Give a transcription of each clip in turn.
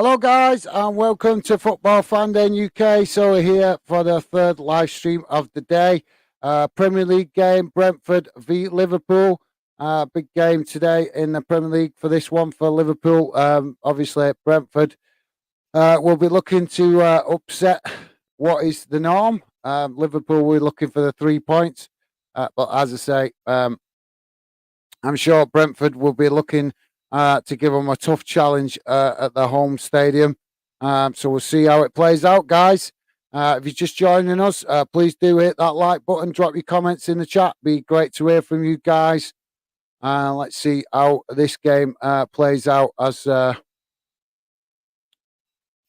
Hello, guys, and welcome to Football Fan Day UK. So we're here for the third live stream of the day. Premier League game, Brentford v Liverpool. Big game today in the Premier League for this one for Liverpool. Obviously, Brentford will be looking to upset what is the norm. Liverpool, we're looking for the 3 points. But as I say, I'm sure Brentford will be looking to give them a tough challenge at the home stadium. So we'll see how it plays out, guys. If you're just joining us, please do hit that like button, drop your comments in the chat. Be great to hear from you guys. Let's see how this game plays out as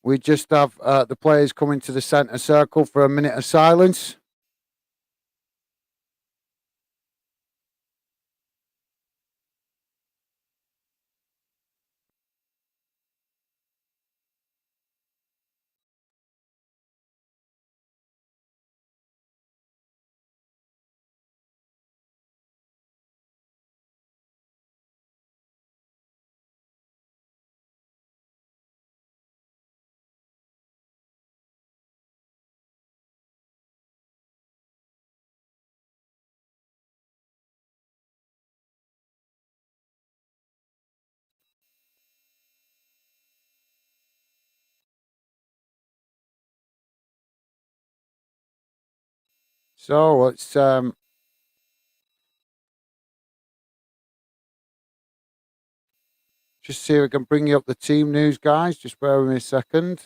we just have the players coming to the centre circle for a minute of silence. So let's just see if we can bring you up the team news, guys. Just bear with me a second.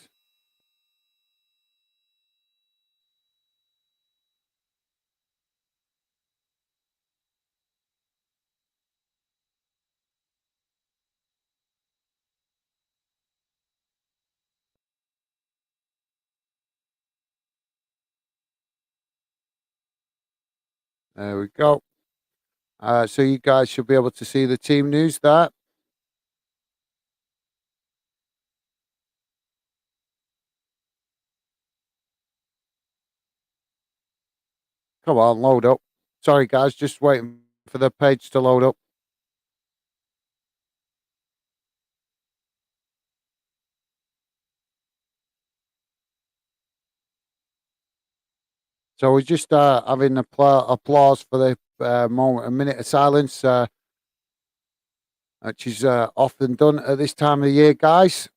There we go. So you guys should be able to see the team news there. Come on, load up. Sorry, guys, just waiting for the page to load up. So we're just having applause for the moment, a minute of silence, which is often done at this time of the year, guys.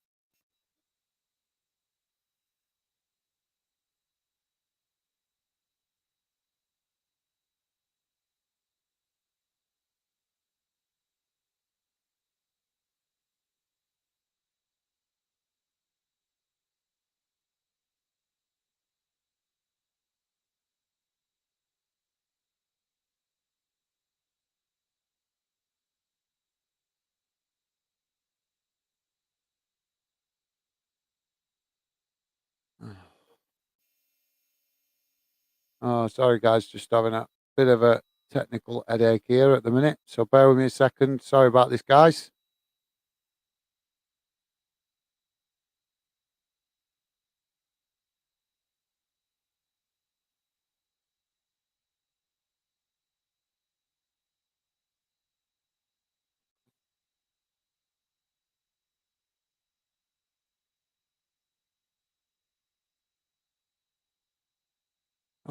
Oh, sorry, guys, just having a bit of a technical headache here at the minute. So bear with me a second. Sorry about this, guys.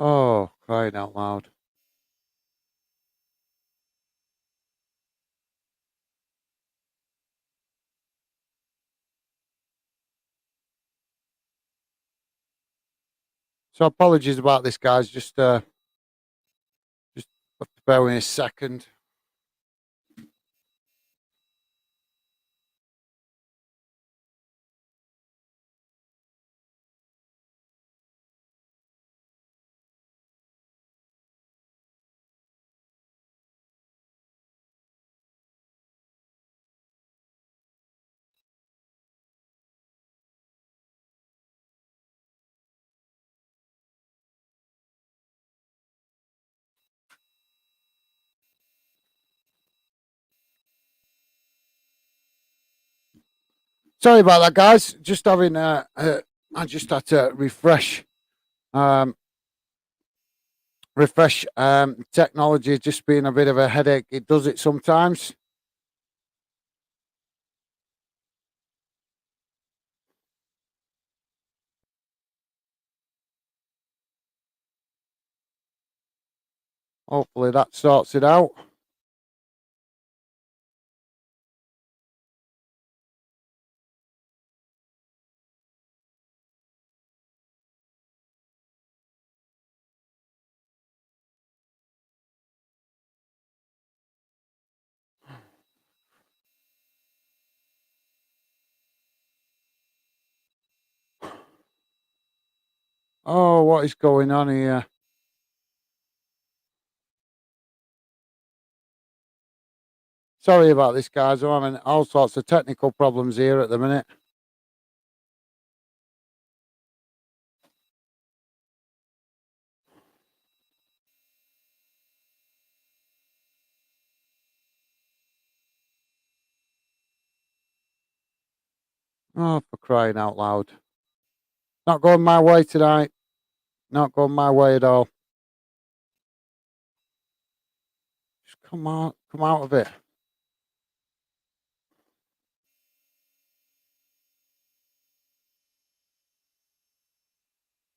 Oh, crying out loud. So apologies about this, guys. Just have to bear with me a second. Sorry about that, guys. Just having I just had to refresh. Technology just being a bit of a headache. It does it sometimes. Hopefully that sorts it out. Oh, what is going on here? Sorry about this, guys. I'm having all sorts of technical problems here at the minute. Oh, for crying out loud. Not going my way tonight. Not going my way at all. Just come on, come out of it.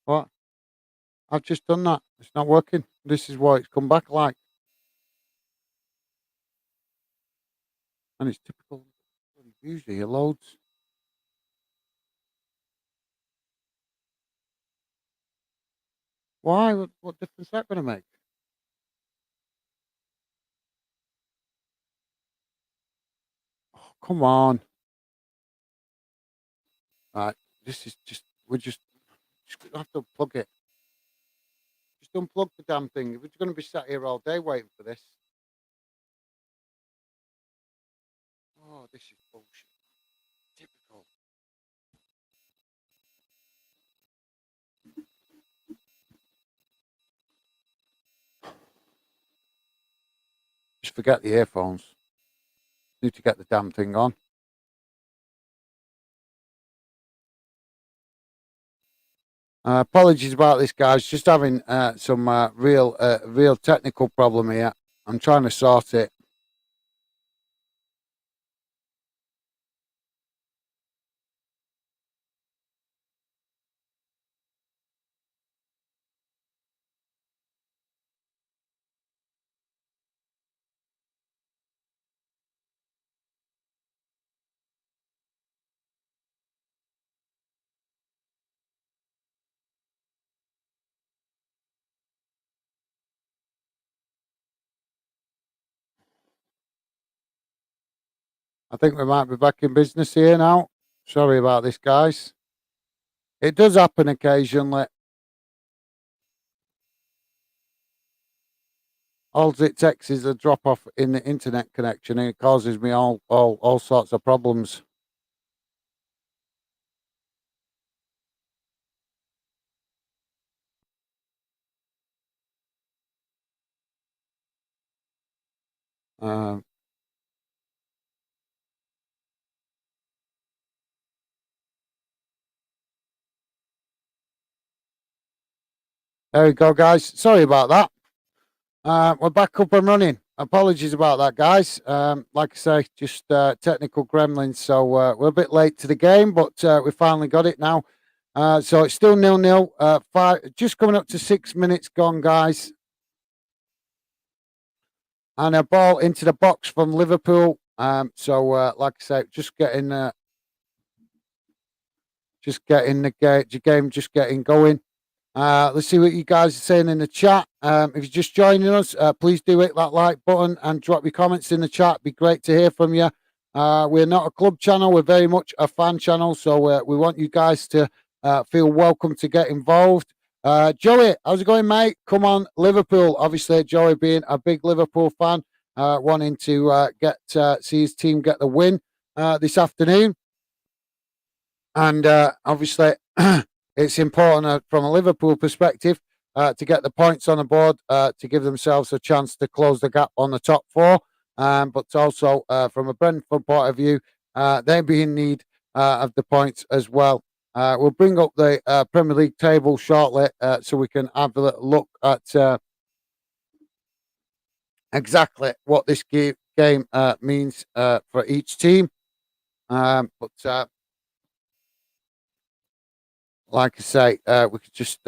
What? I've just done that. It's not working. This is what it's come back like. And it's typical. Usually it loads. Why? What difference is that going to make? Oh, come on. Right. This is just, just gonna have to unplug it. Just unplug the damn thing. We're going to be sat here all day waiting for this. Oh, this is bullshit. Typical. Just forget the earphones. Need to get the damn thing on. Apologies about this, guys. Just having some real technical problem here. I'm trying to sort it. I think we might be back in business here now. Sorry about this, guys. It does happen occasionally. All it takes is a drop off in the internet connection, and it causes me all sorts of problems. Um, there we go, guys. Sorry about that. We're back up and running. Apologies about that, guys. Like I say, just technical gremlins. So we're a bit late to the game, but we finally got it now. So it's still 0-0. Just coming up to 6 minutes gone, guys. And a ball into the box from Liverpool. So like I say, just getting the game just getting going. Let's see what you guys are saying in the chat. If you're just joining us, please do hit that like button and drop your comments in the chat. It'd be great to hear from you. We're not a club channel. We're very much a fan channel. So we want you guys to feel welcome to get involved. Joey, how's it going, mate? Come on, Liverpool. Obviously, Joey being a big Liverpool fan, wanting to see his team get the win this afternoon. And obviously, it's important from a Liverpool perspective to get the points on the board to give themselves a chance to close the gap on the top four. But also from a Brentford point of view, they'll be in need of the points as well. We'll bring up the Premier League table shortly so we can have a little look at exactly what this game means for each team. But like I say, we could just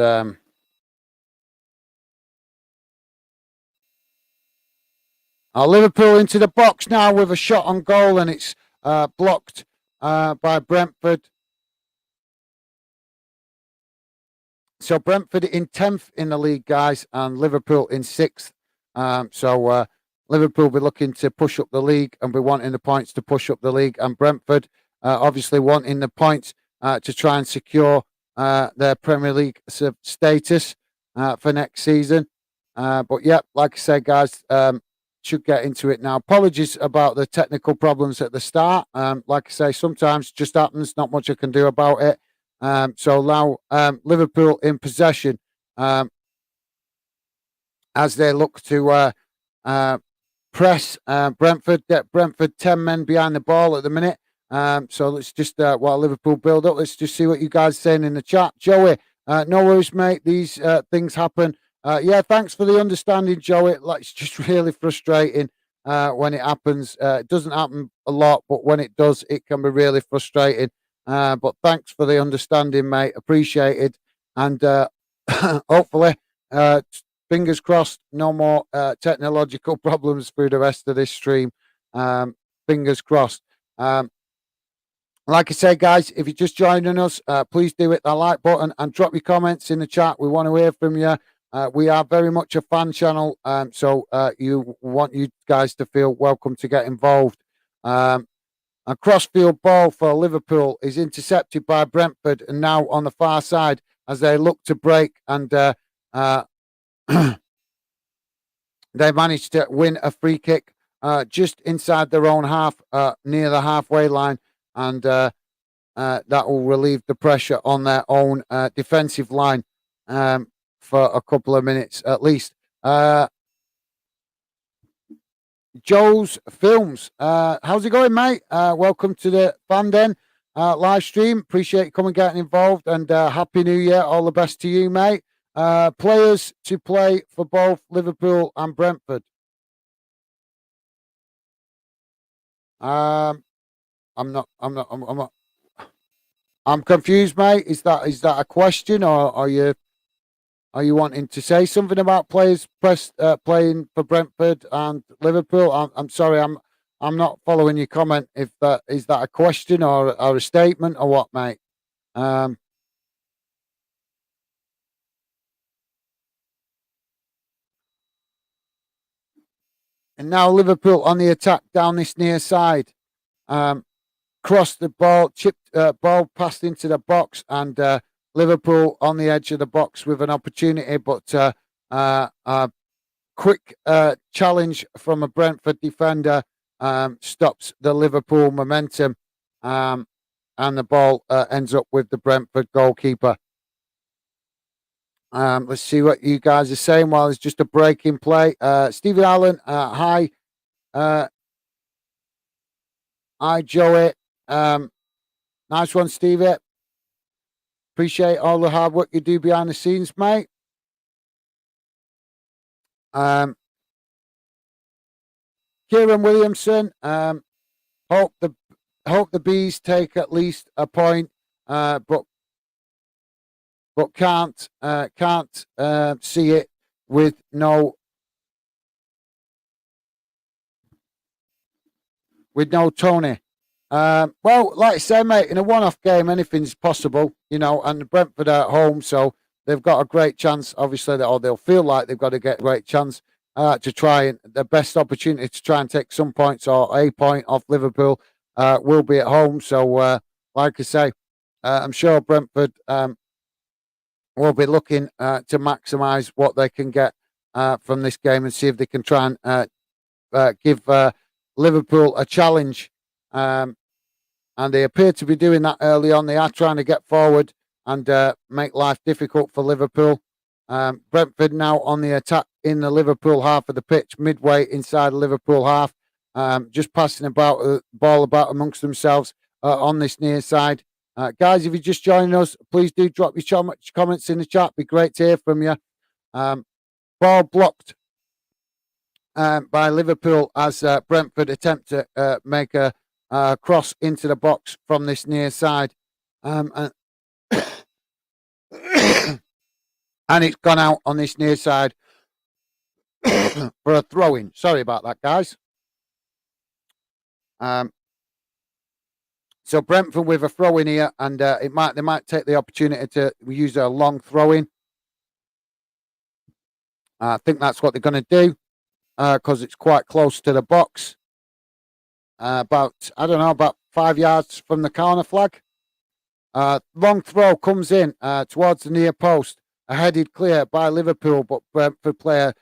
Liverpool into the box now with a shot on goal, and it's blocked by Brentford. So Brentford in 10th in the league, guys, and Liverpool in 6th. So Liverpool will be looking to push up the league and be wanting the points to push up the league. And Brentford obviously wanting the points to try and secure their Premier League status for next season. But yeah, like I said, guys, should get into it now. Apologies about the technical problems at the start. Like I say, sometimes it just happens. Not much I can do about it. So now Liverpool in possession as they look to press Brentford. Get Brentford 10 men behind the ball at the minute. So let's just, while Liverpool build up, let's just see what you guys are saying in the chat. Joey, no worries, mate. These things happen. Yeah, thanks for the understanding, Joey. Like, it's just really frustrating when it happens. It doesn't happen a lot, but when it does, it can be really frustrating. But thanks for the understanding, mate. Appreciated. And hopefully, fingers crossed, no more technological problems through the rest of this stream. Fingers crossed. Like I said, guys, if you're just joining us, please do hit the like button and drop your comments in the chat. We want to hear from you. We are very much a fan channel, so you want you guys to feel welcome to get involved. A crossfield ball for Liverpool is intercepted by Brentford, and now on the far side as they look to break, and they managed to win a free kick just inside their own half, near the halfway line, and that will relieve the pressure on their own defensive line for a couple of minutes at least. Joe's Films. How's it going, mate? Welcome to the Fan Den live stream. Appreciate you coming and getting involved, and Happy New Year. All the best to you, mate. Players to play for both Liverpool and Brentford. I'm confused, mate. Is that a question, or are you wanting to say something about players playing for Brentford and Liverpool? I'm sorry, I'm not following your comment. If that is that a question or a statement or what, mate? And now Liverpool on the attack down this near side. Crossed the ball, chipped ball passed into the box, and Liverpool on the edge of the box with an opportunity, but a quick challenge from a Brentford defender stops the Liverpool momentum, and the ball ends up with the Brentford goalkeeper. Let's see what you guys are saying while there's just a break in play. Stephen Allen, hi. Hi, Joey. Nice one, Stevie. Appreciate all the hard work you do behind the scenes, mate. Kieran Williamson. Hope the bees take at least a point, but can't see it with no Tony. Well, like I say, mate, in a one-off game, anything's possible, and Brentford are at home, so they've got a great chance, obviously, or they'll feel like they've got to get a great chance to try, and the best opportunity to try and take some points or a point off Liverpool will be at home. So, like I say, I'm sure Brentford will be looking to maximise what they can get from this game and see if they can try and give Liverpool a challenge. And they appear to be doing that early on. They are trying to get forward and make life difficult for Liverpool. Brentford now on the attack in the Liverpool half of the pitch, midway inside the Liverpool half, just passing about ball about amongst themselves on this near side. Guys, if you're just joining us, please do drop your comments in the chat. Be great to hear from you. Ball blocked by Liverpool as Brentford attempt to make a cross into the box from this near side, and and it's gone out on this near side. for a throw-in. Sorry about that, guys. So Brentford with a throw-in here, and they might take the opportunity to use a long throw-in. I think that's what they're going to do because it's quite close to the box. About 5 yards from the corner flag. Long throw comes in towards the near post. A headed clear by Liverpool, but Brentford player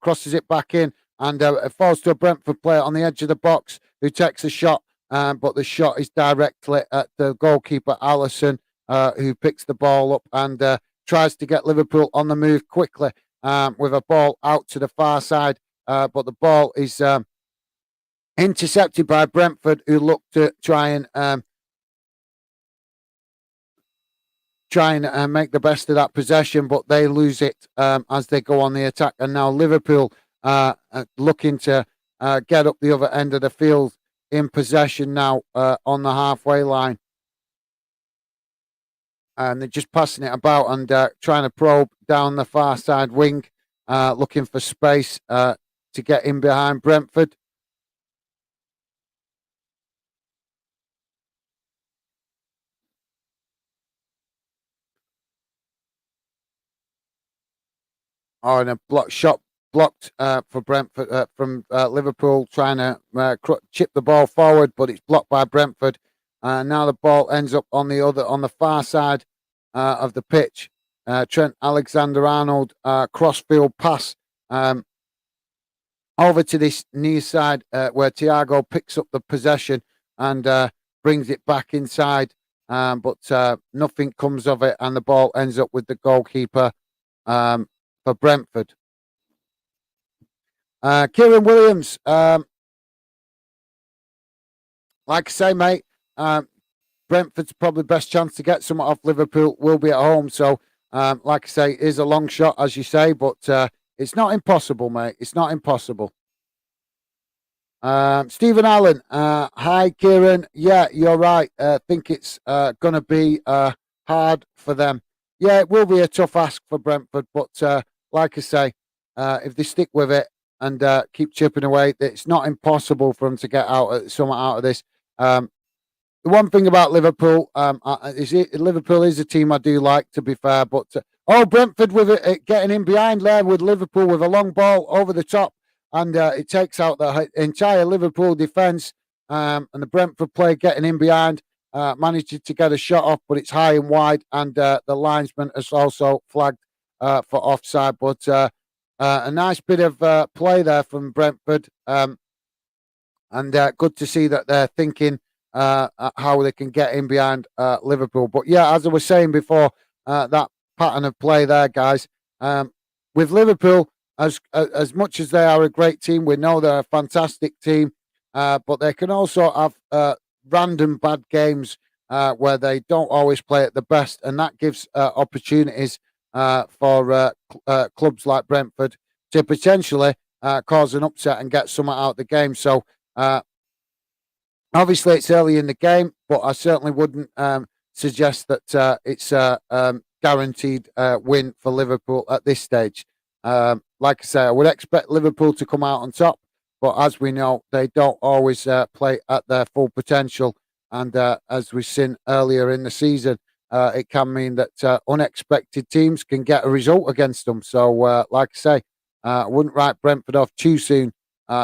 crosses it back in, and it falls to a Brentford player on the edge of the box who takes a shot, but the shot is directly at the goalkeeper, Alisson, who picks the ball up and tries to get Liverpool on the move quickly with a ball out to the far side, but the ball is intercepted by Brentford, who look to try and make the best of that possession, but they lose it as they go on the attack. And now Liverpool looking to get up the other end of the field in possession now on the halfway line. And they're just passing it about and trying to probe down the far side wing, looking for space to get in behind Brentford. Oh, and a shot blocked for Brentford from Liverpool, trying to chip the ball forward, but it's blocked by Brentford. Now the ball ends up on the far side of the pitch. Trent Alexander-Arnold crossfield pass over to this near side where Thiago picks up the possession and brings it back inside, but nothing comes of it, and the ball ends up with the goalkeeper for Brentford. Kieran Williams, like I say, mate, Brentford's probably best chance to get something off Liverpool will be at home. So, like I say, it is a long shot, as you say, but it's not impossible, mate. It's not impossible. Stephen Allen, hi, Kieran. Yeah, you're right. I think it's going to be hard for them. Yeah, it will be a tough ask for Brentford, but like I say, if they stick with it and keep chipping away, it's not impossible for them to get something out of this. The one thing about Liverpool Liverpool is a team I do like, to be fair, but Brentford with it getting in behind there with Liverpool with a long ball over the top, and it takes out the entire Liverpool defence, and the Brentford player getting in behind. Managed to get a shot off, but it's high and wide, and the linesman has also flagged for offside. But a nice bit of play there from Brentford, and good to see that they're thinking how they can get in behind Liverpool. But yeah, as I was saying before, that pattern of play there, guys, with Liverpool, as much as they are a great team, we know they're a fantastic team, but they can also have random bad games where they don't always play at the best, and that gives opportunities for clubs like Brentford to potentially cause an upset and get something out of the game. So obviously it's early in the game, but I certainly wouldn't suggest that it's a guaranteed win for Liverpool at this stage. Like I say, I would expect Liverpool to come out on top, but as we know, they don't always play at their full potential. And as we've seen earlier in the season, it can mean that unexpected teams can get a result against them. So, like I say, I wouldn't write Brentford off too soon,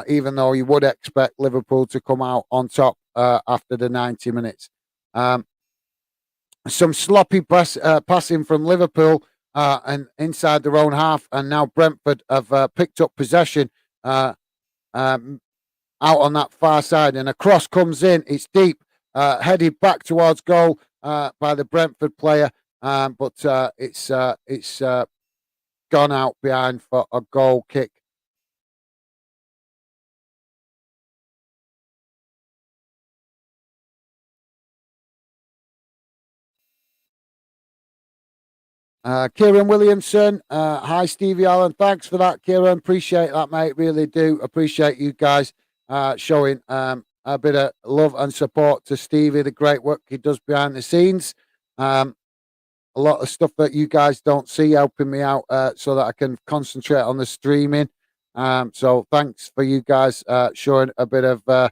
even though you would expect Liverpool to come out on top after the 90 minutes. Some sloppy passing from Liverpool and inside their own half, and now Brentford have picked up possession out on that far side, and a cross comes in. It's deep, headed back towards goal by the Brentford player, but it's gone out behind for a goal kick. Kieran Williamson, hi Stevie Allen. Thanks for that, Kieran. Appreciate that, mate. Really do appreciate you guys showing a bit of love and support to Stevie, the great work he does behind the scenes. A lot of stuff that you guys don't see, helping me out so that I can concentrate on the streaming. So thanks for you guys showing uh,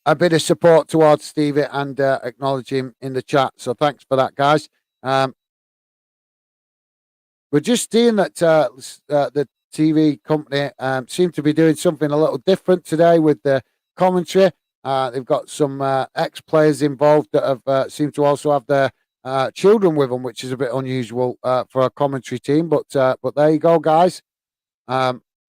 a bit of support towards Stevie and acknowledging him in the chat. So thanks for that, guys. We're just seeing that the TV company seem to be doing something a little different today with the commentary. They've got some ex-players involved that have seem to also have their children with them, which is a bit unusual for a commentary team. But there you go, guys.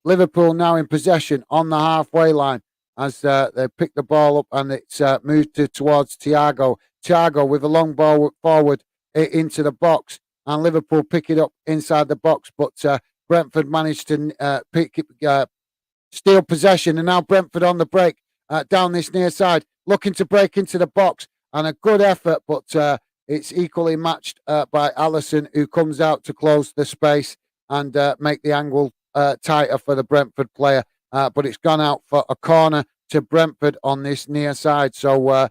Liverpool now in possession on the halfway line as they pick the ball up and it's moved towards Thiago. Thiago with a long ball forward into the box, and Liverpool pick it up inside the box, but Brentford managed to steal possession, and now Brentford on the break down this near side, looking to break into the box, and a good effort, but it's equally matched by Alisson, who comes out to close the space and make the angle tighter for the Brentford player. But it's gone out for a corner to Brentford on this near side. So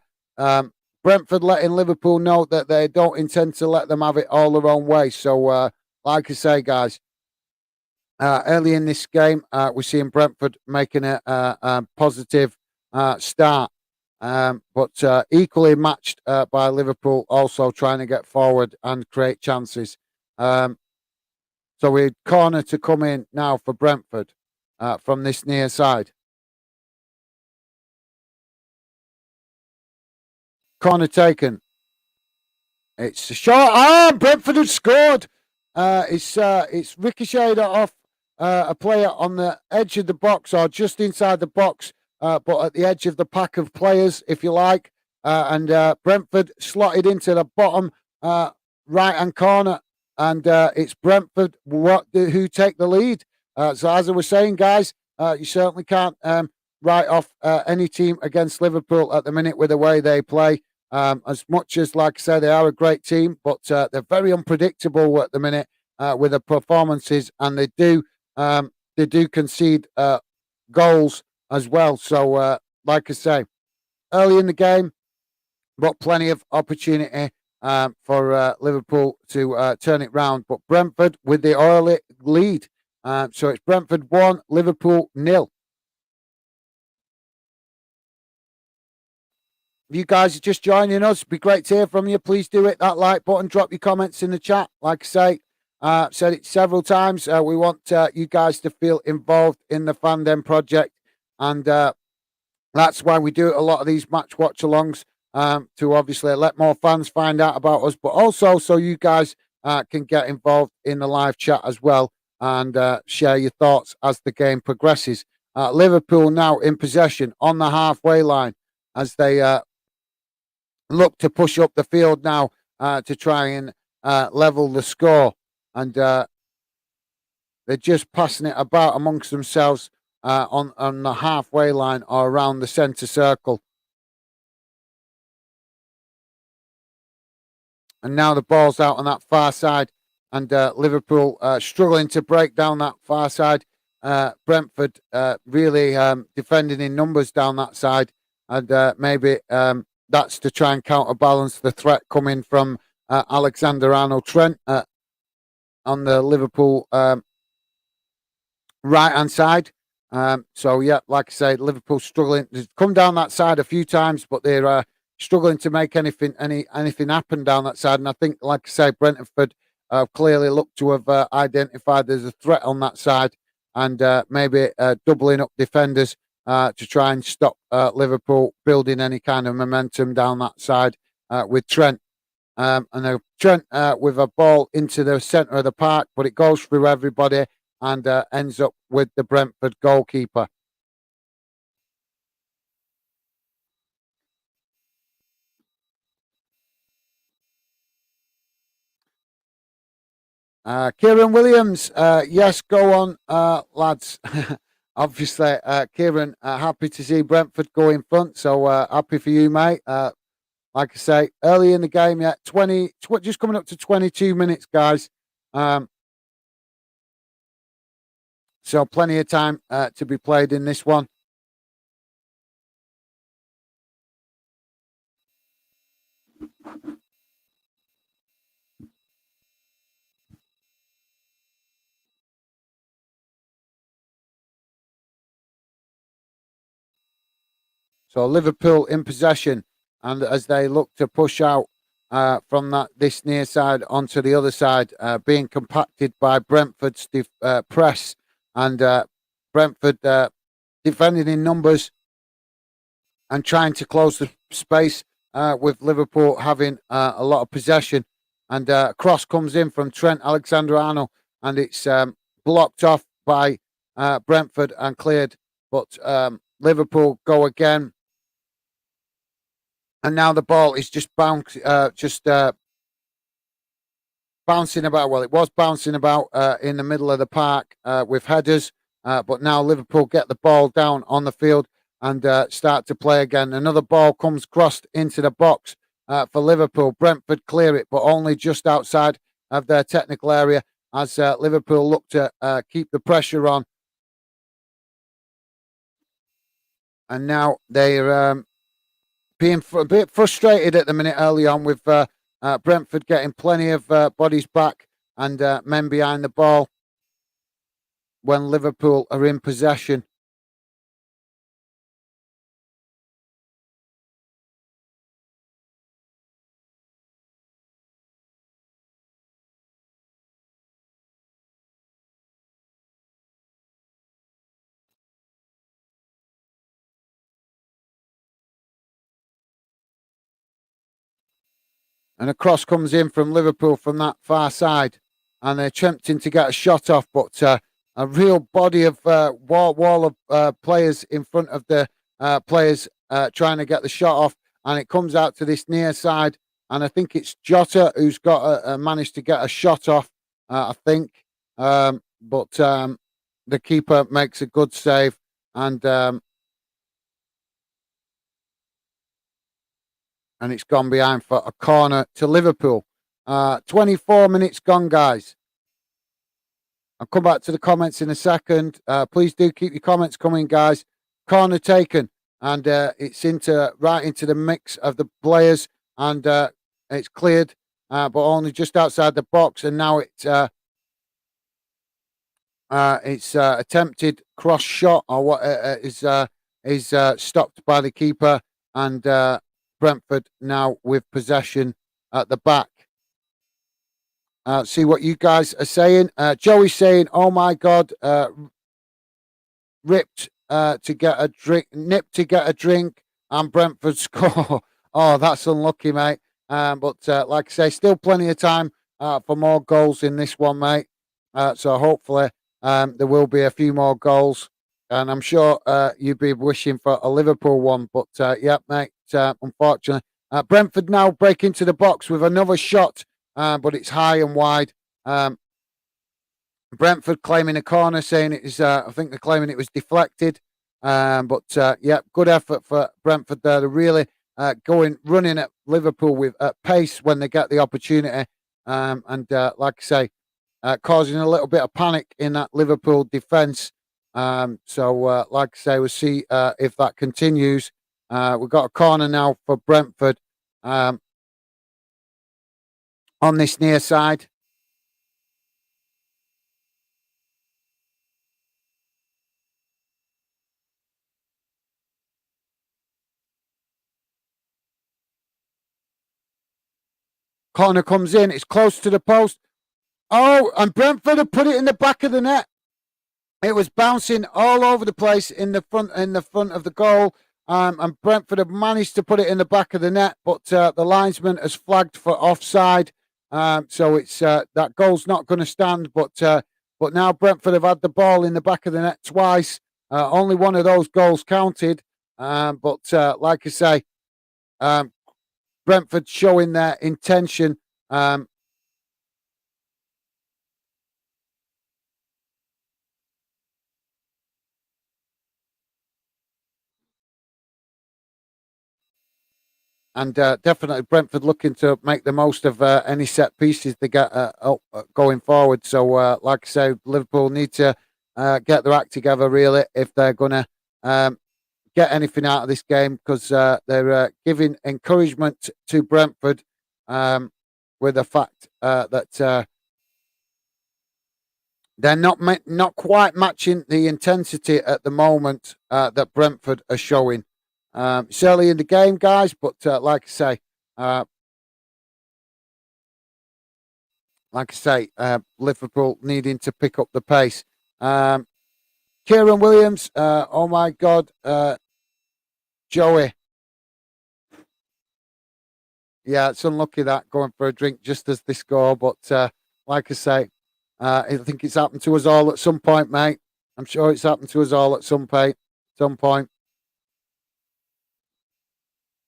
Brentford letting Liverpool know that they don't intend to let them have it all their own way. So, like I say, guys, early in this game, we're seeing Brentford making a positive start, but equally matched by Liverpool, also trying to get forward and create chances. So we corner to come in now for Brentford from this near side. Corner taken. It's a shot. Brentford have scored. It's ricocheted off a player on the edge of the box or just inside the box, but at the edge of the pack of players, if you like. And Brentford slotted into the bottom right-hand corner, and it's Brentford who take the lead. So as I was saying, guys, you certainly can't write off any team against Liverpool at the minute with the way they play. As much as, like I said, they are a great team, but they're very unpredictable at the minute with their performances, and they do concede goals as well. So, like I say, early in the game, but plenty of opportunity for Liverpool to turn it round. But Brentford with the early lead. So it's Brentford 1, Liverpool 0. If you guys are just joining us, it'd be great to hear from you. Please do hit that like button, drop your comments in the chat. Like I say, said it several times. We want you guys to feel involved in the Fandom project, and that's why we do a lot of these match watch alongs to obviously let more fans find out about us, but also so you guys can get involved in the live chat as well and share your thoughts as the game progresses. Liverpool now in possession on the halfway line as they look to push up the field now to try and level the score. And they're just passing it about amongst themselves on the halfway line or around the centre circle. And now the ball's out on that far side, and Liverpool struggling to break down that far side. Brentford really defending in numbers down that side, and maybe that's to try and counterbalance the threat coming from Alexander-Arnold Trent on the Liverpool right-hand side. So, yeah, like I say, Liverpool struggling. They've come down that side a few times, but they're struggling to make anything happen down that side. And I think, like I say, Brentford clearly look to have identified there's a threat on that side, and maybe doubling up defenders to try and stop Liverpool building any kind of momentum down that side with Trent. And Trent with a ball into the centre of the park, but it goes through everybody and ends up with the Brentford goalkeeper. Kieran Williams, yes, go on, lads. Obviously, Kieran, happy to see Brentford go in front, so happy for you, mate. Like I say, early in the game, yeah, just coming up to 22 minutes, guys. So plenty of time to be played in this one. So Liverpool in possession, and as they look to push out from this near side onto the other side, being compacted by Brentford's press, and Brentford defending in numbers and trying to close the space, with Liverpool having a lot of possession. And a cross comes in from Trent Alexander-Arnold, and it's blocked off by Brentford and cleared. But Liverpool go again, and now the ball is just bouncing about. Well, it was bouncing about in the middle of the park with headers, but now Liverpool get the ball down on the field and start to play again. Another ball comes crossed into the box for Liverpool. Brentford clear it, but only just outside of their technical area as Liverpool look to keep the pressure on. And now they're being a bit frustrated at the minute early on with Brentford getting plenty of bodies back and men behind the ball when Liverpool are in possession. And a cross comes in from Liverpool from that far side, and they're attempting to get a shot off, but a real body of wall of players in front of the players trying to get the shot off, and it comes out to this near side, and I think it's Jota who's got managed to get a shot off, I think, but the keeper makes a good save, and it's gone behind for a corner to Liverpool. 24 minutes gone, guys. I'll come back to the comments in a second. Please do keep your comments coming, guys. Corner taken, and it's right into the mix of the players, and it's cleared, but only just outside the box. And now it's attempted cross shot, or what is stopped by the keeper, and Brentford now with possession at the back. See what you guys are saying. Joey's saying, "Oh my God, ripped to get a drink, nipped to get a drink, and Brentford score." Oh, that's unlucky, mate. But like I say, still plenty of time for more goals in this one, mate. So hopefully there will be a few more goals, and I'm sure you'd be wishing for a Liverpool one. But yeah, mate. Unfortunately, Brentford now break into the box with another shot, but it's high and wide. Brentford claiming a corner, saying it is. I think they're claiming it was deflected. But yeah, good effort for Brentford there. They're really running at Liverpool with pace when they get the opportunity, and like I say, causing a little bit of panic in that Liverpool defence. So like I say, we'll see if that continues. We've got a corner now for Brentford on this near side. Corner comes in. It's close to the post. Oh, and Brentford have put it in the back of the net. It was bouncing all over the place in the front of the goal. And Brentford have managed to put it in the back of the net, but the linesman has flagged for offside. So it's that goal's not going to stand. But now Brentford have had the ball in the back of the net twice. Only one of those goals counted. But like I say, Brentford showing their intention. And definitely Brentford looking to make the most of any set pieces they get going forward. So, like I say, Liverpool need to get their act together, really, if they're going to get anything out of this game, because they're giving encouragement to Brentford with the fact that they're not quite matching the intensity at the moment that Brentford are showing. It's early in the game, guys, but uh, Liverpool needing to pick up the pace. Um, Kieran Williams, oh my God, Joey. Yeah, it's unlucky that going for a drink just as they score, but like I say, I think it's happened to us all at some point, mate. I'm sure it's happened to us all at some point. Some point.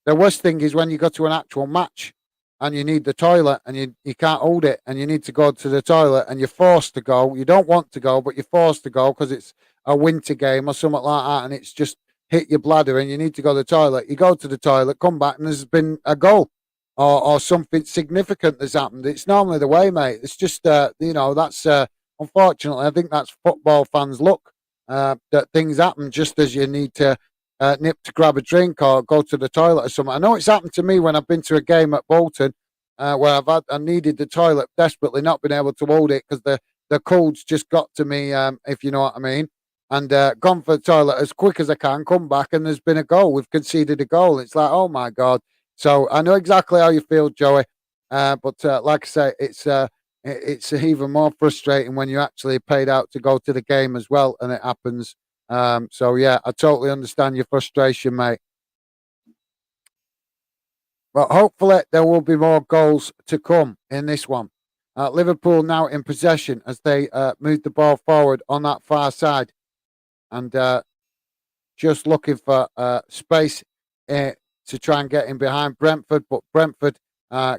The worst thing is when you go to an actual match and you need the toilet and you can't hold it and you need to go to the toilet and you're forced to go. You don't want to go, but you're forced to go because it's a winter game or something like that and it's just hit your bladder and you need to go to the toilet. You go to the toilet, come back, and there's been a goal or something significant that's happened. It's normally the way, mate. It's just, that's unfortunately, I think that's football fans' luck that things happen just as you need to nip to grab a drink or go to the toilet or something. I know it's happened to me when I've been to a game at Bolton where I needed the toilet desperately, not been able to hold it because the cold's just got to me, if you know what I mean. And gone for the toilet as quick as I can, come back, and there's been a goal. We've conceded a goal. It's like, oh my God. So I know exactly how you feel, Joey. But like I say, it's even more frustrating when you actually paid out to go to the game as well, and it happens. So yeah, I totally understand your frustration, mate. But hopefully there will be more goals to come in this one. Liverpool now in possession as they move the ball forward on that far side, and just looking for space to try and get in behind Brentford. But Brentford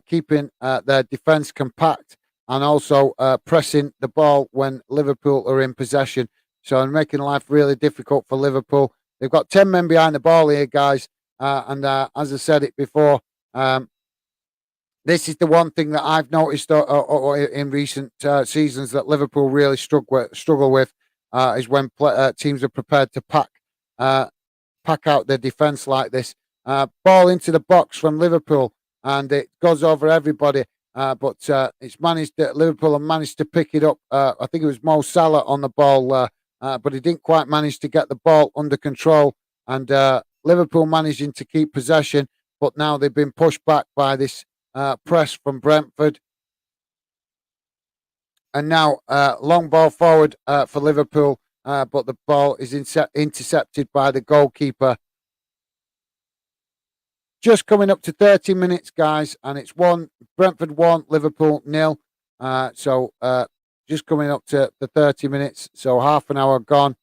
keeping their defence compact and also pressing the ball when Liverpool are in possession. So making life really difficult for Liverpool. They've got 10 men behind the ball here, guys. And as I said it before, this is the one thing that I've noticed in recent seasons that Liverpool really struggle with is when teams are prepared to pack out their defence like this. Ball into the box from Liverpool, and it goes over everybody. But it's managed. Liverpool have managed to pick it up. I think it was Mo Salah on the ball, but he didn't quite manage to get the ball under control. And Liverpool managing to keep possession, but now they've been pushed back by this press from Brentford. And now long ball forward for Liverpool, but the ball is intercepted by the goalkeeper. Just coming up to 30 minutes, guys, and it's Brentford 1, Liverpool 0. So just coming up to the 30 minutes, so half an hour gone.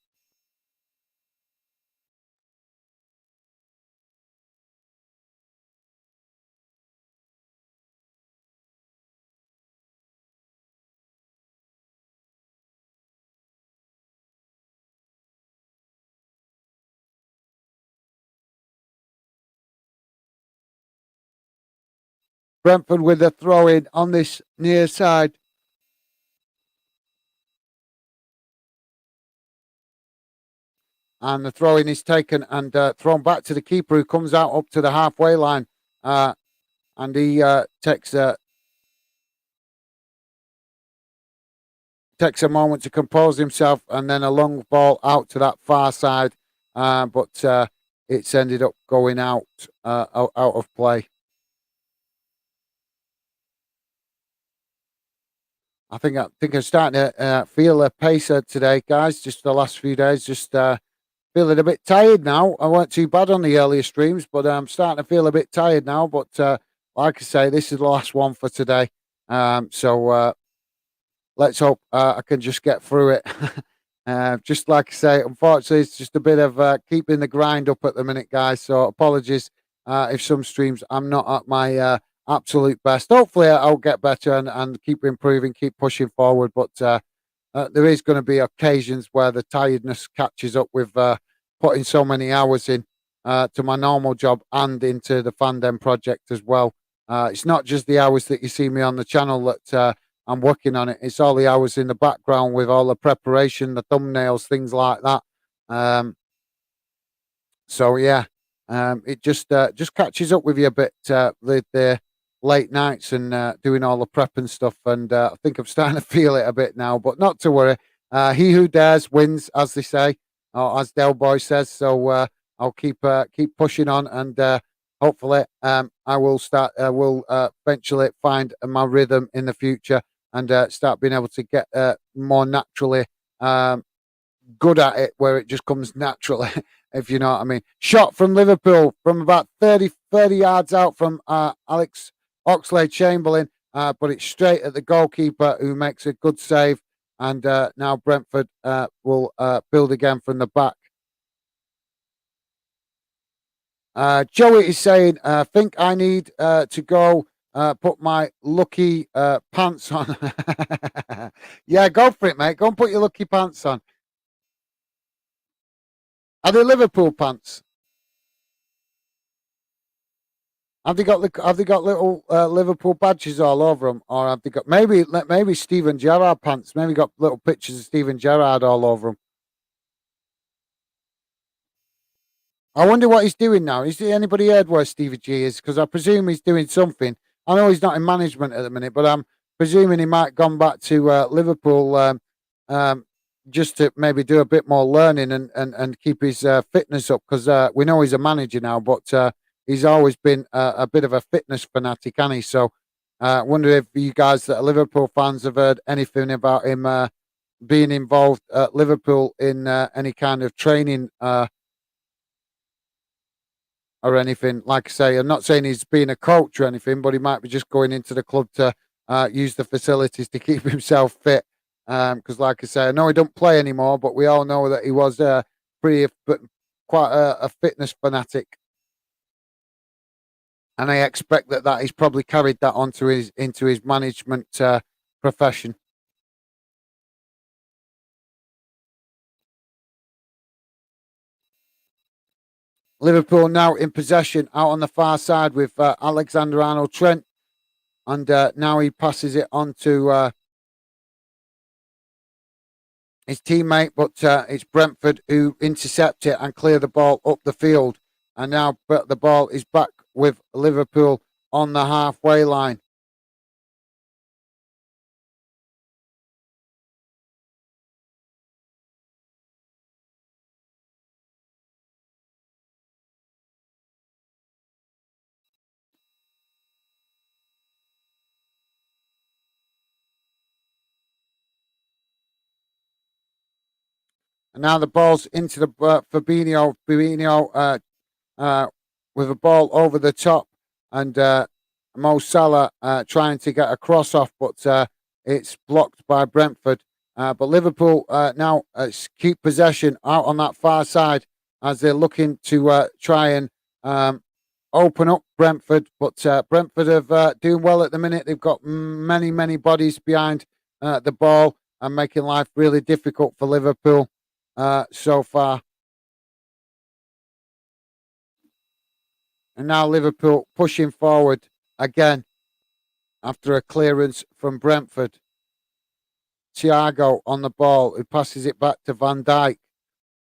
Brentford with a throw in on this near side. And the throw in is taken and thrown back to the keeper, who comes out up to the halfway line. And he takes a moment to compose himself, and then a long ball out to that far side. But it's ended up going out of play. I think I'm starting to feel a pacer today, guys. Just the last few days, just feeling a bit tired now. I weren't too bad on the earlier streams, but I'm starting to feel a bit tired now. But like I say, this is the last one for today. So let's hope I can just get through it. Just like I say, unfortunately, it's just a bit of keeping the grind up at the minute, guys. So apologies if some streams I'm not at my absolute best. Hopefully, I'll get better and keep improving, keep pushing forward. But there is going to be occasions where the tiredness catches up with putting so many hours in to my normal job and into the Fandom project as well. It's not just the hours that you see me on the channel that I'm working on it. It's all the hours in the background with all the preparation, the thumbnails, things like that. So yeah, it just catches up with you a bit with the late nights and doing all the prep and stuff. And I think I'm starting to feel it a bit now, but not to worry. He who dares wins, as they say, or as Del Boy says. So I'll keep pushing on, and hopefully I will start. Will eventually find my rhythm in the future and start being able to get more naturally good at it, where it just comes naturally, if you know what I mean. Shot from Liverpool from about 30 yards out from Alex Oxlade-Chamberlain, but it's straight at the goalkeeper, who makes a good save. And now Brentford will build again from the back. Joey is saying, I think I need to go put my lucky pants on. Yeah, go for it, mate. Go and put your lucky pants on. Are they Liverpool pants? Have they got little Liverpool badges all over them, or have they got maybe Steven Gerrard pants? Maybe got little pictures of Steven Gerrard all over them. I wonder what he's doing now. Is anybody heard where Stevie G is? Because I presume he's doing something. I know he's not in management at the minute, but I'm presuming he might have gone back to Liverpool just to maybe do a bit more learning and keep his fitness up. Because we know he's a manager now, but he's always been a bit of a fitness fanatic, hasn't he? So I wonder if you guys that are Liverpool fans have heard anything about him being involved at Liverpool in any kind of training or anything. Like I say, I'm not saying he's being a coach or anything, but he might be just going into the club to use the facilities to keep himself fit. Because, like I say, I know he don't play anymore, but we all know that he was quite a fitness fanatic, and I expect that he's probably carried that onto into his management profession. Liverpool now in possession out on the far side with Alexander-Arnold Trent, and now he passes it on to his teammate, but it's Brentford who intercept it and clear the ball up the field. And now the ball is back with Liverpool on the halfway line. And now the ball's into the Fabinho. Fabinho with a ball over the top, and Mo Salah trying to get a cross off, but it's blocked by Brentford. But Liverpool now keep possession out on that far side as they're looking to try and open up Brentford. But Brentford are doing well at the minute. They've got many bodies behind the ball and making life really difficult for Liverpool so far. And now Liverpool pushing forward again after a clearance from Brentford. Thiago on the ball, who passes it back to Van Dijk.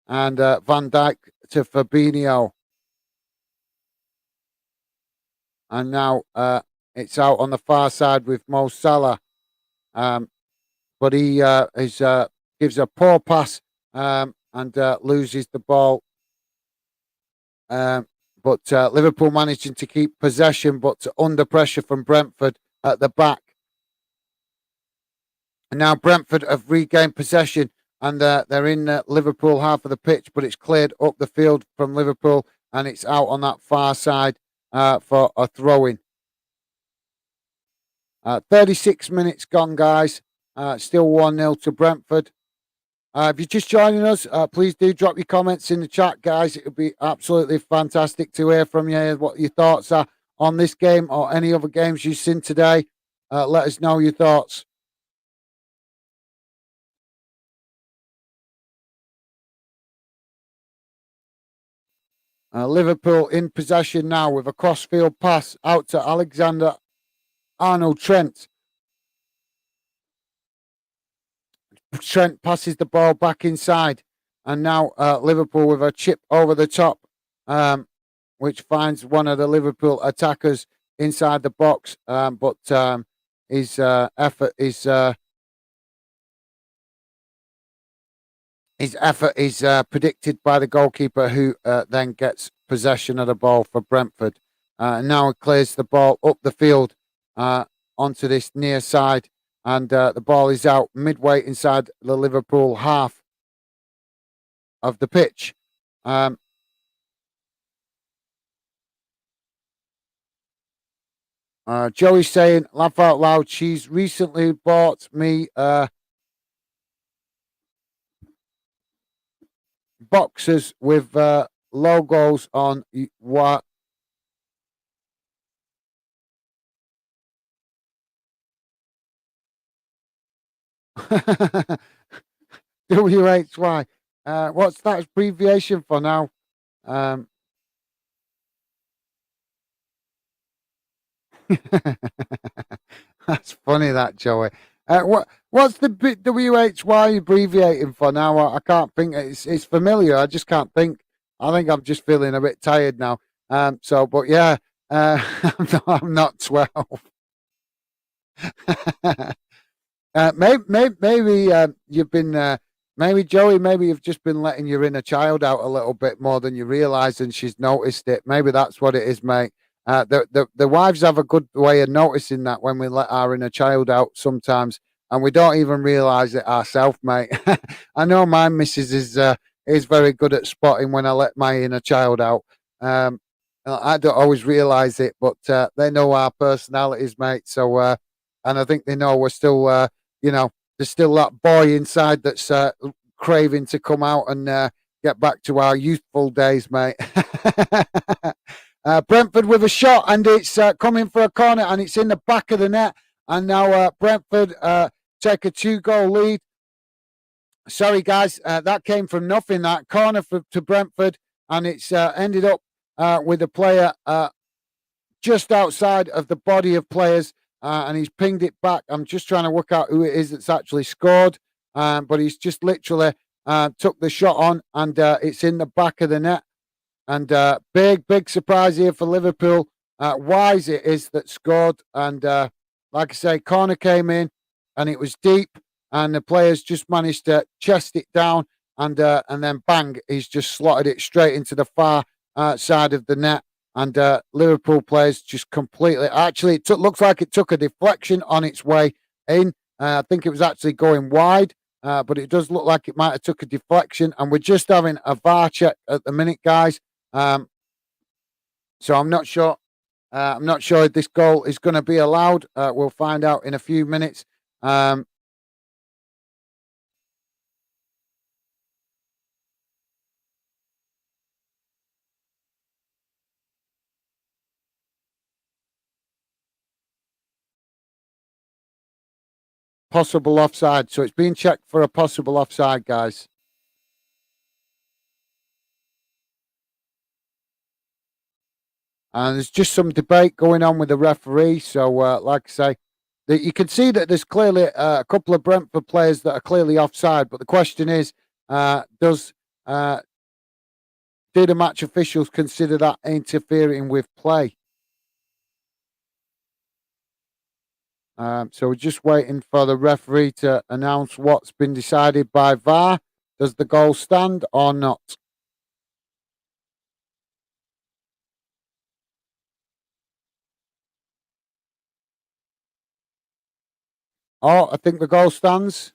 And Van Dijk to Fabinho. And now it's out on the far side with Mo Salah. But he gives a poor pass and loses the ball. But Liverpool managing to keep possession, but under pressure from Brentford at the back. And now Brentford have regained possession, and they're in Liverpool half of the pitch, but it's cleared up the field from Liverpool, and it's out on that far side for a throw-in. 36 minutes gone, guys. Still 1-0 to Brentford. If you're just joining us, please do drop your comments in the chat, guys. It would be absolutely fantastic to hear from you, what your thoughts are on this game or any other games you've seen today. Let us know your thoughts. Liverpool in possession now with a crossfield pass out to Alexander-Arnold Trent. Trent passes the ball back inside, and now Liverpool with a chip over the top, which finds one of the Liverpool attackers inside the box, but his effort is his effort is predicted by the goalkeeper, who then gets possession of the ball for Brentford. Now he clears the ball up the field onto this near side, and the ball is out midway inside the Liverpool half of the pitch. Joey's saying, laugh out loud, she's recently bought me boxes with logos on. What? WHY. What's that abbreviation for now? Um, That's funny, that Joey. What's the WHY abbreviating for now? I can't think. It's familiar. I just can't think. I think I'm just feeling a bit tired now. But yeah, I'm not 12. Maybe you've been. Maybe Joey. Maybe you've just been letting your inner child out a little bit more than you realise, and she's noticed it. Maybe that's what it is, mate. The wives have a good way of noticing that when we let our inner child out sometimes, and we don't even realise it ourselves, mate. I know my missus is very good at spotting when I let my inner child out. I don't always realise it, but they know our personalities, mate. So, and I think they know we're still, there's still that boy inside that's craving to come out and get back to our youthful days, mate. Brentford with a shot, and it's coming for a corner, and it's in the back of the net. And now Brentford take a 2-goal lead. Sorry, guys, that came from nothing. That corner to Brentford, and it's ended up with a player just outside of the body of players, and he's pinged it back. I'm just trying to work out who it is that's actually scored, but he's just literally took the shot on, and it's in the back of the net. And big surprise here for Liverpool. Wise it is that scored. And like I say, corner came in and it was deep. And the players just managed to chest it down. And then bang, he's just slotted it straight into the far side of the net. And Liverpool players just completely. Actually, looks like it took a deflection on its way in. I think it was actually going wide. But it does look like it might have took a deflection. And we're just having a VAR check at the minute, guys. So I'm not sure. I'm not sure if this goal is going to be allowed. We'll find out in a few minutes. Possible offside. So it's being checked for a possible offside, guys. And there's just some debate going on with the referee. So, like I say, you can see that there's clearly a couple of Brentford players that are clearly offside. But the question is, do the match officials consider that interfering with play? So we're just waiting for the referee to announce what's been decided by VAR. Does the goal stand or not? Oh, I think the goal stands.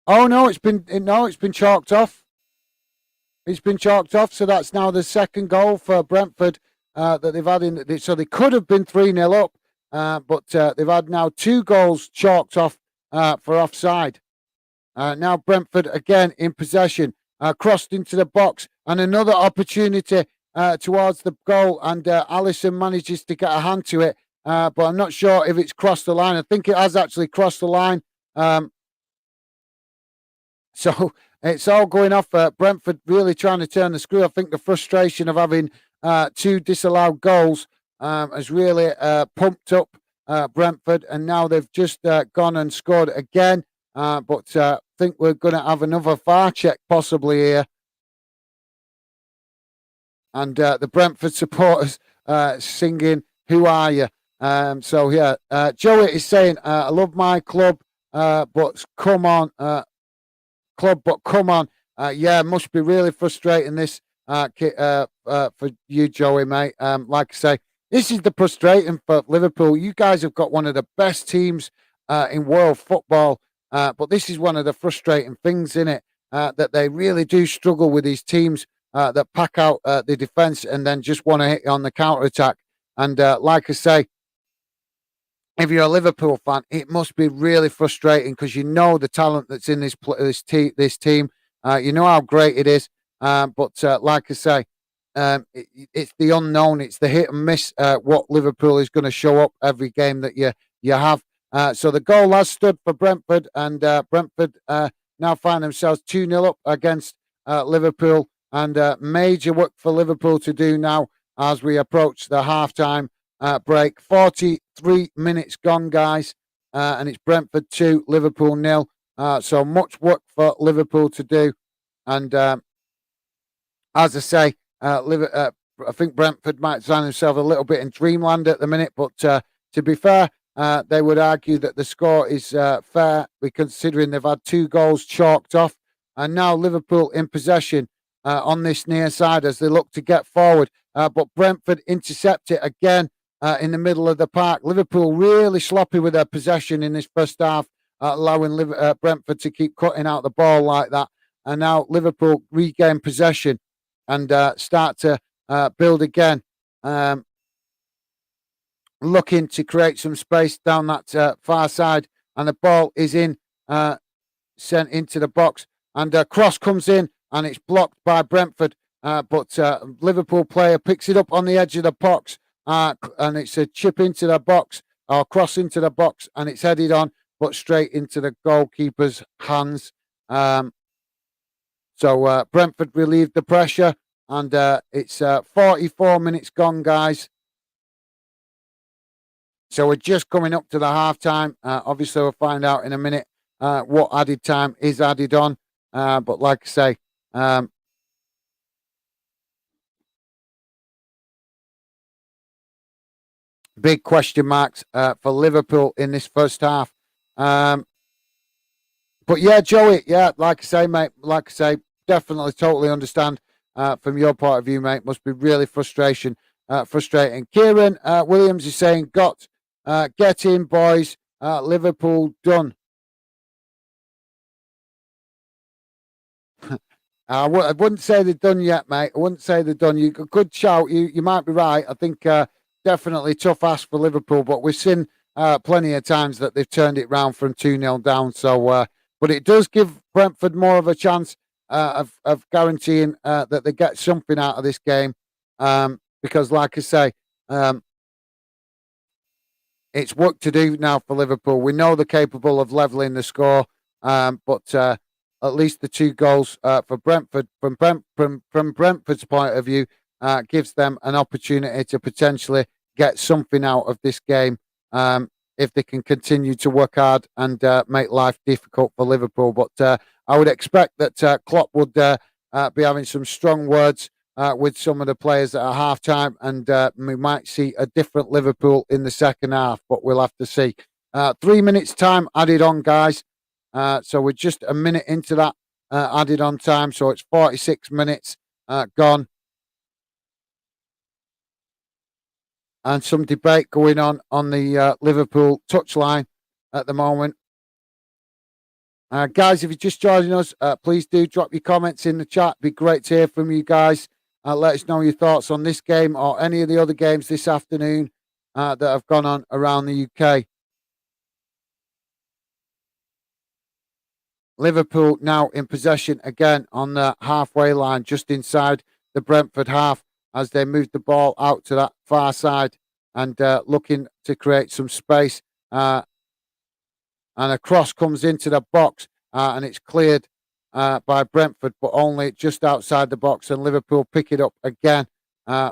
Oh no, it's been chalked off. It's been chalked off. So that's now the second goal for Brentford that they've had in. So they could have been 3-0 up, but they've had now 2 goals chalked off for offside. Now Brentford again in possession, crossed into the box, and another opportunity towards the goal, and Alisson manages to get a hand to it, but I'm not sure if it's crossed the line. I think it has actually crossed the line. So it's all going off. Brentford really trying to turn the screw. I think the frustration of having 2 disallowed goals has really pumped up Brentford, and now they've just gone and scored again. But I think we're going to have another VAR check possibly here. And the Brentford supporters singing, "Who are you?" So yeah, Joey is saying, "I love my club, but come on, club. But come on, yeah, must be really frustrating this for you, Joey, mate. Like I say, this is the frustrating for Liverpool. You guys have got one of the best teams in world football, but this is one of the frustrating things in it that they really do struggle with these teams that pack out the defence and then just want to hit on the counter attack. And like I say, if you're a Liverpool fan, it must be really frustrating because you know the talent that's in this team. You know how great it is, but like I say, it's the unknown. It's the hit and miss. What Liverpool is going to show up every game that you have. So the goal has stood for Brentford, and Brentford now find themselves 2-0 up against Liverpool, and major work for Liverpool to do now as we approach the half-time break. 43 minutes gone, guys, and it's Brentford 2, Liverpool 0. So much work for Liverpool to do, and as I say, I think Brentford might find themselves a little bit in dreamland at the minute, but to be fair, they would argue that the score is fair, considering they've had 2 goals chalked off, and now Liverpool in possession on this near side as they look to get forward. But Brentford intercept it again in the middle of the park. Liverpool really sloppy with their possession in this first half, allowing Brentford to keep cutting out the ball like that. And now Liverpool regain possession and start to build again, looking to create some space down that far side. And the ball is sent into the box. And a cross comes in and it's blocked by Brentford. But Liverpool player picks it up on the edge of the box. And it's a chip into the box or cross into the box. And it's headed on, but straight into the goalkeeper's hands. So Brentford relieved the pressure, and it's 44 minutes gone, guys. So we're just coming up to the half-time. Obviously, we'll find out in a minute what added time is added on. But like I say, big question marks for Liverpool in this first half. But yeah, Joey, yeah, like I say, mate, definitely totally understand from your point of view, mate. Must be really frustrating. Kieran Williams is saying, get in, boys. Liverpool done. I wouldn't say they're done yet, mate. I wouldn't say they're done. You could shout. You might be right. I think definitely tough ask for Liverpool, but we've seen plenty of times that they've turned it round from 2-0 down. So, but it does give Brentford more of a chance of guaranteeing that they get something out of this game. Because, like I say, it's work to do now for Liverpool. We know they're capable of levelling the score, but at least the 2 goals for Brentford, from Brentford's point of view, gives them an opportunity to potentially get something out of this game if they can continue to work hard and make life difficult for Liverpool. But I would expect that Klopp would be having some strong words with some of the players at half-time, and we might see a different Liverpool in the second half, but we'll have to see. 3 minutes time added on, guys. So we're just a minute into that added on time, so it's 46 minutes gone. And some debate going on the Liverpool touchline at the moment. Guys, if you're just joining us, please do drop your comments in the chat. It'd be great to hear from you guys. Let us know your thoughts on this game or any of the other games this afternoon that have gone on around the UK. Liverpool now in possession again on the halfway line, just inside the Brentford half, as they move the ball out to that far side and looking to create some space. And a cross comes into the box and it's cleared by Brentford, but only just outside the box. And Liverpool pick it up again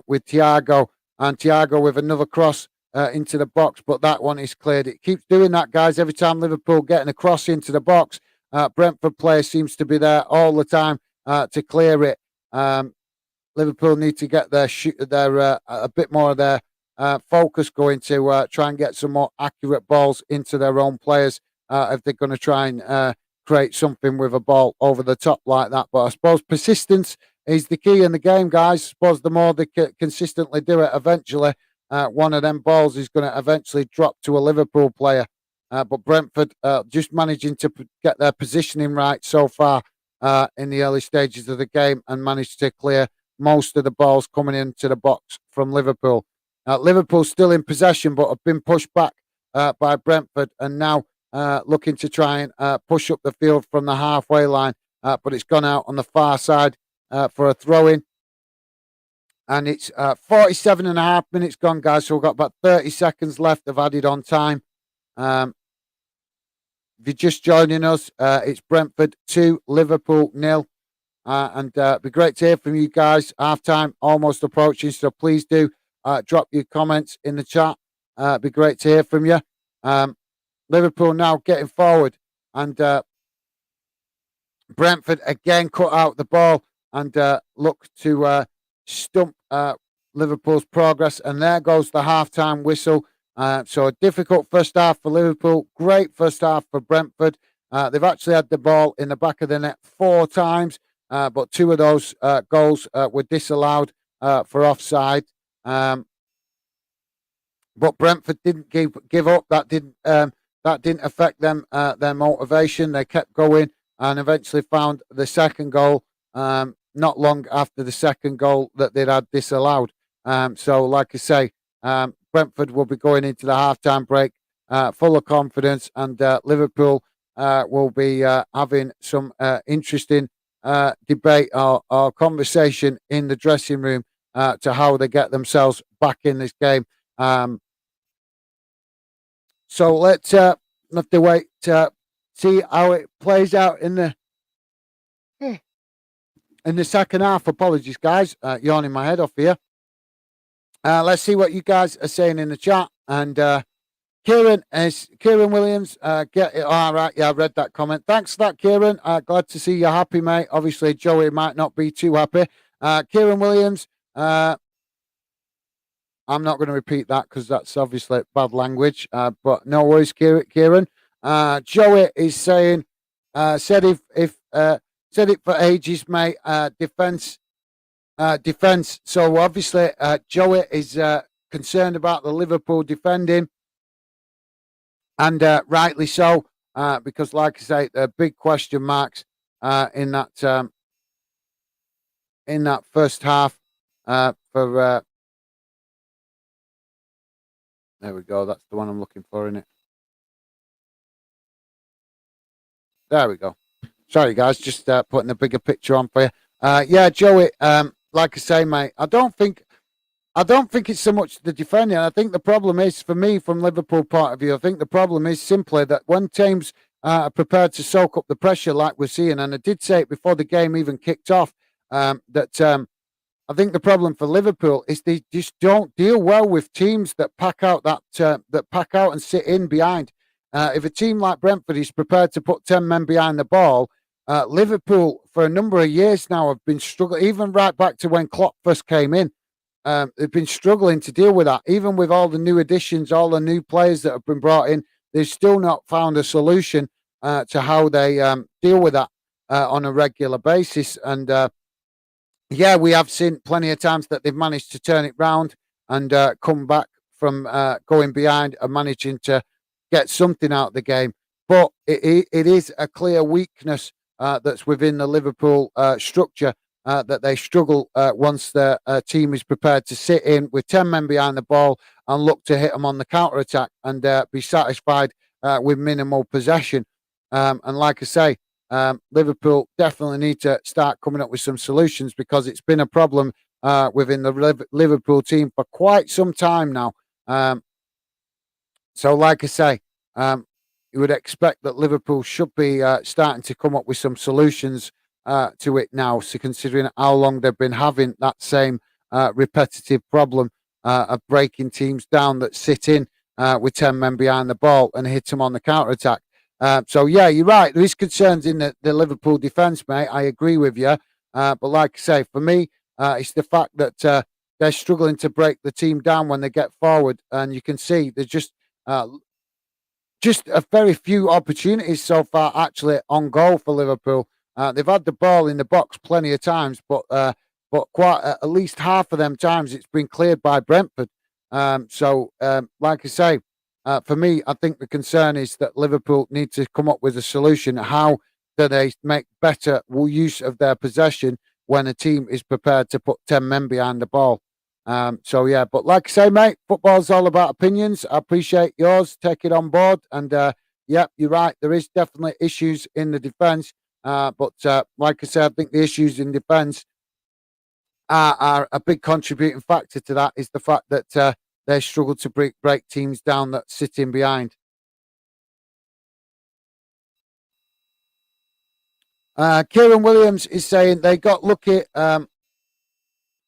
with Thiago. And Thiago with another cross into the box, but that one is cleared. It keeps doing that, guys. Every time Liverpool getting a cross into the box, Brentford player seems to be there all the time to clear it. Liverpool need to get their a bit more of their focus going to try and get some more accurate balls into their own players if they're going to try and create something with a ball over the top like that. But I suppose persistence is the key in the game, guys. I suppose the more they consistently do it, eventually one of them balls is going to eventually drop to a Liverpool player. But Brentford just managing to get their positioning right so far in the early stages of the game and managed to clear most of the balls coming into the box from Liverpool. Liverpool still in possession, but have been pushed back by Brentford and now looking to try and push up the field from the halfway line. But it's gone out on the far side for a throw-in. And it's 47 and a half minutes gone, guys. So we've got about 30 seconds left of added on time. If you're just joining us, it's Brentford 2, Liverpool 0. And it'd be great to hear from you guys. Half time almost approaching, so please do drop your comments in the chat. It'd be great to hear from you. Liverpool now getting forward, and Brentford again cut out the ball and look to stump Liverpool's progress. And there goes the half-time whistle. So a difficult first half for Liverpool, great first half for Brentford. They've actually had the ball in the back of the net 4 times, but 2 of those goals were disallowed for offside. But Brentford didn't give up. That didn't affect them their motivation. They kept going and eventually found the second goal not long after the second goal that they'd had disallowed. So, like I say, Brentford will be going into the halftime break full of confidence, and Liverpool will be having some interesting debate or conversation in the dressing room to how they get themselves back in this game. So let's have to wait to see how it plays out in the second half. Apologies, guys, yawning my head off here. Let's see what you guys are saying in the chat. And Kieran Williams, get it. All right, yeah, I read that comment. Thanks for that, Kieran. Glad to see you happy, mate. Obviously, Joey might not be too happy. Kieran Williams, I'm not going to repeat that because that's obviously bad language. But no worries, Kieran. Joey is saying, said it for ages, mate. Defense. So obviously, Joey is concerned about the Liverpool defending, and rightly so, because, like I say, there are big question marks in that first half for. There we go. That's the one I'm looking for, isn't it? There we go. Sorry, guys, just putting a bigger picture on for you. Yeah, Joey. Like I say, mate, I don't think it's so much the defending. I think the problem is, for me, from Liverpool point of view, I think the problem is simply that when teams are prepared to soak up the pressure like we're seeing, and I did say it before the game even kicked off, that I think the problem for Liverpool is they just don't deal well with teams that pack out and sit in behind. If a team like Brentford is prepared to put 10 men behind the ball, Liverpool for a number of years now have been struggling, even right back to when Klopp first came in. They've been struggling to deal with that. Even with all the new additions, all the new players that have been brought in, they've still not found a solution to how they deal with that on a regular basis. And yeah, we have seen plenty of times that they've managed to turn it round and come back from going behind and managing to get something out of the game. But it is a clear weakness that's within the Liverpool structure, that they struggle once the team is prepared to sit in with 10 men behind the ball and look to hit them on the counter-attack and be satisfied with minimal possession. And like I say, Liverpool definitely need to start coming up with some solutions, because it's been a problem within the Liverpool team for quite some time now. So like I say, you would expect that Liverpool should be starting to come up with some solutions to it now. So considering how long they've been having that same repetitive problem of breaking teams down that sit in with 10 men behind the ball and hit them on the counter-attack. So, yeah, you're right. There is concerns in the Liverpool defence, mate. I agree with you. But like I say, for me, it's the fact that they're struggling to break the team down when they get forward. And you can see they're just just a very few opportunities so far actually on goal for Liverpool. They've had the ball in the box plenty of times, but quite at least half of them times it's been cleared by Brentford. Like I say, for me, I think the concern is that Liverpool need to come up with a solution. How do they make better use of their possession when a team is prepared to put 10 men behind the ball? Yeah, but like I say, mate, football's all about opinions. I appreciate yours. Take it on board. And yeah, you're right. There is definitely issues in the defence. Like I said, I think the issues in defence are a big contributing factor to that is the fact that they struggle to break teams down that sit in behind. Kieran Williams is saying they got lucky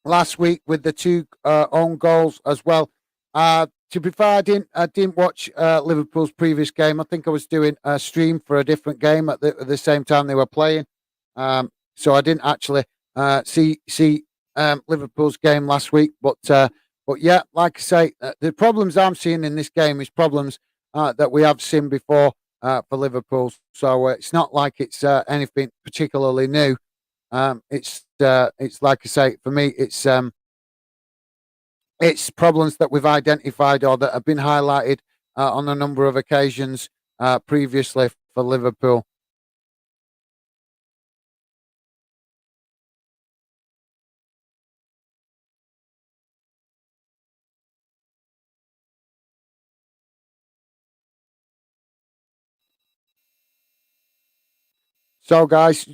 last week with the two own goals as well. To be fair, I didn't watch Liverpool's previous game. I think I was doing a stream for a different game at the same time they were playing. So I didn't actually see Liverpool's game last week. But yeah, like I say, the problems I'm seeing in this game is problems that we have seen before for Liverpool. So it's not like it's anything particularly new. It's like I say, for me, it's problems that we've identified or that have been highlighted on a number of occasions previously for Liverpool. So, guys,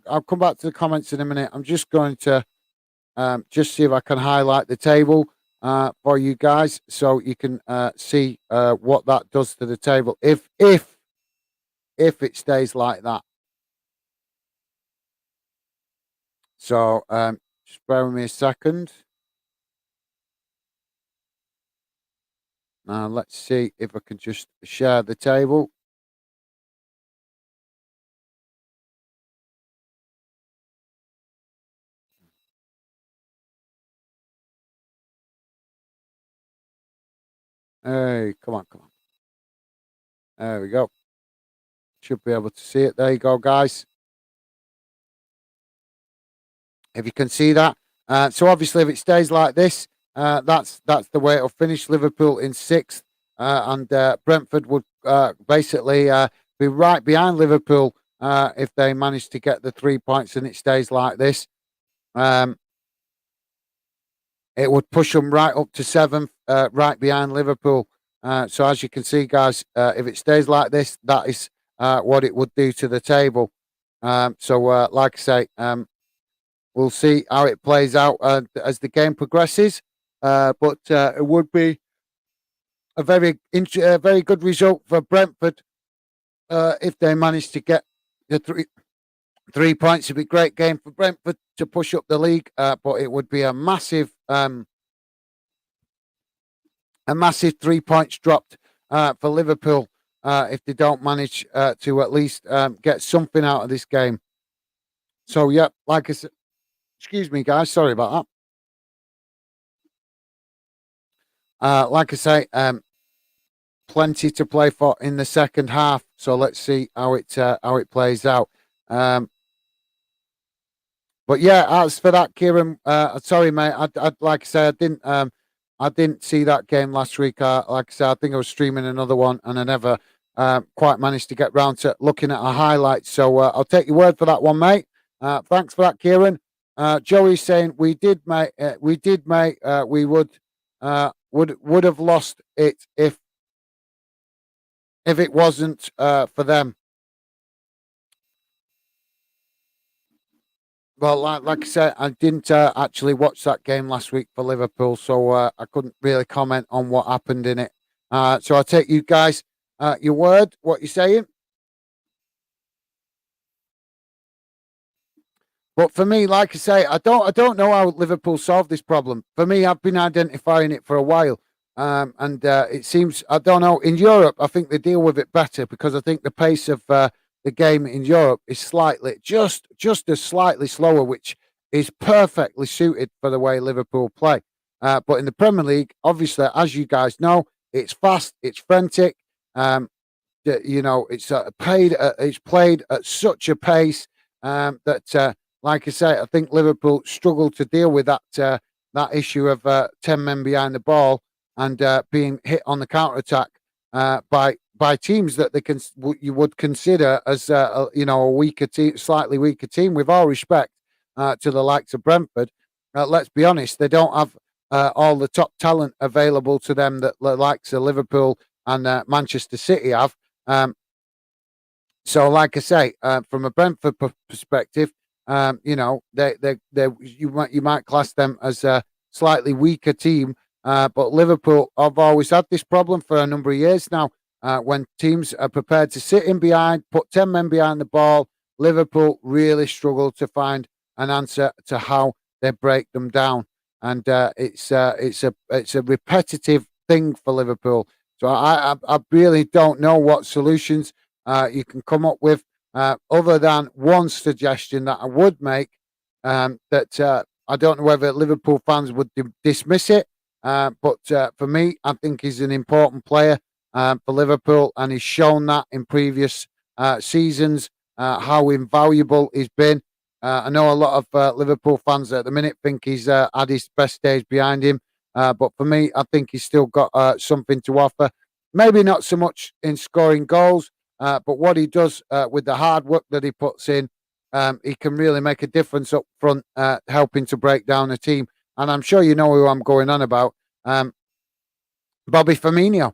I'll come back to the comments in a minute. I'm just going to just see if I can highlight the table for you guys so you can see what that does to the table if it stays like that. So, just bear with me a second. Now, let's see if I can just share the table. Hey, come on, come on. There we go. Should be able to see it. There you go, guys. If you can see that. So obviously, if it stays like this, that's the way it'll finish. Liverpool in sixth, and Brentford would basically be right behind Liverpool if they manage to get the 3 points and it stays like this. It would push them right up to seventh, right behind Liverpool. So as you can see, guys, if it stays like this, that is what it would do to the table. Like I say, we'll see how it plays out as the game progresses. But it would be a very good result for Brentford if they manage to get the 3 points. It'd be a great game for Brentford to push up the league, but it would be a massive 3 points dropped for Liverpool if they don't manage to at least get something out of this game. So yeah, like I said, excuse me, guys, sorry about that. Like I say, plenty to play for in the second half. So let's see how it plays out. But yeah, as for that, Kieran, sorry, mate. I'd like I say, I didn't see that game last week. Like I said, I think I was streaming another one, and I never quite managed to get round to looking at a highlight. So I'll take your word for that one, mate. Thanks for that, Kieran. Joey's saying we would have lost it if it wasn't for them. Well, like I said, I didn't actually watch that game last week for Liverpool, so I couldn't really comment on what happened in it. So I'll take you guys your word, what you're saying. But for me, like I say, I don't know how Liverpool solved this problem. For me, I've been identifying it for a while, and it seems I don't know. In Europe, I think they deal with it better because I think the pace of the game in Europe is just as slightly slower, which is perfectly suited for the way Liverpool play. But in the Premier League, obviously, as you guys know, it's fast, it's frantic. it's played at such a pace that, like I say, I think Liverpool struggled to deal with that issue of 10 men behind the ball and being hit on the counter attack by teams that you would consider as a weaker team, slightly weaker team. With all respect to the likes of Brentford, let's be honest, they don't have all the top talent available to them that the likes of Liverpool and Manchester City have. So, like I say, from a Brentford perspective, you might class them as a slightly weaker team. But Liverpool have always had this problem for a number of years now. When teams are prepared to sit in behind, put 10 men behind the ball, Liverpool really struggle to find an answer to how they break them down, and it's a repetitive thing for Liverpool. So I really don't know what solutions you can come up with, other than one suggestion that I would make, that I don't know whether Liverpool fans would dismiss it, but for me, I think he's an important player for Liverpool, and he's shown that in previous seasons how invaluable he's been. I know a lot of Liverpool fans at the minute think he's had his best days behind him, but for me, I think he's still got something to offer. Maybe not so much in scoring goals, but what he does with the hard work that he puts in, he can really make a difference up front, helping to break down a team. And I'm sure you know who I'm going on about. Bobby Firmino.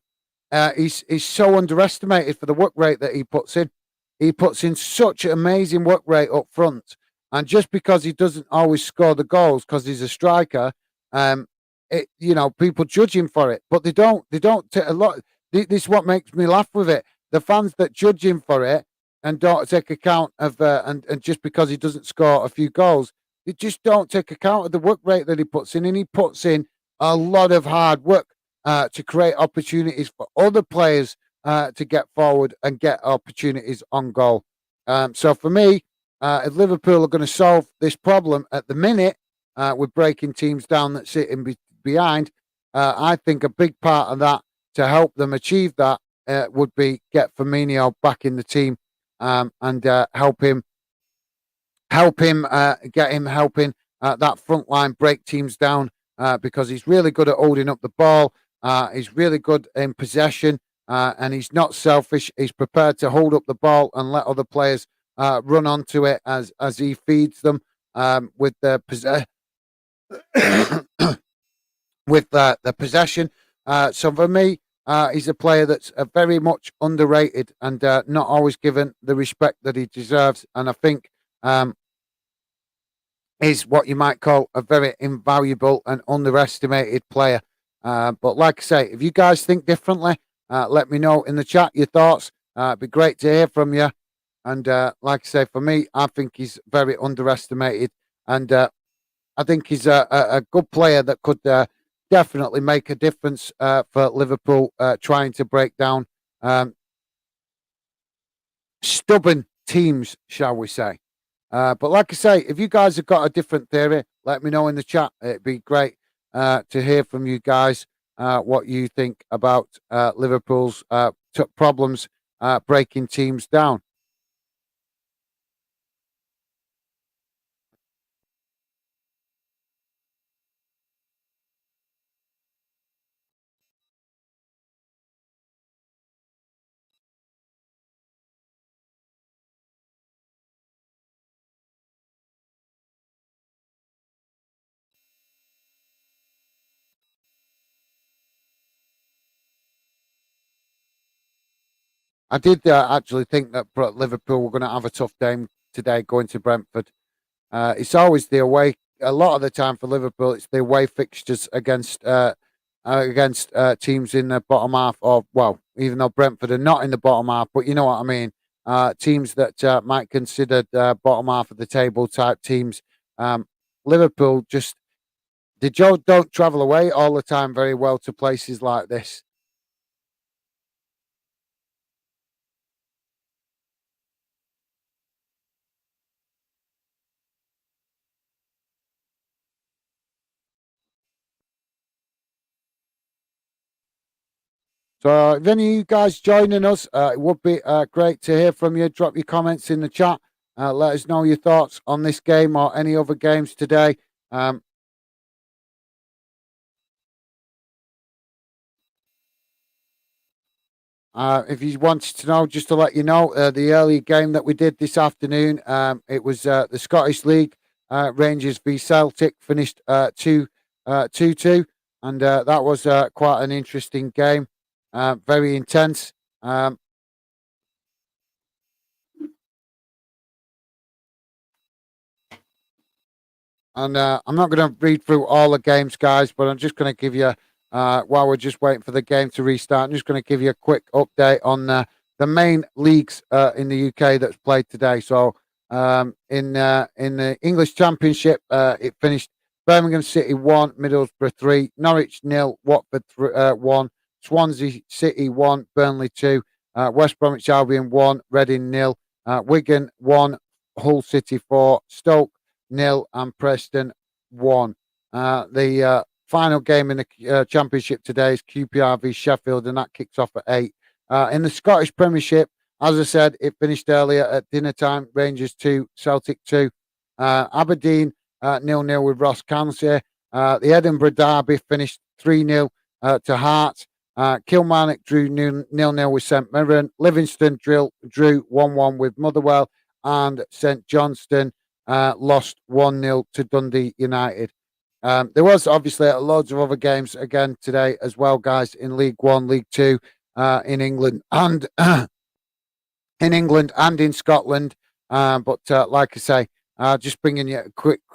He's so underestimated for the work rate that he puts in. He puts in such an amazing work rate up front, and just because he doesn't always score the goals because he's a striker, um, people judge him for it, but they don't. They don't take a lot. This is what makes me laugh with it. The fans that judge him for it and don't take account of and just because he doesn't score a few goals, they just don't take account of the work rate that he puts in, and he puts in a lot of hard work to create opportunities for other players to get forward and get opportunities on goal. So for me, if Liverpool are going to solve this problem at the minute with breaking teams down that sit in behind, I think a big part of that to help them achieve that would be get Firmino back in the team, and get him helping that front line break teams down, because he's really good at holding up the ball. He's really good in possession, and he's not selfish. He's prepared to hold up the ball and let other players run onto it as he feeds them with the the possession. So for me, he's a player that's very much underrated and not always given the respect that he deserves. And I think is what you might call a very invaluable and underestimated player. But like I say, if you guys think differently, let me know in the chat your thoughts. It'd be great to hear from you. And like I say, for me, I think he's very underestimated. And I think he's a good player that could definitely make a difference for Liverpool, trying to break down stubborn teams, shall we say. But like I say, if you guys have got a different theory, let me know in the chat. It'd be great to hear from you guys what you think about Liverpool's problems breaking teams down. I did actually think that Liverpool were going to have a tough game today going to Brentford. It's always the away. A lot of the time for Liverpool, it's the away fixtures against teams in the bottom half, or well, even though Brentford are not in the bottom half, but you know what I mean. Teams that might consider bottom half of the table type teams. Liverpool just don't travel away all the time very well to places like this. So if any of you guys joining us, it would be great to hear from you. Drop your comments in the chat. Let us know your thoughts on this game or any other games today. If you wanted to know, just to let you know, the early game that we did this afternoon, it was the Scottish League, Rangers v Celtic, finished 2-2, and that was quite an interesting game, very intense. And I'm not going to read through all the games, guys, but I'm just going to give you, while we're just waiting for the game to restart, I'm just going to give you a quick update on the main leagues in the UK that's played today. So in the English Championship, it finished Birmingham City 1, Middlesbrough 3, Norwich 0, Watford 1, Swansea City 1, Burnley 2, West Bromwich Albion 1, Reading 0, Wigan 1, Hull City 4, Stoke 0 and Preston 1. The final game in the Championship today is QPR v Sheffield, and that kicks off at 8. In the Scottish Premiership, as I said, it finished earlier at dinner time. Rangers 2, Celtic 2. Aberdeen 0-0 with Ross County. The Edinburgh Derby finished 3-0 to Hearts. Kilmarnock drew 0-0 with St Mirren. Livingston drew 1-1 with Motherwell, and St Johnstone lost 1-0 to Dundee United. There was obviously loads of other games again today as well, guys, in League One, League Two, in England and in Scotland. But like I say, just bringing you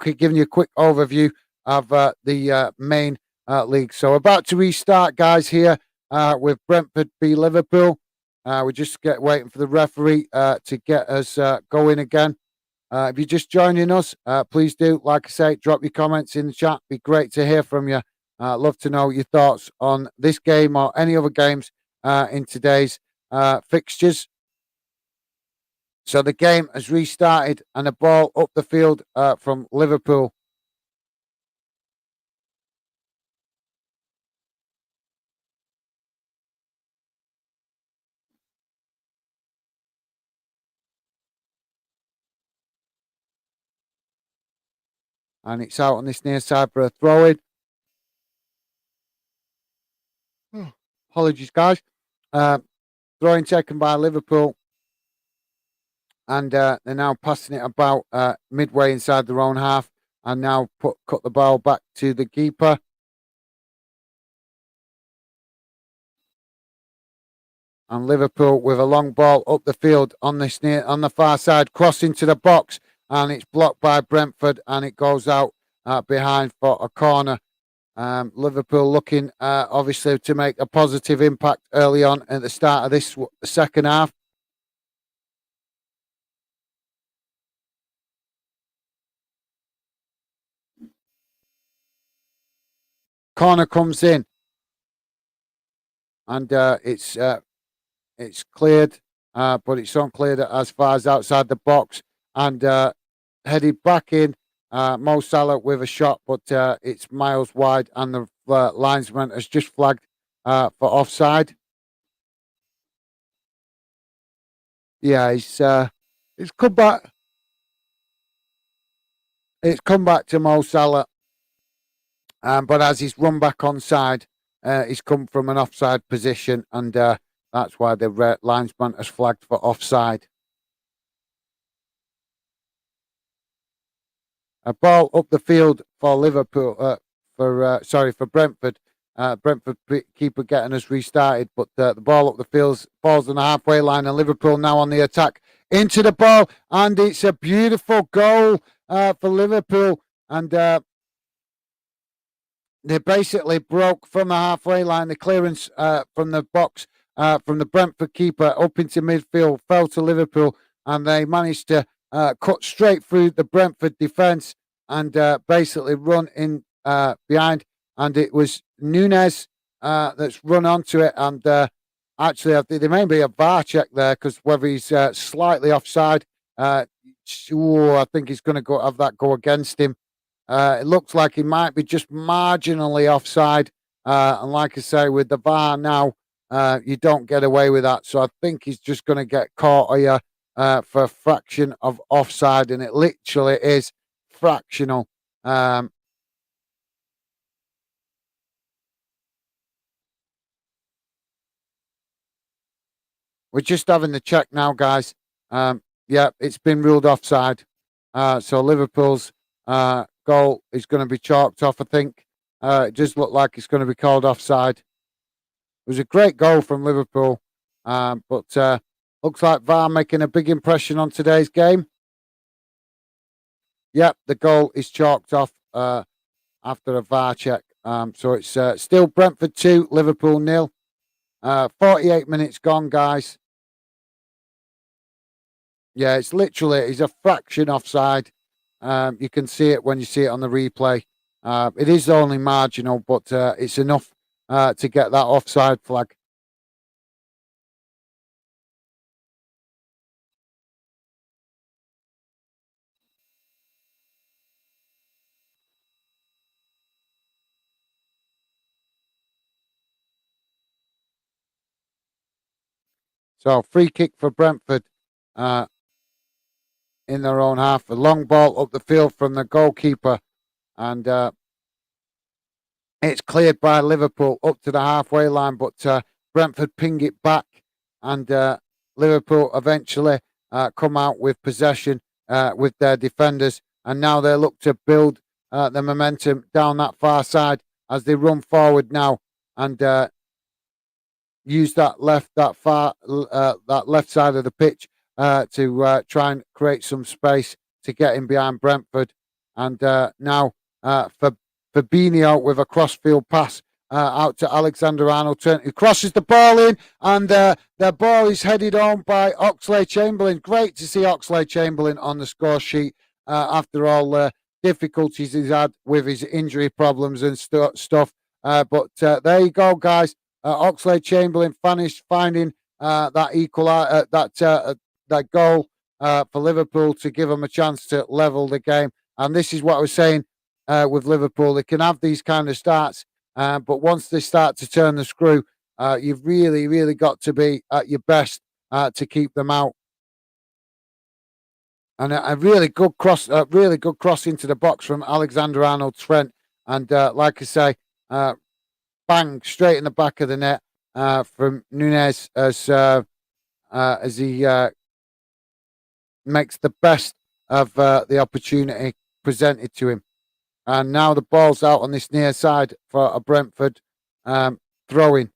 giving you a quick overview of the main league. So about to restart, guys, here with Brentford v Liverpool. We're just waiting for the referee to get us going again. If you're just joining us, please do, like I say, drop your comments in the chat. Be great to hear from you. Love to know your thoughts on this game or any other games in today's fixtures. So the game has restarted, and a ball up the field from Liverpool. And it's out on this near side for a throw-in. Apologies, guys. Throw-in taken by Liverpool. And they're now passing it about midway inside their own half, and now cut the ball back to the keeper. And Liverpool with a long ball up the field on the far side, crossing to the box, and it's blocked by Brentford, and it goes out behind for a corner. Liverpool looking obviously to make a positive impact early on at the start of this second half. Corner comes in, and it's cleared, but it's uncleared as far as outside the box, and headed back in. Mo Salah with a shot, but it's miles wide, and the linesman has just flagged for offside. Yeah, he's come back. It's come back to Mo Salah, but as he's run back onside, he's come from an offside position, and that's why the linesman has flagged for offside. A ball up the field for Liverpool, for Brentford. Brentford keeper getting us restarted, but the ball up the field falls on the halfway line, and Liverpool now on the attack into the ball, and it's a beautiful goal for Liverpool, and they basically broke from the halfway line. The clearance from the box from the Brentford keeper up into midfield fell to Liverpool, and they managed to cut straight through the Brentford defence and basically run in behind. And it was Nunes that's run onto it. And actually, I think there may be a VAR check there, because whether he's slightly offside, I think he's going to have that go against him. It looks like he might be just marginally offside. And like I say, with the VAR now you don't get away with that. So I think he's just going to get caught here for a fraction of offside, and it literally is fractional. We're just having the check now, guys. Yeah, it's been ruled offside. So Liverpool's goal is going to be chalked off, I think. It does look like it's going to be called offside. It was a great goal from Liverpool, but looks like VAR making a big impression on today's game. Yep, the goal is chalked off after a VAR check. So it's still Brentford 2, Liverpool 0. 48 minutes gone, guys. Yeah, it's a fraction offside. You can see it when you see it on the replay. It is only marginal, but it's enough to get that offside flag. So free kick for Brentford in their own half. A long ball up the field from the goalkeeper, and it's cleared by Liverpool up to the halfway line, but Brentford ping it back, and Liverpool eventually come out with possession with their defenders, and now they look to build the momentum down that far side as they run forward now and use that left side of the pitch to try and create some space to get in behind Brentford, and now for Fabinho with a crossfield pass out to Alexander-Arnold, who crosses the ball in, and the ball is headed on by Oxlade-Chamberlain. Great to see Oxlade-Chamberlain on the score sheet after all the difficulties he's had with his injury problems and stuff. But there you go, guys. Oxlade-Chamberlain finding that goal for Liverpool to give them a chance to level the game. And this is what I was saying with Liverpool. They can have these kind of starts, but once they start to turn the screw, you've really, really got to be at your best to keep them out. And a really good cross into the box from Alexander-Arnold Trent. And like I say, bang straight in the back of the net from Nunez as he makes the best of the opportunity presented to him. And now the ball's out on this near side for a Brentford throw-in.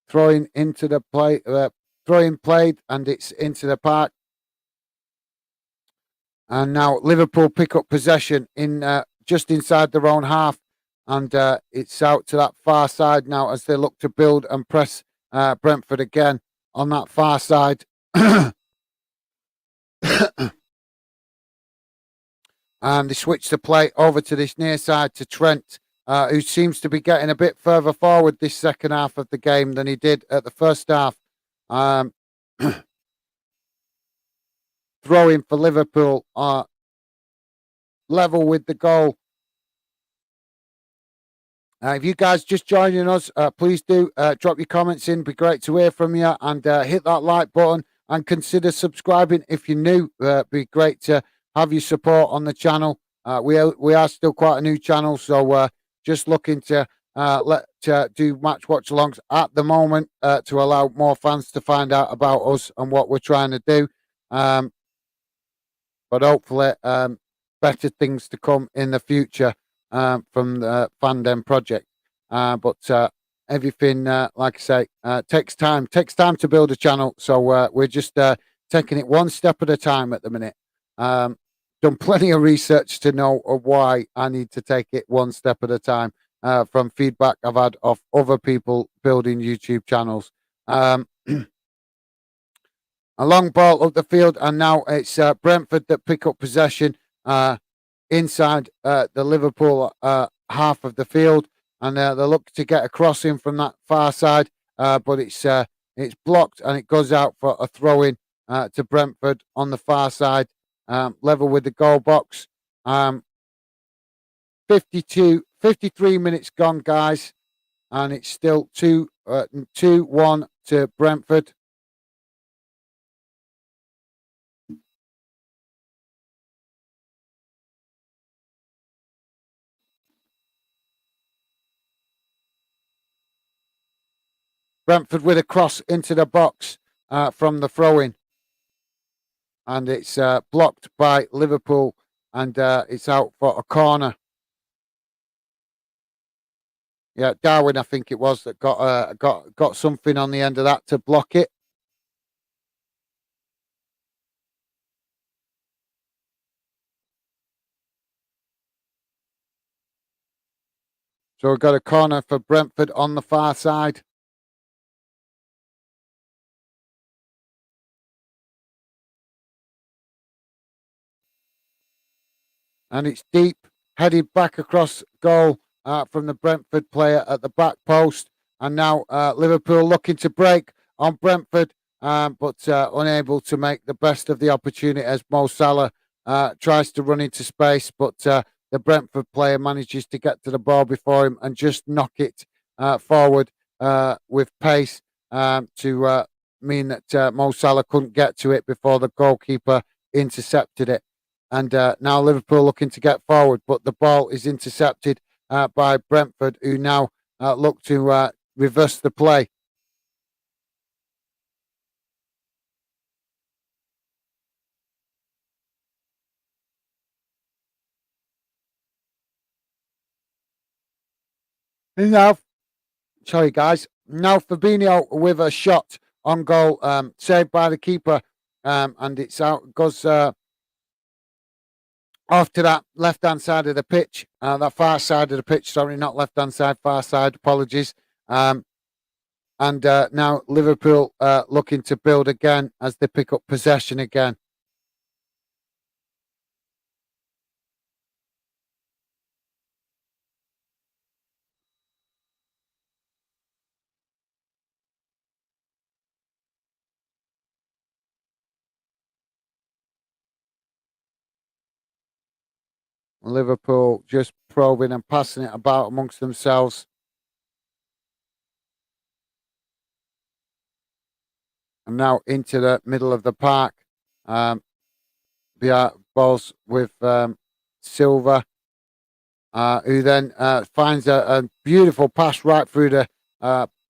Throwing into the play, throwing played, and it's into the park. And now Liverpool pick up possession in just inside their own half, and it's out to that far side now as they look to build and press Brentford again on that far side. And they switch the play over to this near side to Trent, who seems to be getting a bit further forward this second half of the game than he did at the first half. Throwing for Liverpool, level with the goal. If you guys just joining us, please do drop your comments in. Be great to hear from you, and hit that like button and consider subscribing if you're new. Be great to have your support on the channel. We are still quite a new channel, so just looking to do match watch alongs at the moment to allow more fans to find out about us and what we're trying to do. But hopefully, better things to come in the future from the Fandom project. But everything, like I say, takes time. Takes time to build a channel. So we're just taking it one step at a time at the minute. Done plenty of research to know why I need to take it one step at a time from feedback I've had of other people building YouTube channels. A long ball up the field, and now it's Brentford that pick up possession. inside the Liverpool half of the field, and they look to get a crossing from that far side, but it's blocked and it goes out for a throw in to Brentford on the far side, level with the goal box. 53 minutes gone, guys, and it's still 2-1 to Brentford. Brentford with a cross into the box from the throw-in, and it's blocked by Liverpool, and it's out for a corner. Yeah, Darwin, I think it was, that got something on the end of that to block it. So we've got a corner for Brentford on the far side. And it's deep, headed back across goal from the Brentford player at the back post. And now Liverpool looking to break on Brentford, but unable to make the best of the opportunity as Mo Salah tries to run into space, but the Brentford player manages to get to the ball before him and just knock it forward with pace to mean that Mo Salah couldn't get to it before the goalkeeper intercepted it. And now Liverpool looking to get forward, but the ball is intercepted by Brentford, who now look to reverse the play. Now, sorry guys, now Fabinho with a shot on goal, saved by the keeper, and it's out. Goes off to that left-hand side of the pitch, that far side of the pitch. Sorry, not left-hand side, far side. Apologies. And now Liverpool looking to build again as they pick up possession again. Liverpool just probing and passing it about amongst themselves. And now into the middle of the park. The balls with Silva, who then finds a beautiful pass right through the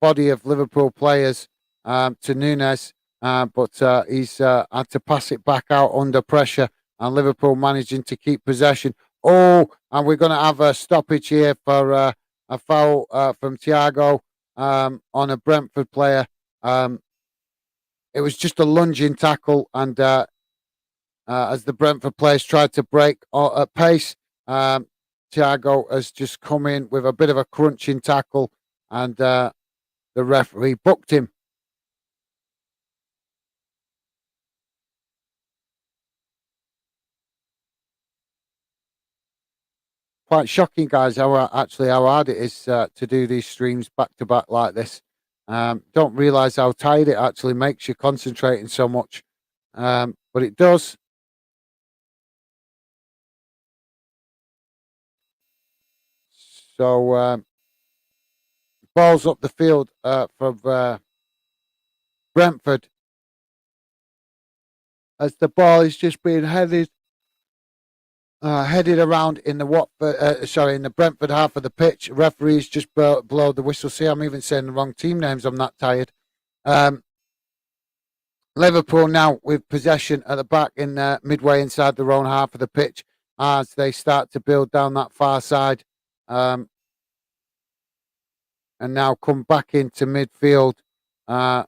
body of Liverpool players to Nunes, but he's had to pass it back out under pressure, and Liverpool managing to keep possession. Oh, and we're going to have a stoppage here for a foul from Thiago on a Brentford player. It was just a lunging tackle, and as the Brentford players tried to break at pace, Thiago has just come in with a bit of a crunching tackle, and the referee booked him. Quite shocking, guys, how hard it is to do these streams back to back like this. Don't realise how tired it actually makes you concentrating so much, but it does. So balls up the field from Brentford as the ball is just being headed around in the in the Brentford half of the pitch. Referees just blow the whistle. See, I'm even saying the wrong team names. I'm that tired. Liverpool now with possession at the back in midway inside their own half of the pitch as they start to build down that far side, and now come back into midfield and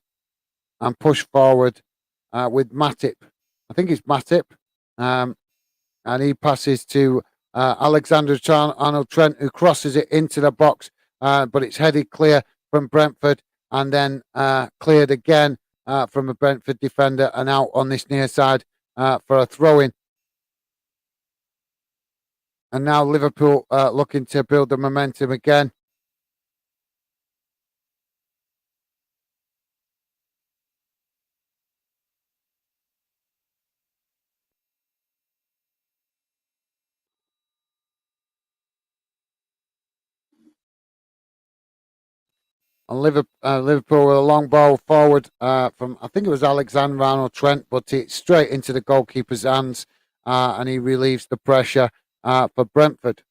push forward with Matip. I think it's Matip. And he passes to Alexander Arnold Trent, who crosses it into the box, but it's headed clear from Brentford and then cleared again from a Brentford defender and out on this near side for a throw-in. And now Liverpool looking to build the momentum again. And Liverpool with a long ball forward from, I think it was Alexander-Arnold Trent, but it's straight into the goalkeeper's hands, and he relieves the pressure for Brentford.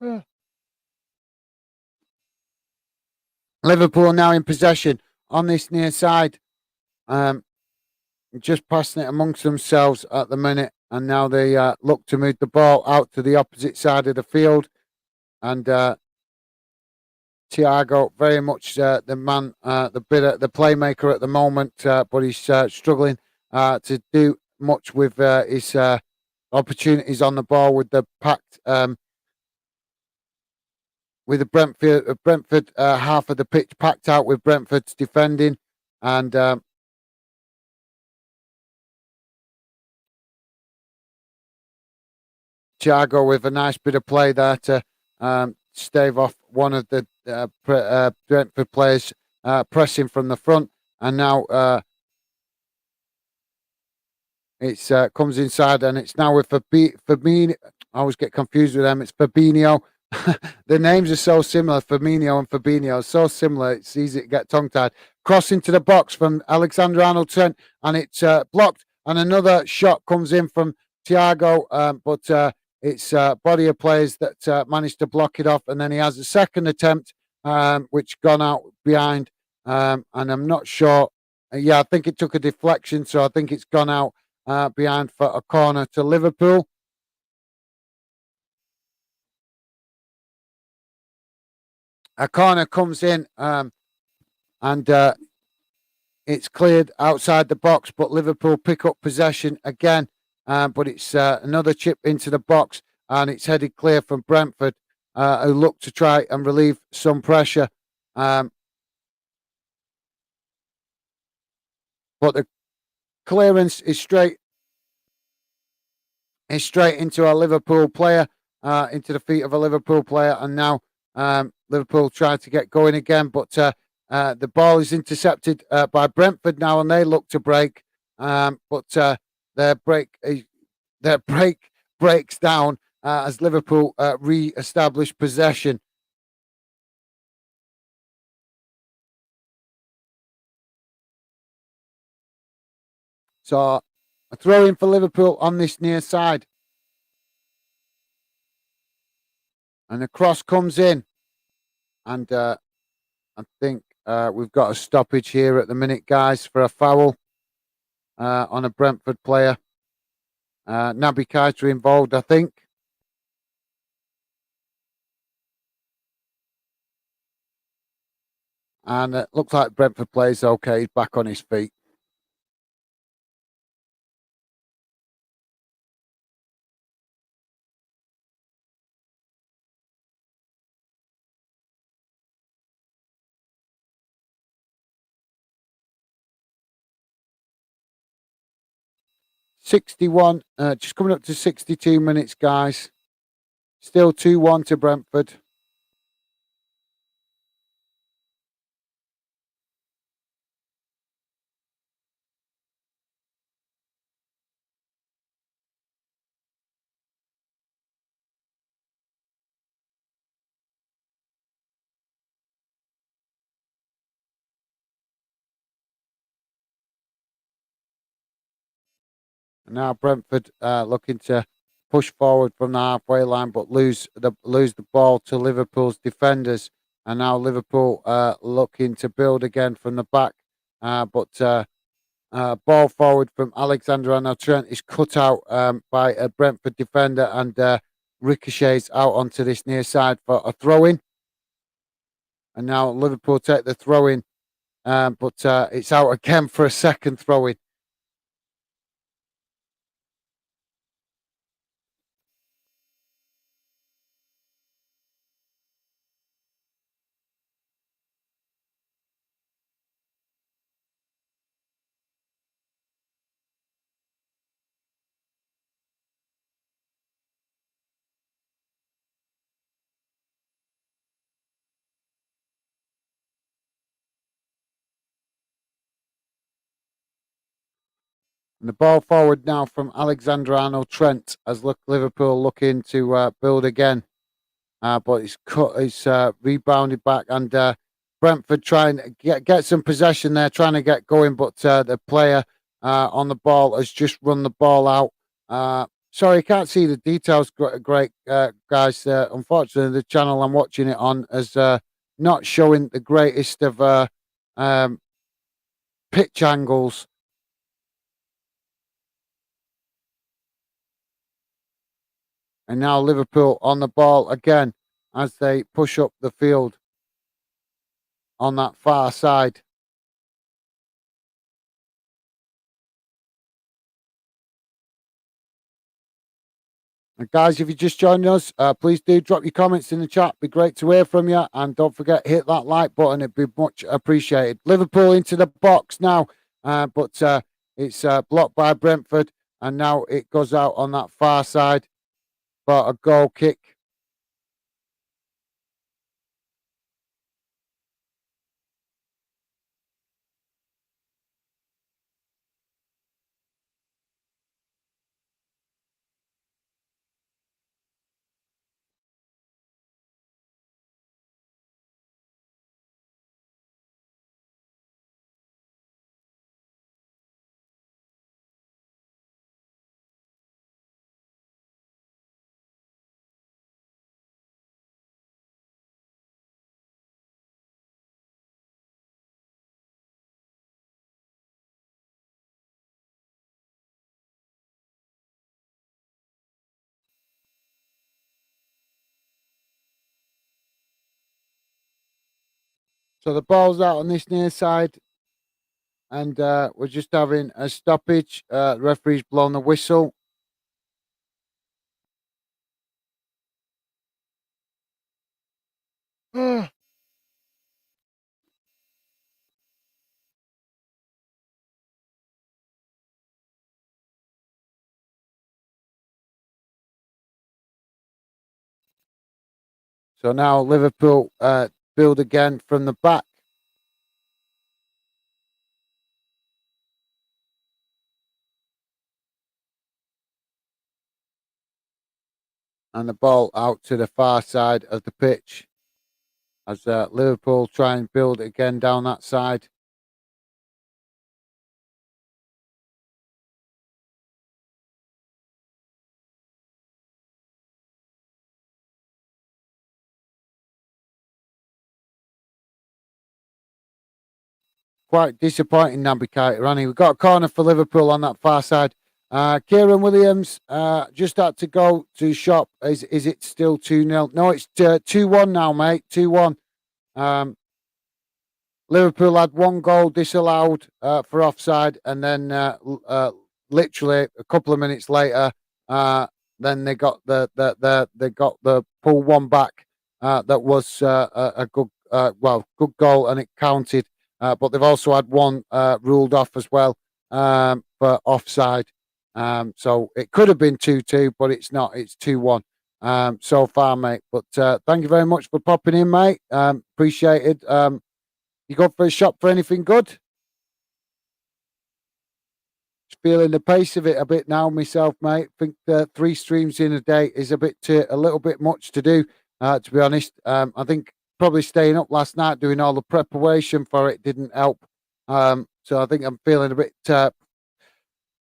Yeah. Liverpool now in possession on this near side. Um, just passing it amongst themselves at the minute, and now they look to move the ball out to the opposite side of the field. And Thiago, very much the man, the playmaker at the moment, but he's struggling to do much with his opportunities on the ball with the packed, with the Brentford half of the pitch packed out with Brentford's defending, and Thiago with a nice bit of play there to stave off one of the Brentford players pressing from the front, and now it's comes inside, and it's now with Fabinho. I always get confused with them. It's Fabinho. The names are so similar, Firmino and Fabinho, so similar. It's easy to get tongue-tied. Cross into the box from Alexander-Arnold Trent, and it's blocked. And another shot comes in from Thiago, but it's body of players that managed to block it off. And then he has a second attempt, which gone out behind. And I'm not sure. Yeah, I think it took a deflection, so I think it's gone out behind for a corner to Liverpool. A corner comes in, and it's cleared outside the box, but Liverpool pick up possession again. But it's another chip into the box, and it's headed clear from Brentford, who look to try and relieve some pressure. But the clearance is straight into a Liverpool player, into the feet of a Liverpool player, and now Liverpool try to get going again, but the ball is intercepted by Brentford now, and they look to break, but their break breaks down as Liverpool re-establish possession. So a throw in for Liverpool on this near side, and the cross comes in, and I think we've got a stoppage here at the minute, guys, for a foul on a Brentford player. Naby Keita involved, I think. And it looks like Brentford plays okay. He's back on his feet. '61, just coming up to 62 minutes, guys. Still 2-1 to Brentford. And now Brentford looking to push forward from the halfway line, but lose the ball to Liverpool's defenders. And now Liverpool looking to build again from the back, but ball forward from Alexander-Arnold Trent is cut out by a Brentford defender, and ricochets out onto this near side for a throw-in. And now Liverpool take the throw in, but it's out again for a second throw in. And the ball forward now from Alexander Arnold Trent as Liverpool looking to build again. But it's rebounded back, and Brentford trying to get some possession there, trying to get going, but the player on the ball has just run the ball out. Sorry, I can't see the details great, guys. Unfortunately, the channel I'm watching it on is not showing the greatest of um, pitch angles. And now Liverpool on the ball again as they push up the field on that far side. And guys, if you just joined us, please do drop your comments in the chat. Be great to hear from you. And don't forget, hit that like button. It'd be much appreciated. Liverpool into the box now, but it's blocked by Brentford. And now it goes out on that far side for a goal kick. So the ball's out on this near side. And we're just having a stoppage. The referee's blown the whistle. So now Liverpool build again from the back. And the ball out to the far side of the pitch as Liverpool try and build again down that side. Quite disappointing, Naby Keita. We've got a corner for Liverpool on that far side. Kieran Williams just had to go to shop. Is it still 2-0? No, it's 2-1 now, mate. 2-1. Liverpool had one goal disallowed for offside, and then literally a couple of minutes later, then they got the pull one back. That was a good good goal, and it counted. But they've also had one ruled off as well for offside. So it could have been 2-2, but it's not. It's 2-1 so far, mate. But thank you very much for popping in, mate. Appreciated. You go for a shop for anything good? Just feeling the pace of it a bit now myself, mate. Think 3 streams in a day is a little bit much to do, to be honest. I think probably staying up last night doing all the preparation for it didn't help. So I think I'm feeling a bit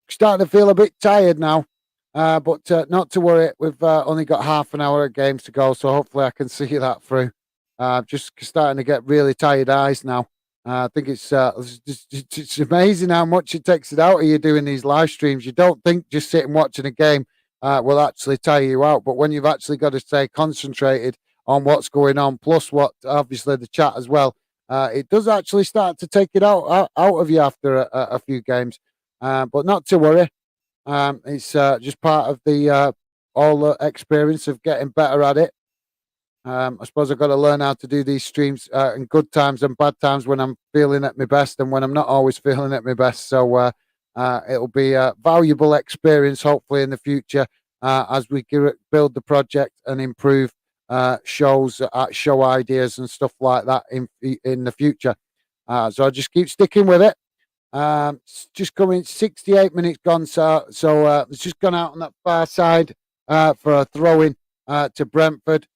starting to feel a bit tired now. But not to worry, we've only got half an hour of games to go, so hopefully I can see that through. Just starting to get really tired eyes now. I think it's amazing how much it takes it out of you doing these live streams. You don't think just sitting watching a game will actually tire you out, but when you've actually got to stay concentrated on what's going on, plus what obviously the chat as well. It does actually start to take it out of you after a few games, but not to worry. It's just part of the all the experience of getting better at it. I suppose I've got to learn how to do these streams in good times and bad times, when I'm feeling at my best and when I'm not always feeling at my best. So it'll be a valuable experience, hopefully, in the future as we build the project and improve shows, show ideas and stuff like that in the future. So I'll just keep sticking with it. It's just coming 68 minutes gone. So it's just gone out on that far side for a throw in to Brentford.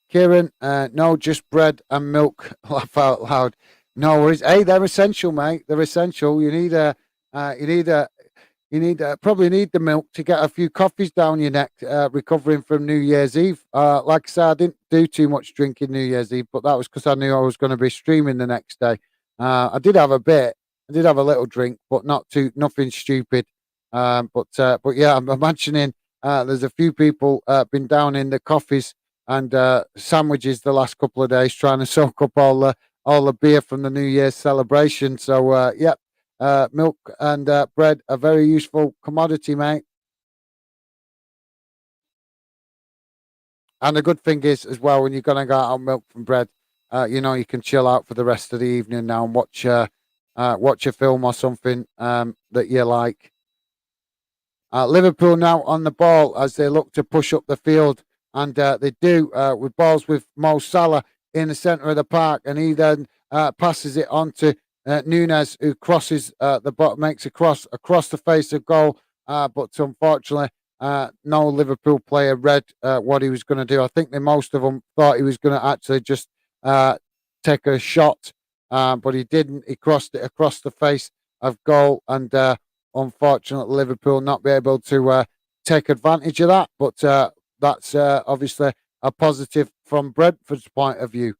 Kieran, no, just bread and milk. Laugh out loud. No worries. Hey, they're essential, mate. They're essential. You need a, probably need the milk to get a few coffees down your neck. Recovering from New Year's Eve. Like I said, I didn't do too much drinking New Year's Eve, but that was because I knew I was going to be streaming the next day. I did have a bit. I did have a little drink, but nothing stupid. But yeah, I'm imagining there's a few people been down in the coffees and sandwiches the last couple of days, trying to soak up all the beer from the New Year's celebration. So yeah, milk and bread, a very useful commodity, mate. And the good thing is, as well, when you're going to go out on milk and bread, you can chill out for the rest of the evening now and watch a film or something that you like. Liverpool now on the ball as they look to push up the field, and they do with balls with Mo Salah in the centre of the park, and he then passes it on to Nunes, who crosses the bottom, makes a cross across the face of goal, but unfortunately, no Liverpool player read what he was going to do. I think most of them thought he was going to actually just take a shot, but he didn't. He crossed it across the face of goal, and unfortunately, Liverpool not be able to take advantage of that. But that's obviously a positive from Brentford's point of view.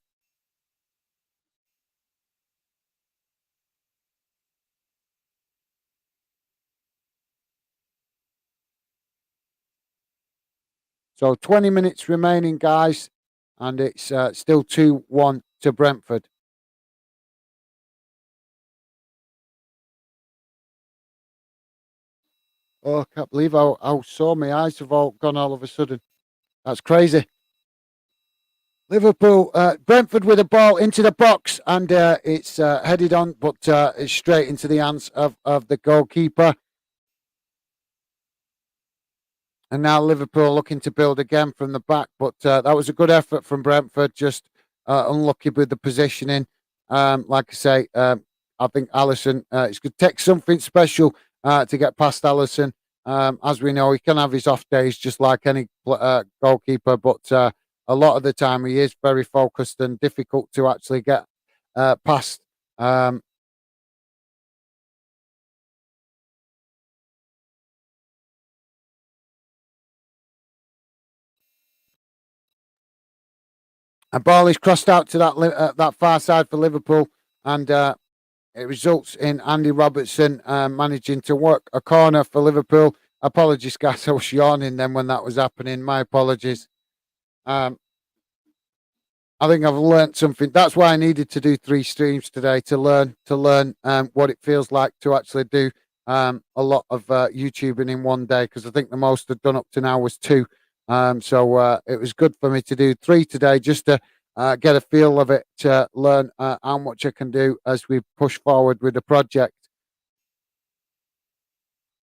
So 20 minutes remaining, guys, and it's still 2-1 to Brentford. Oh, I can't believe how sore my eyes have all gone all of a sudden. That's crazy. Liverpool, Brentford with a ball into the box, and it's headed on, but it's straight into the hands of the goalkeeper. And now Liverpool looking to build again from the back, but that was a good effort from Brentford, just unlucky with the positioning. Like I say, I think Alisson, it's going to take something special to get past Alisson. As we know, he can have his off days just like any goalkeeper, but a lot of the time he is very focused and difficult to actually get past. A ball is crossed out to that far side for Liverpool, and it results in Andy Robertson managing to work a corner for Liverpool. Apologies, guys, I was yawning then when that was happening. My apologies. Um, I think I've learnt something. That's why I needed to do 3 streams today to learn what it feels like to actually do a lot of YouTubing in one day, because I think the most I've done up to now was 2. So it was good for me to do 3 today, just to get a feel of it, to learn how much I can do as we push forward with the project.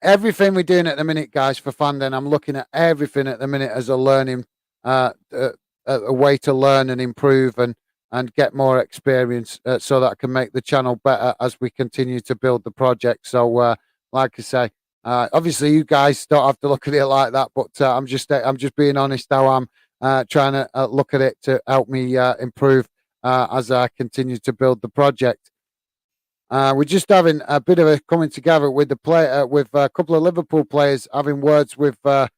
Everything we're doing at the minute, guys, for Fandom, I'm looking at everything at the minute as a learning, a way to learn and improve and get more experience, so that I can make the channel better as we continue to build the project. So, like I say, obviously you guys don't have to look at it like that, but I'm just being honest how I'm trying to look at it to help me improve as I continue to build the project. We're just having a bit of a coming together with with a couple of Liverpool players having words with the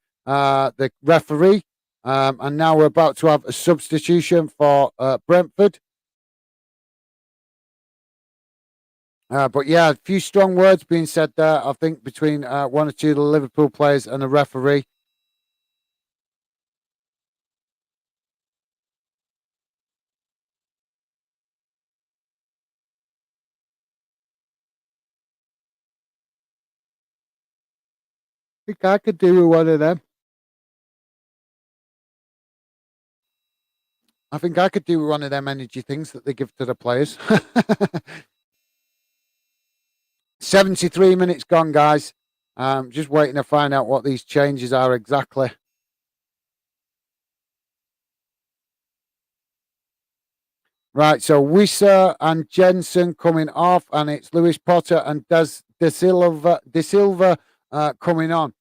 referee, and now we're about to have a substitution for Brentford. But yeah, a few strong words being said there, I think, between one or two of the Liverpool players and the referee. I think I could do with one of them. I think I could do with one of them energy things that they give to the players. 73 minutes gone, guys. Just waiting to find out what these changes are exactly. Right, so Wissa and Jensen coming off, and it's Lewis Potter and De Silva coming on.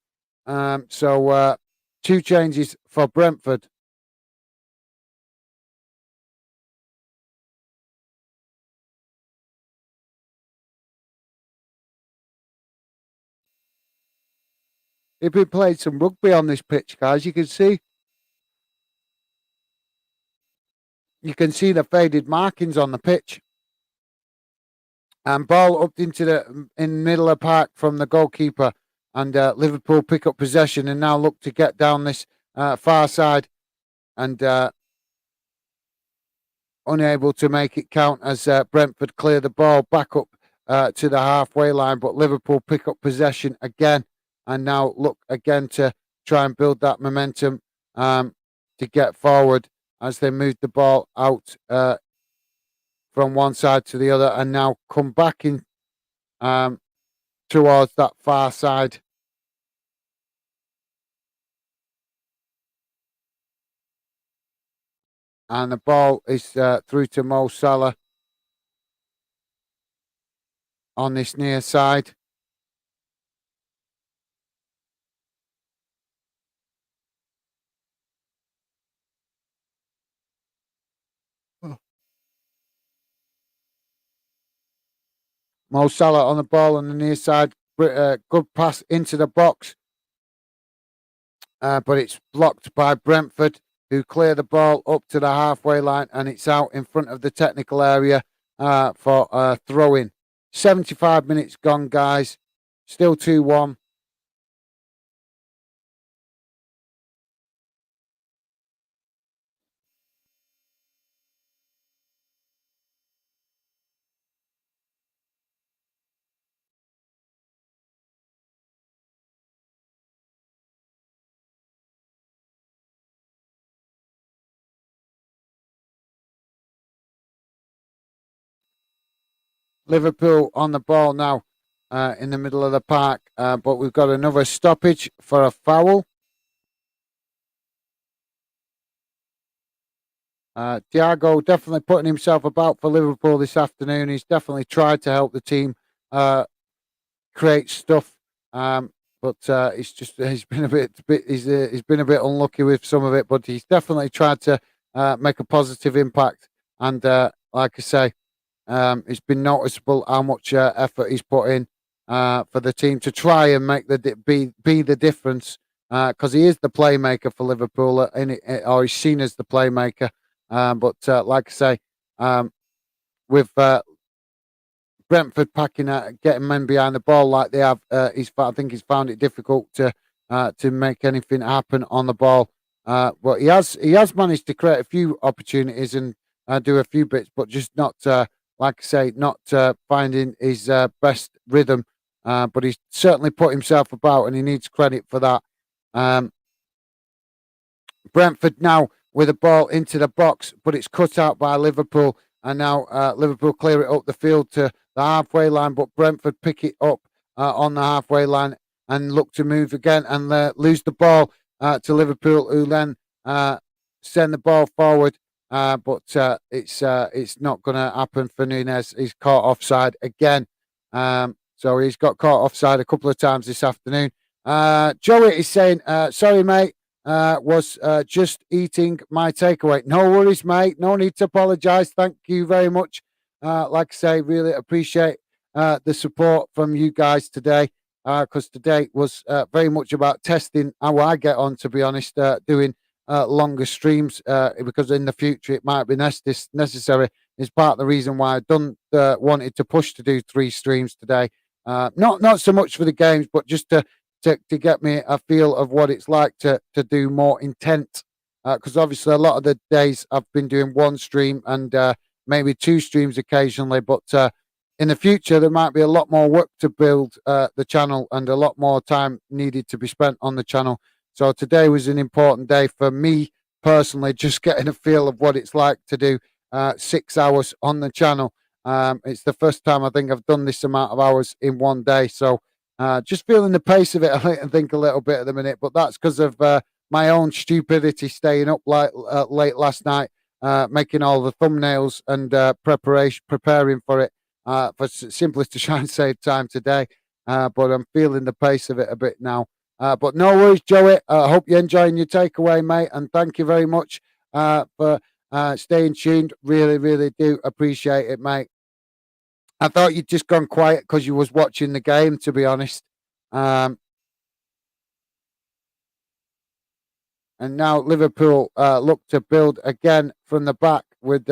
So two changes for Brentford. They've been playing some rugby on this pitch, guys. You can see the faded markings on the pitch. And ball up into in middle of the park from the goalkeeper, and Liverpool pick up possession and now look to get down this far side, and unable to make it count as Brentford clear the ball back up to the halfway line. But Liverpool pick up possession again and now look again to try and build that momentum to get forward as they move the ball out from one side to the other, and now come back in towards that far side. And the ball is through to Mo Salah on this near side. Mo Salah on the ball on the near side. Good pass into the box. But it's blocked by Brentford, who clear the ball up to the halfway line, and it's out in front of the technical area for a throw-in. 75 minutes gone, guys. Still 2-1. Liverpool on the ball now in the middle of the park, but we've got another stoppage for a foul. Thiago definitely putting himself about for Liverpool this afternoon. He's definitely tried to help the team create stuff, but he's been a bit unlucky with some of it. But he's definitely tried to make a positive impact, and like I say, it's been noticeable how much effort he's put in for the team to try and make be the difference, because he is the playmaker for Liverpool, or he's seen as the playmaker. But like I say, with Brentford packing getting men behind the ball like they have, I think he's found it difficult to make anything happen on the ball. But he has managed to create a few opportunities and do a few bits, but just not like I say, not finding his best rhythm. But he's certainly put himself about, and he needs credit for that. Brentford now with a ball into the box, but it's cut out by Liverpool, and now Liverpool clear it up the field to the halfway line, but Brentford pick it up on the halfway line and look to move again and lose the ball to Liverpool, who then send the ball forward, but it's not going to happen for Nunes. He's caught offside again, so he's got caught offside a couple of times this afternoon. Joey is saying, sorry, mate. Was just eating my takeaway. No worries, mate. No need to apologise. Thank you very much. Like I say, really appreciate the support from you guys today, because today was very much about testing how I get on, to be honest, doing longer streams, because in the future it might be necessary It's part of the reason why I done wanted to push to do 3 streams today. Not so much for the games, but just to get me a feel of what it's like to do more intent. Because obviously a lot of the days I've been doing 1 stream and maybe 2 streams occasionally, but in the future there might be a lot more work to build the channel and a lot more time needed to be spent on the channel. So today was an important day for me personally, just getting a feel of what it's like to do 6 hours on the channel. It's the first time I think I've done this amount of hours in one day. So just feeling the pace of it, I think a little bit at the minute, but that's because of my own stupidity staying up late last night, making all the thumbnails and preparing for it, simply to try and save time today. But I'm feeling the pace of it a bit now. But no worries, Joey. I hope you're enjoying your takeaway, mate. And thank you very much for staying tuned. Really, really do appreciate it, mate. I thought you'd just gone quiet because you was watching the game, to be honest. And now Liverpool look to build again from the back with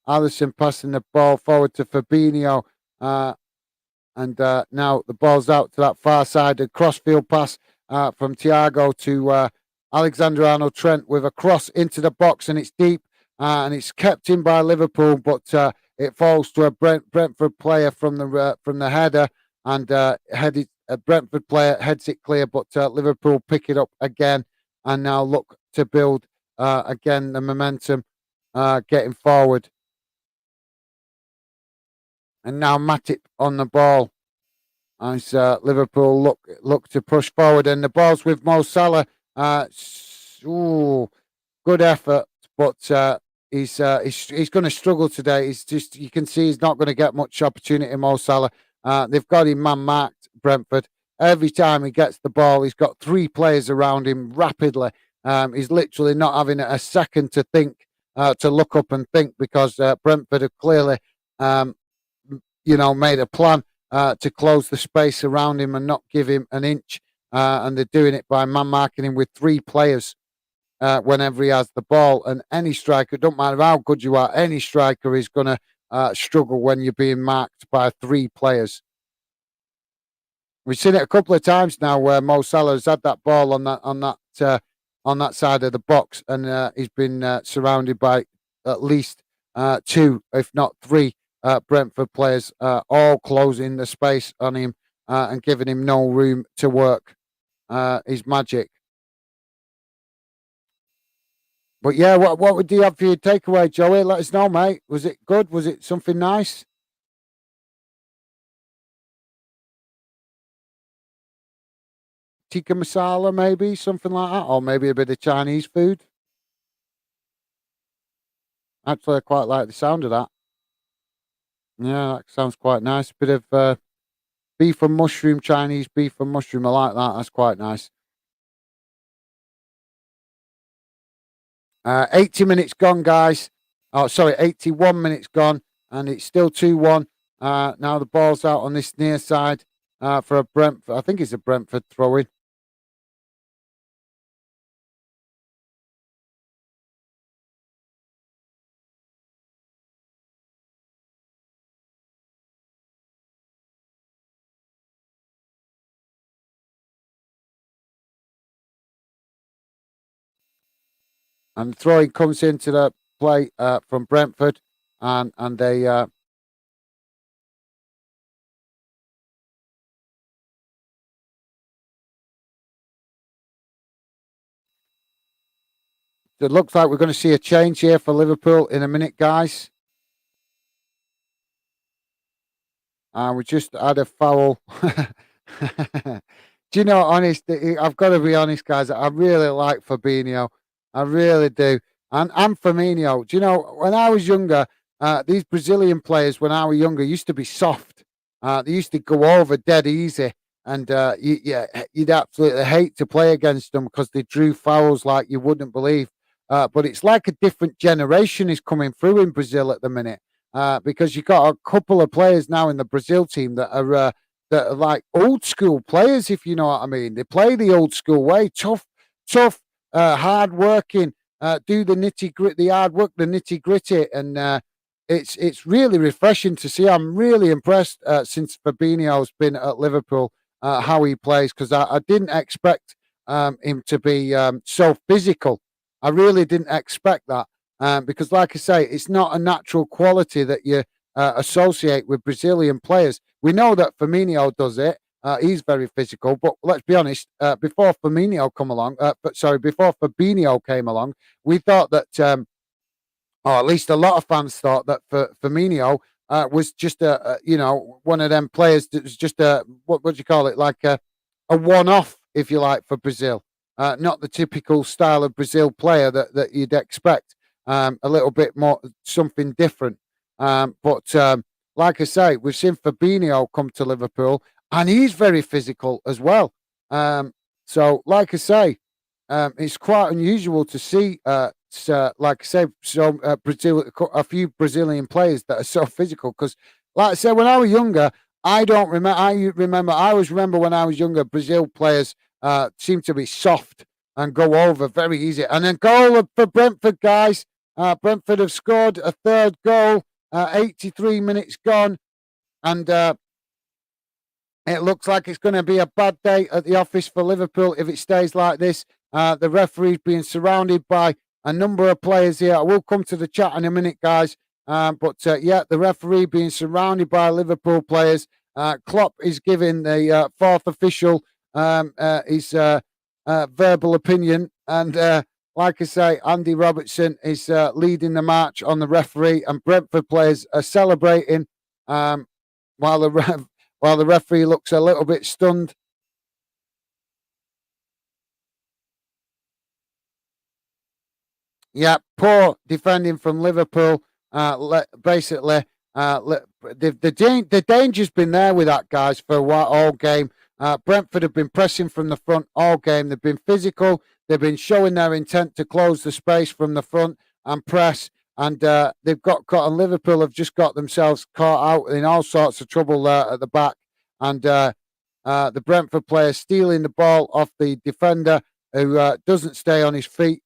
Alisson passing the ball forward to Fabinho. And now the ball's out to that far side. A crossfield pass from Thiago to Alexander-Arnold-Trent with a cross into the box, and it's deep. And it's kept in by Liverpool, but it falls to a Brentford player from the header, and a Brentford player heads it clear, but Liverpool pick it up again, and now look to build again the momentum, getting forward. And now Matip on the ball as Liverpool look to push forward, and the ball's with Mo Salah. Good effort, but he's going to struggle today. You can see he's not going to get much opportunity. Mo Salah, they've got him man marked. Brentford. Every time he gets the ball, he's got 3 players around him rapidly. He's literally not having a second to think, to look up and think, because Brentford have clearly, made a plan to close the space around him and not give him an inch. And they're doing it by man marking him with 3 players. Whenever he has the ball, and any striker, it don't matter how good you are, any striker is going to struggle when you're being marked by 3 players. We've seen it a couple of times now where Mo Salah has had that ball on that side of the box, and he's been surrounded by at least 2, if not 3, Brentford players, all closing the space on him and giving him no room to work his magic. But yeah, what would you have for your takeaway, Joey? Let us know, mate. Was it good? Was it something nice? Tikka masala, maybe something like that, or maybe a bit of Chinese food. Actually, I quite like the sound of that. Yeah, that sounds quite nice. Bit of beef and mushroom, Chinese beef and mushroom. I like that. That's quite nice. 80 minutes gone, guys. Oh, sorry, 81 minutes gone, and it's still 2-1. Now the ball's out on this near side for a Brentford. I think it's a Brentford throw-in. And the throwing comes into the play from Brentford, and they it looks like we're going to see a change here for Liverpool in a minute, guys. We just had a foul. Do you know, honest, I've got to be honest, guys. I really like Fabinho. I really do. And Firmino. Do you know, when I was younger, these Brazilian players, when I was younger, used to be soft. They used to go over dead easy. And you'd absolutely hate to play against them because they drew fouls like you wouldn't believe. But it's like a different generation is coming through in Brazil at the minute. Because you've got a couple of players now in the Brazil team that are like old school players, if you know what I mean. They play the old school way, tough, hard working, do the nitty gritty, the hard work, the nitty gritty, and it's really refreshing to see. I'm really impressed since Fabinho's been at Liverpool, how he plays, because I didn't expect him to be so physical. I really didn't expect that because, like I say, it's not a natural quality that you associate with Brazilian players. We know that Firmino does it. He's very physical, but let's be honest. Before Firmino come along, before Fabinho came along, we thought that, or at least a lot of fans thought that Firmino was just one of them players that was just a what do you call it, like a one-off, if you like, for Brazil. Not the typical style of Brazil player that you'd expect. A little bit more something different. But like I say, we've seen Fabinho come to Liverpool, and he's very physical as well. So, like I say, it's quite unusual to see, like I say, a few Brazilian players that are so physical. Because, like I said, when I was younger, I don't remember. I always remember when I was younger, Brazil players seem to be soft and go over very easy. And then goal for Brentford, guys. Brentford have scored a third goal. 83 minutes gone, and it looks like it's going to be a bad day at the office for Liverpool if it stays like this. The referee's being surrounded by a number of players here. I will come to the chat in a minute, guys. The referee being surrounded by Liverpool players. Klopp is giving the fourth official his verbal opinion. And like I say, Andy Robertson is leading the march on the referee, and Brentford players are celebrating while the referee looks a little bit stunned. Yeah, poor defending from Liverpool. Basically, the danger's been there with that, guys, for a while, all game. Brentford have been pressing from the front all game. They've been physical. They've been showing their intent to close the space from the front and press. And they've got caught, and Liverpool have just got themselves caught out in all sorts of trouble there at the back. And the Brentford player stealing the ball off the defender, who doesn't stay on his feet.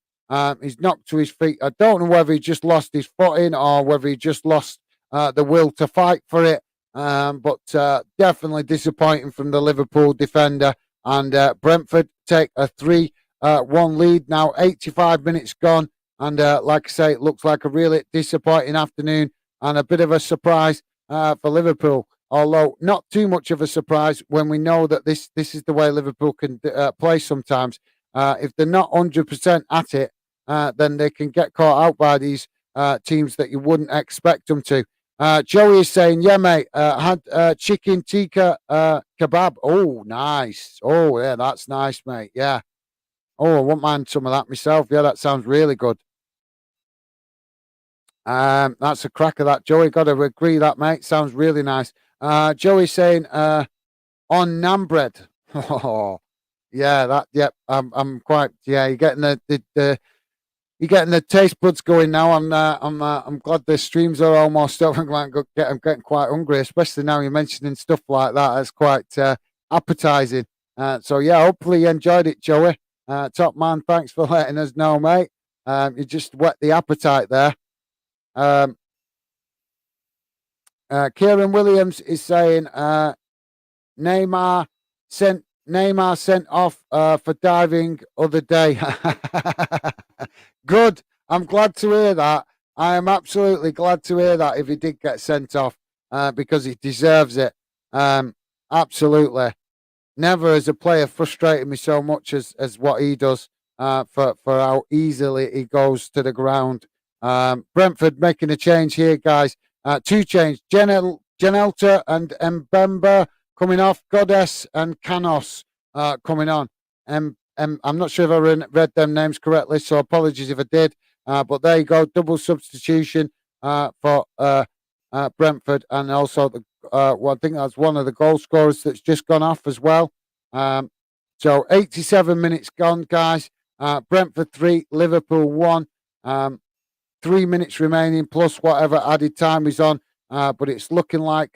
He's knocked to his feet. I don't know whether he just lost his footing or whether he just lost the will to fight for it. But definitely disappointing from the Liverpool defender. And Brentford take a 3-1 lead now. 85 minutes gone. And like I say, it looks like a really disappointing afternoon and a bit of a surprise for Liverpool. Although not too much of a surprise when we know that this is the way Liverpool can play sometimes. If they're not 100% at it, then they can get caught out by these teams that you wouldn't expect them to. Joey is saying, yeah, mate, had chicken tikka kebab. Oh, nice. Oh, yeah, that's nice, mate. Yeah. Oh, I wouldn't mind some of that myself. Yeah, that sounds really good. That's a cracker, that, Joey. Got to agree that, mate. Sounds really nice. Joey saying, on naan bread. Oh, yeah, that. Yep. I'm quite. Yeah, you're getting the you're getting the taste buds going now. I'm glad the streams are almost over. I'm getting quite hungry, especially now you're mentioning stuff like that. That's quite appetizing. So yeah, hopefully you enjoyed it, Joey. Top man, thanks for letting us know, mate. You just whet the appetite there. Kieran Williams is saying Neymar sent off for diving other day. Good. I'm glad to hear that. I am absolutely glad to hear that if he did get sent off because he deserves it. Absolutely. Never has a player frustrated me so much as what he does for how easily he goes to the ground. Brentford making a change here, guys. Two change. Janelta and Mbemba coming off. Goddess and Canos coming on. I'm not sure if I read them names correctly, so apologies if I did. But there you go. Double substitution for Brentford. And also, I think that's one of the goal scorers that's just gone off as well. So 87 minutes gone, guys. Brentford 3, Liverpool 1. 3 minutes remaining plus whatever added time is on. But it's looking like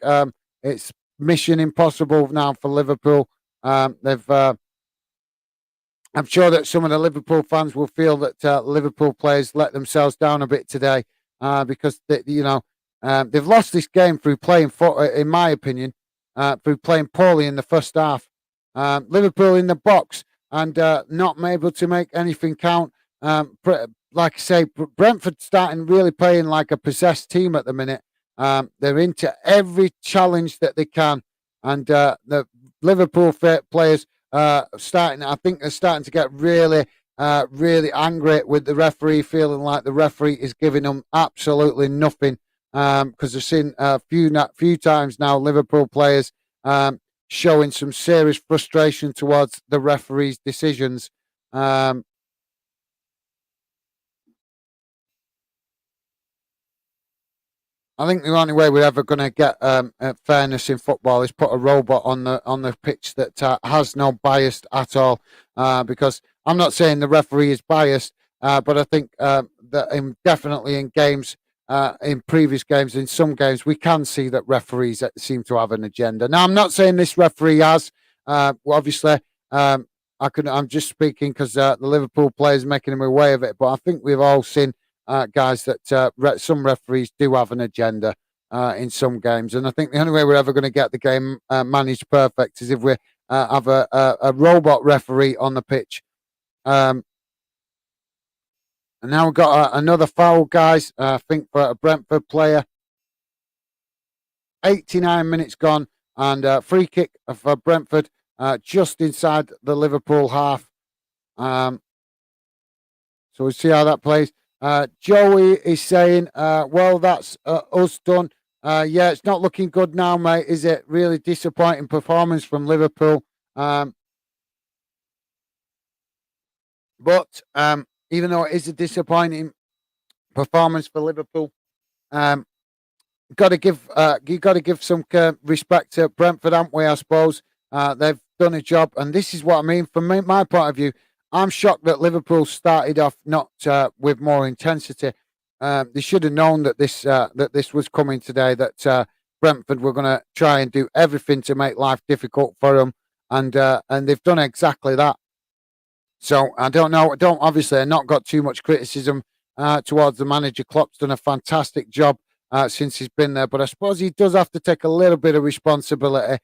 it's mission impossible now for Liverpool. I'm sure that some of the Liverpool fans will feel that Liverpool players let themselves down a bit today because They've lost this game through playing, in my opinion, through playing poorly in the first half. Liverpool in the box and not able to make anything count. Like I say, Brentford starting really playing like a possessed team at the minute. They're into every challenge that they can, and the Liverpool players starting. I think they're starting to get really, really angry with the referee, feeling like the referee is giving them absolutely nothing. Because I've seen a few times now Liverpool players showing some serious frustration towards the referee's decisions. I think the only way we're ever going to get fairness in football is put a robot on the pitch that has no bias at all. Because I'm not saying the referee is biased, but I think that definitely in games, in previous games, in some games, we can see that referees seem to have an agenda. Now, I'm not saying this referee has. Obviously, I'm just speaking because the Liverpool players making him aware of it. But I think we've all seen. Guys, that some referees do have an agenda in some games, and I think the only way we're ever going to get the game managed perfect is if we have a robot referee on the pitch. And now we've got another foul, guys. I think for a Brentford player. 89 minutes gone, and free kick for Brentford just inside the Liverpool half. So we'll see how that plays. Joey is saying, well, that's us done. Yeah, it's not looking good now, mate, is it? Really disappointing performance from Liverpool. But even though it is a disappointing performance for Liverpool, got to give you got to give some respect to Brentford, haven't we? I suppose they've done a job, and this is what I mean from my point of view. I'm shocked that Liverpool started off not with more intensity. They should have known that this was coming today. That Brentford were going to try and do everything to make life difficult for them, and they've done exactly that. So I don't know. Obviously not got too much criticism towards the manager. Klopp's done a fantastic job since he's been there, but I suppose he does have to take a little bit of responsibility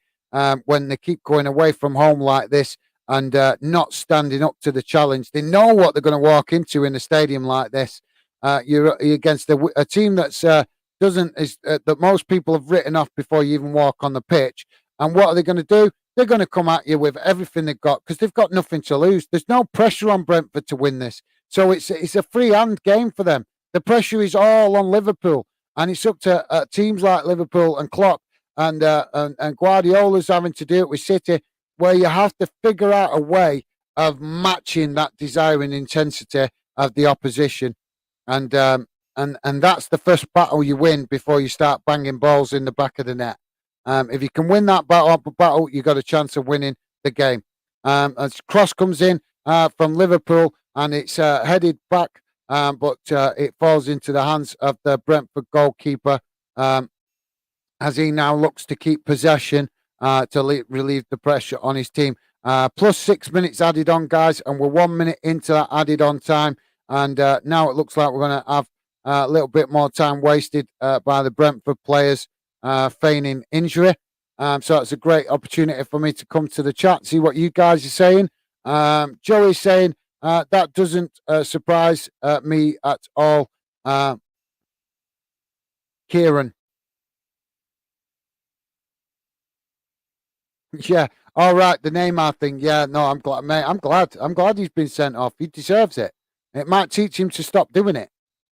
when they keep going away from home like this. And not standing up to the challenge. They know what they're going to walk into in a stadium like this. You're against a team that's that most people have written off before you even walk on the pitch. And what are they going to do? They're going to come at you with everything they've got because they've got nothing to lose. There's no pressure on Brentford to win this, so it's a free hand game for them. The pressure is all on Liverpool, and it's up to teams like Liverpool and Klopp and Guardiola's having to do it with City, where you have to figure out a way of matching that desire and intensity of the opposition. And that's the first battle you win before you start banging balls in the back of the net. If you can win that battle, you got a chance of winning the game. As cross comes in from Liverpool, and it's headed back, but it falls into the hands of the Brentford goalkeeper as he now looks to keep possession to relieve the pressure on his team. Plus 6 minutes added on, guys, and we're 1 minute into that added on time. And now it looks like we're going to have a little bit more time wasted by the Brentford players feigning injury. So it's a great opportunity for me to come to the chat, see what you guys are saying. Joey's saying that doesn't surprise me at all. Kieran. Yeah. All right. The Neymar thing. Yeah. No, I'm glad, mate. I'm glad he's been sent off. He deserves it. It might teach him to stop doing it.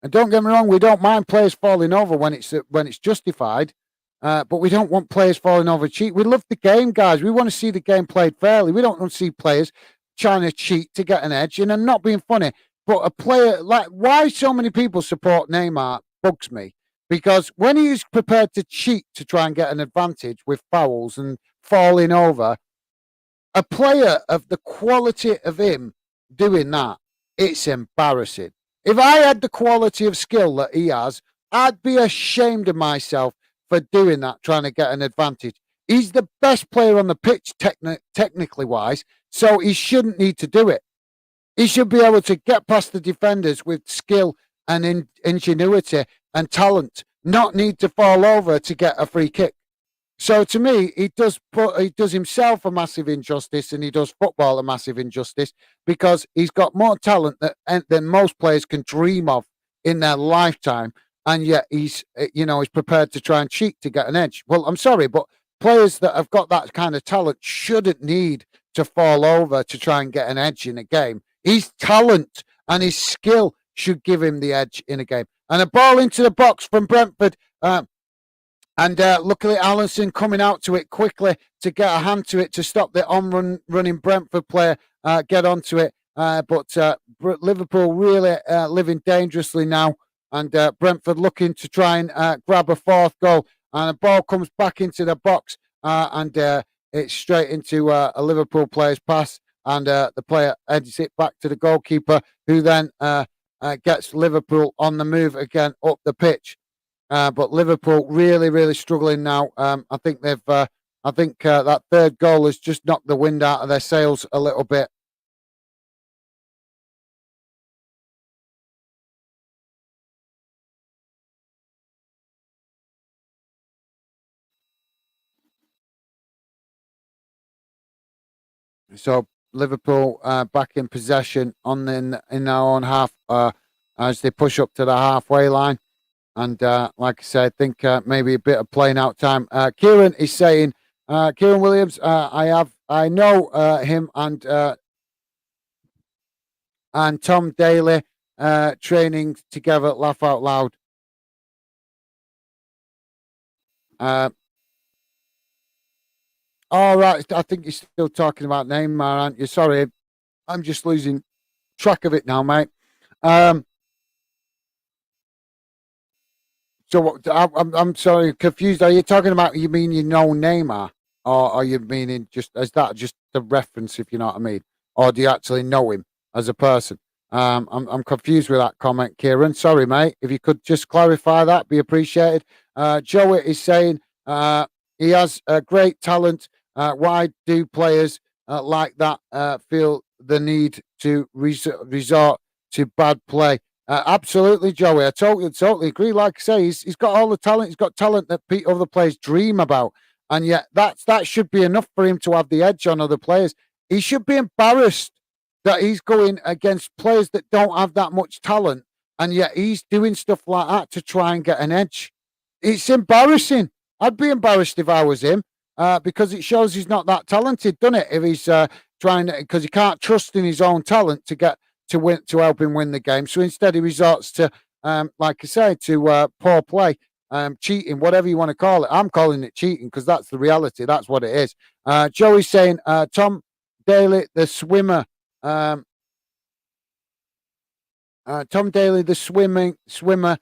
And don't get me wrong, we don't mind players falling over when it's justified, but we don't want players falling over cheat. We love the game, guys. We want to see the game played fairly. We don't want to see players trying to cheat to get an edge. And I'm not being funny, but a player why so many people support Neymar bugs me, because when he is prepared to cheat to try and get an advantage with fouls and falling over, a player of the quality of him doing that, it's embarrassing. If I had the quality of skill that he has, I'd be ashamed of myself for doing that, trying to get an advantage. He's the best player on the pitch, technically wise, so he shouldn't need to do it. He should be able to get past the defenders with skill and ingenuity and talent not need to fall over to get a free kick. So to me, he does himself a massive injustice, and he does football a massive injustice because he's got more talent than most players can dream of in their lifetime, and yet he's prepared to try and cheat to get an edge. Well, I'm sorry, but players that have got that kind of talent shouldn't need to fall over to try and get an edge in a game. His talent and his skill should give him the edge in a game. And a ball into the box from Brentford. And luckily, Allison coming out to it quickly to get a hand to it to stop the running Brentford player get onto it. But Liverpool really living dangerously now. And Brentford looking to try and grab a fourth goal. And the ball comes back into the box. And it's straight into a Liverpool player's pass. And the player heads it back to the goalkeeper, who then gets Liverpool on the move again up the pitch. But Liverpool really, really struggling now. I think that third goal has just knocked the wind out of their sails a little bit. So Liverpool back in possession in their own half as they push up to the halfway line. And like I said, I think maybe a bit of playing out time. Kieran is saying, Kieran Williams, I know him and Tom Daly training together. Laugh out loud. All right, I think you're still talking about Neymar, aren't you? Sorry, I'm just losing track of it now, mate. Um, So I'm sorry, confused. Are you talking about? You mean you know Neymar, or are you meaning just is that just the reference, if you know what I mean, or do you actually know him as a person? I'm confused with that comment, Kieran. Sorry, mate. If you could just clarify that, be appreciated. Joey is saying he has great talent. Why do players like that feel the need to resort to bad play? Absolutely, Joey. I totally agree. Like I say, he's got all the talent. He's got talent that other players dream about, and yet that should be enough for him to have the edge on other players. He should be embarrassed that he's going against players that don't have that much talent, and yet he's doing stuff like that to try and get an edge. It's embarrassing. I'd be embarrassed if I was him, because it shows he's not that talented, doesn't it? If he's trying because he can't trust in his own talent to help him win the game. So instead, he resorts to, like I say, to poor play, cheating, whatever you want to call it. I'm calling it cheating because that's the reality. That's what it is. Joey's saying Tom Daly, the swimmer. Tom Daly, the swimmer,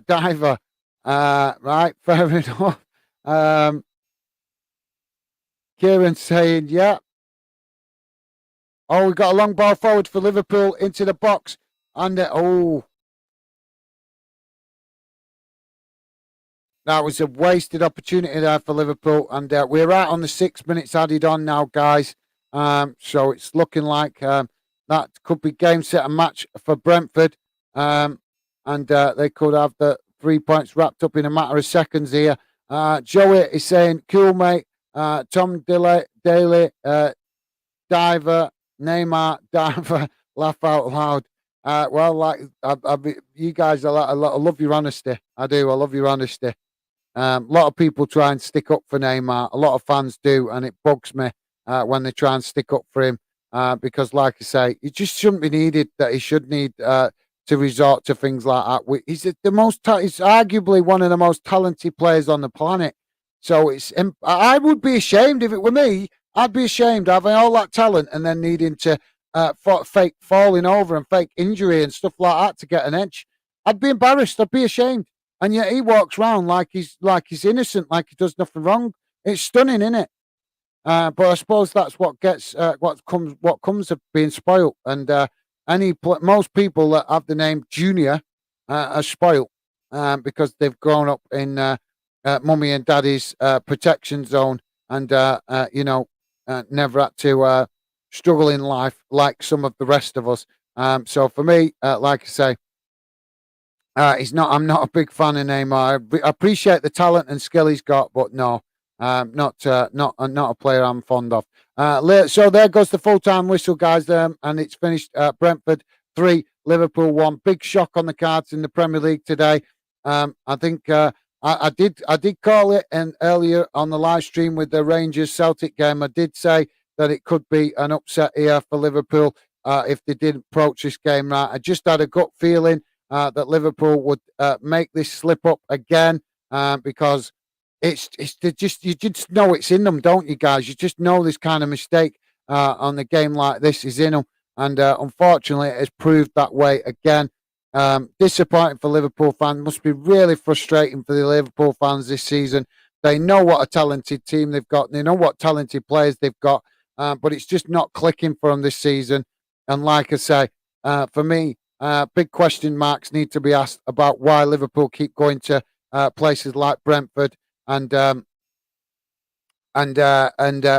diver. Right, fair enough. Kieran saying, yeah. Oh, we got a long ball forward for Liverpool into the box. And that was a wasted opportunity there for Liverpool. And we're out on the 6 minutes added on now, guys. So it's looking like that could be game, set, and match for Brentford. And they could have the 3 points wrapped up in a matter of seconds here. Joey is saying, cool, mate. Tom Daly, diver, Neymar, diver, laugh out loud. Well, like you guys, I love your honesty. I do. I love your honesty. A lot of people try and stick up for Neymar. A lot of fans do, and it bugs me when they try and stick up for him because, like I say, it just shouldn't be needed. That he should need to resort to things like that. He's he's arguably one of the most talented players on the planet. So I would be ashamed if it were me. I'd be ashamed having all that talent and then needing to fake falling over and fake injury and stuff like that to get an edge. I'd be embarrassed. I'd be ashamed. And yet he walks around like he's innocent, like he does nothing wrong. It's stunning, isn't it? But I suppose that's what gets what comes of being spoilt. And most people that have the name Junior are spoilt because they've grown up in mummy and daddy's protection zone, and never had to struggle in life like some of the rest of us. So for me, like I say, He's not. I'm not a big fan of Neymar. I appreciate the talent and skill he's got, but no, not a player I'm fond of. So there goes the full time whistle, guys, and it's finished. Brentford 3, Liverpool 1. Big shock on the cards in the Premier League today. I think I did call it, and earlier on the live stream with the Rangers Celtic game, I did say that it could be an upset here for Liverpool if they didn't approach this game right. I just had a gut feeling that Liverpool would make this slip up again because it's just you just know it's in them, don't you, guys? You just know this kind of mistake on a game like this is in them, and unfortunately, it has proved that way again. Disappointing for Liverpool fans. Must be really frustrating for the Liverpool fans this season. They know what a talented team they've got. They know what talented players they've got, but it's just not clicking for them this season. And like I say, for me, big question marks need to be asked about why Liverpool keep going to places like Brentford and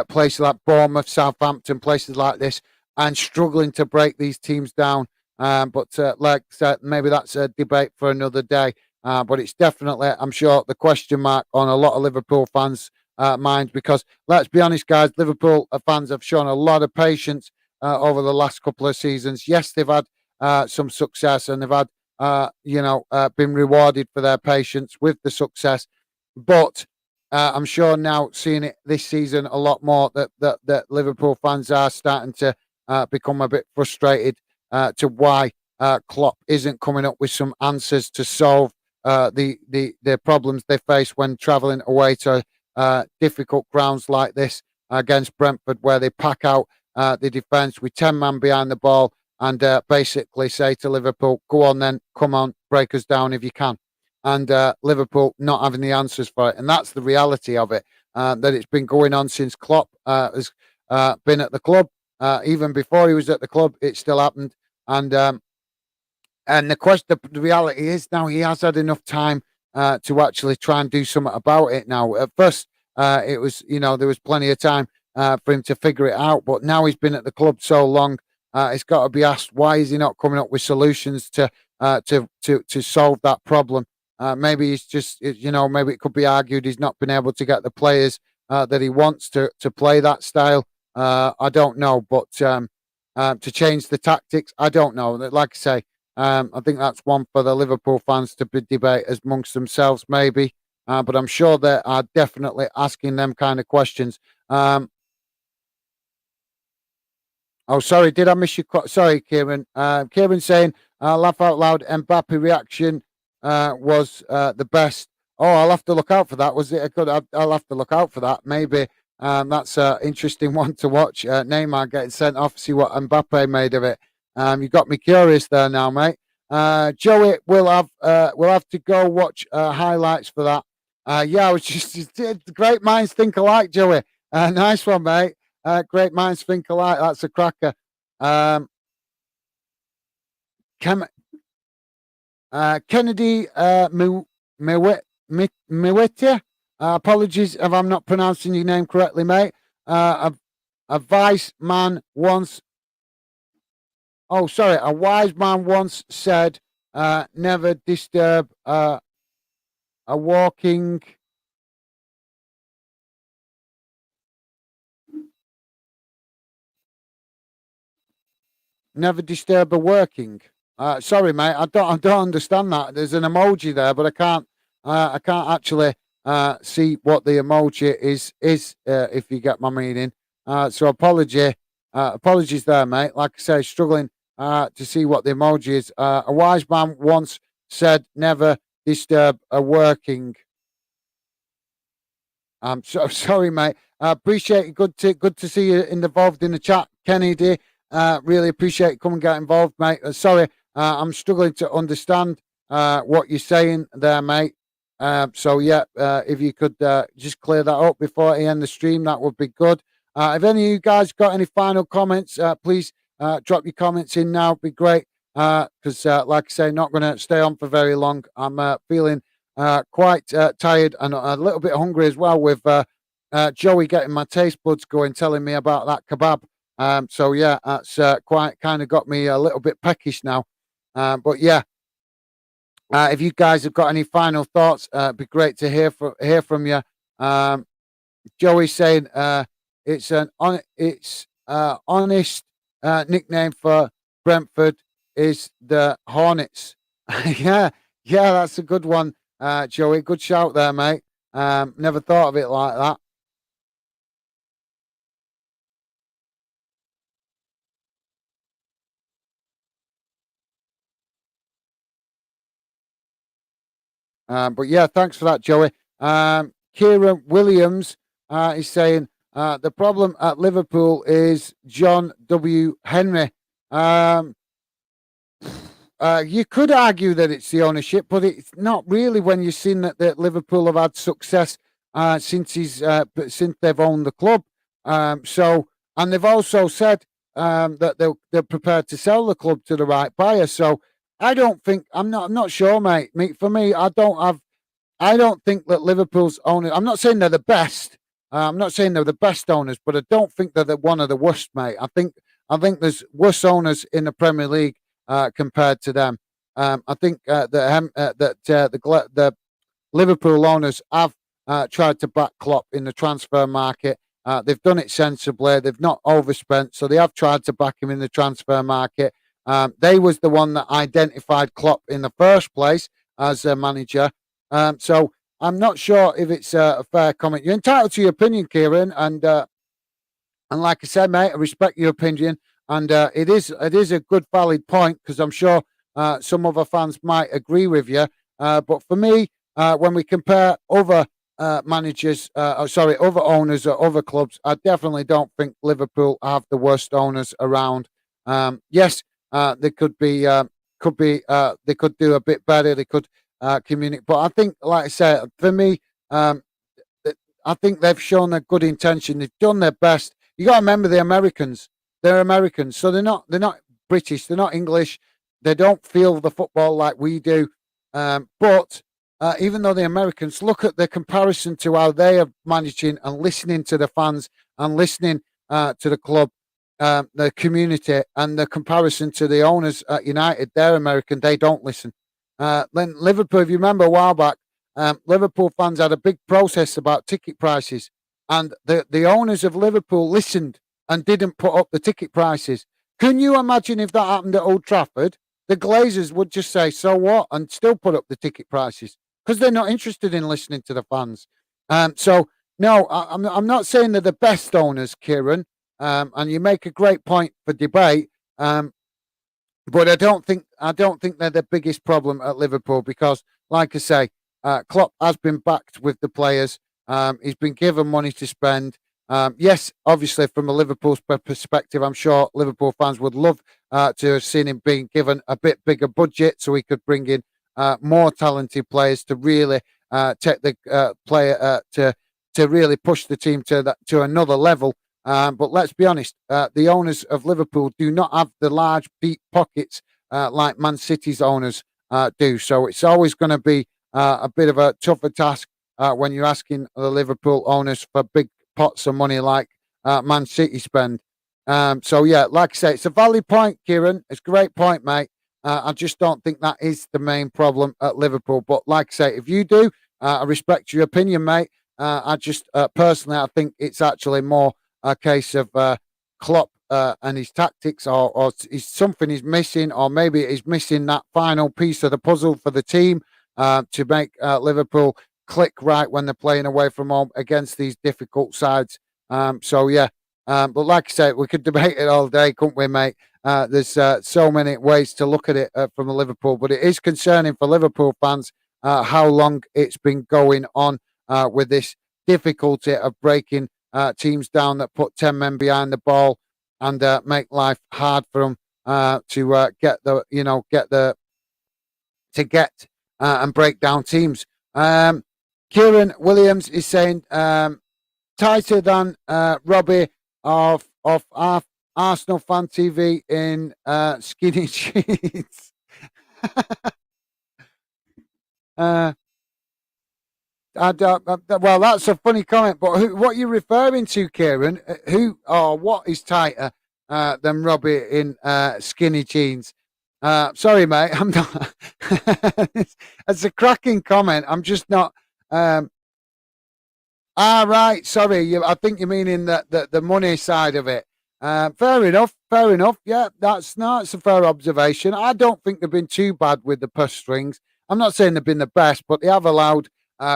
places like Bournemouth, Southampton, places like this, and struggling to break these teams down. But like I said, maybe that's a debate for another day. But it's definitely, I'm sure, the question mark on a lot of Liverpool fans' minds because let's be honest, guys, Liverpool fans have shown a lot of patience over the last couple of seasons. Yes, they've had some success and they've had, been rewarded for their patience with the success. But I'm sure now seeing it this season a lot more that Liverpool fans are starting to become a bit frustrated to why Klopp isn't coming up with some answers to solve the problems they face when travelling away to difficult grounds like this against Brentford, where they pack out the defence with 10 men behind the ball and basically say to Liverpool, "Go on then, come on, break us down if you can." And Liverpool not having the answers for it, and that's the reality of it. That it's been going on since Klopp has been at the club. Even before he was at the club, it still happened. And the question, the reality is now he has had enough time to actually try and do something about it. Now, at first, it was there was plenty of time for him to figure it out, but now he's been at the club so long, it's got to be asked why is he not coming up with solutions to solve that problem. Maybe he's just maybe it could be argued he's not been able to get the players that he wants to play that style. I don't know, but to change the tactics, I don't know. Like I say, I think that's one for the Liverpool fans to debate amongst themselves, maybe. But I'm sure they are definitely asking them kind of questions. Oh, sorry, did I miss you? Sorry, Kieran. Kieran saying, laugh out loud, Mbappe reaction was the best. Oh, I'll have to look out for that. Was it a good? I'll have to look out for that. Maybe that's an interesting one to watch. Neymar getting sent off. See what Mbappe made of it. You got me curious there now, mate. Joey, we'll have to go watch highlights for that. Yeah, I was just great minds think alike, Joey. Nice one, mate. Great minds think alike. That's a cracker. Chem- Kennedy Mewete. Apologies if I'm not pronouncing your name correctly, mate. A vice man once. Oh, sorry. A wise man once said, "Never disturb a walking." Never disturb a working. Sorry, mate. I don't understand that. There's an emoji there, but I can't actually see what the emoji is. If you get my meaning. So apologies there, mate. Like I say, struggling to see what the emoji is. A wise man once said, "Never disturb a working." I'm so sorry, mate. I appreciate it. Good to see you involved in the chat, Kennedy. Really appreciate you coming and get involved, mate. Sorry, I'm struggling to understand what you're saying there, mate. So yeah, if you could just clear that up before I end the stream, that would be good. If any of you guys got any final comments, please drop your comments in now. It'd be great because, like I say, not going to stay on for very long. I'm feeling quite tired and a little bit hungry as well with Joey getting my taste buds going, telling me about that kebab. So yeah, that's quite kind of got me a little bit peckish now. But yeah, If you guys have got any final thoughts, it'd be great to hear from you. Um, Joey's saying it's honest nickname for Brentford is the Hornets. Yeah, yeah, that's a good one, Joey. Good shout there, mate. Never thought of it like that. But yeah, thanks for that, Joey. Kieran Williams is saying the problem at Liverpool is John W. Henry. Um, you could argue that it's the ownership, but it's not really when you've seen that Liverpool have had success since they've owned the club. And they've also said that they're prepared to sell the club to the right buyer. So I don't think I'm not sure, mate. For me, I don't think that Liverpool's owners. I'm not saying they're the best. I'm not saying they're the best owners, but I don't think they're one of the worst, mate. I think there's worse owners in the Premier League compared to them. I think the Liverpool owners have tried to back Klopp in the transfer market. They've done it sensibly. They've not overspent, so they have tried to back him in the transfer market. They was the one that identified Klopp in the first place as a manager. So I'm not sure if it's a fair comment. You're entitled to your opinion, Kieran, and like I said, mate, I respect your opinion, and it is a good, valid point because I'm sure some other fans might agree with you. But for me, when we compare other other owners or other clubs, I definitely don't think Liverpool have the worst owners around. Yes, they they could do a bit better. They could communicate, but I think, like I said, for me, I think they've shown a good intention. They've done their best. You got to remember the Americans. They're Americans, so they're not British. They're not English. They don't feel the football like we do. But even though the Americans look at the comparison to how they are managing and listening to the fans and listening to the club, the community, and the comparison to the owners at United, they're American. They don't listen. Then Liverpool, if you remember a while back, Liverpool fans had a big process about ticket prices, and the owners of Liverpool listened and didn't put up the ticket prices. Can you imagine if that happened at Old Trafford? The Glazers would just say, "So what?" and still put up the ticket prices because they're not interested in listening to the fans. So no, I'm not saying they're the best owners, Kieran. And you make a great point for debate. But I don't think they're the biggest problem at Liverpool because, like I say, Klopp has been backed with the players. He's been given money to spend. Yes, obviously, from a Liverpool perspective, I'm sure Liverpool fans would love to have seen him being given a bit bigger budget so he could bring in more talented players to really take the player to really push the team to another level. But let's be honest, the owners of Liverpool do not have the large, deep pockets like Man City's owners do. So it's always going to be a bit of a tougher task when you're asking the Liverpool owners for big pots of money like Man City spend. So, yeah, like I say, it's a valid point, Kieran. It's a great point, mate. I just don't think that is the main problem at Liverpool. But like I say, if you do, I respect your opinion, mate. I just personally, I think it's actually more a case of Klopp and his tactics, or is something he's missing, or maybe he's missing that final piece of the puzzle for the team to make Liverpool click right when they're playing away from home against these difficult sides. So yeah, but like I said, we could debate it all day, couldn't we, mate? There's so many ways to look at it from the Liverpool, but it is concerning for Liverpool fans how long it's been going on with this difficulty of breaking teams down that put 10 men behind the ball and make life hard for them to get and break down teams. Kieran Williams is saying tighter than Robbie of Arsenal Fan TV in skinny jeans. Well, that's a funny comment, but what you're referring to, Kieran? Who or what is tighter than Robbie in skinny jeans? Sorry, mate, I'm not. It's a cracking comment. I'm just not. Um, right. Sorry. I think you mean in the money side of it. Fair enough. Fair enough. Yeah, it's a fair observation. I don't think they've been too bad with the purse strings. I'm not saying they've been the best, but they have allowed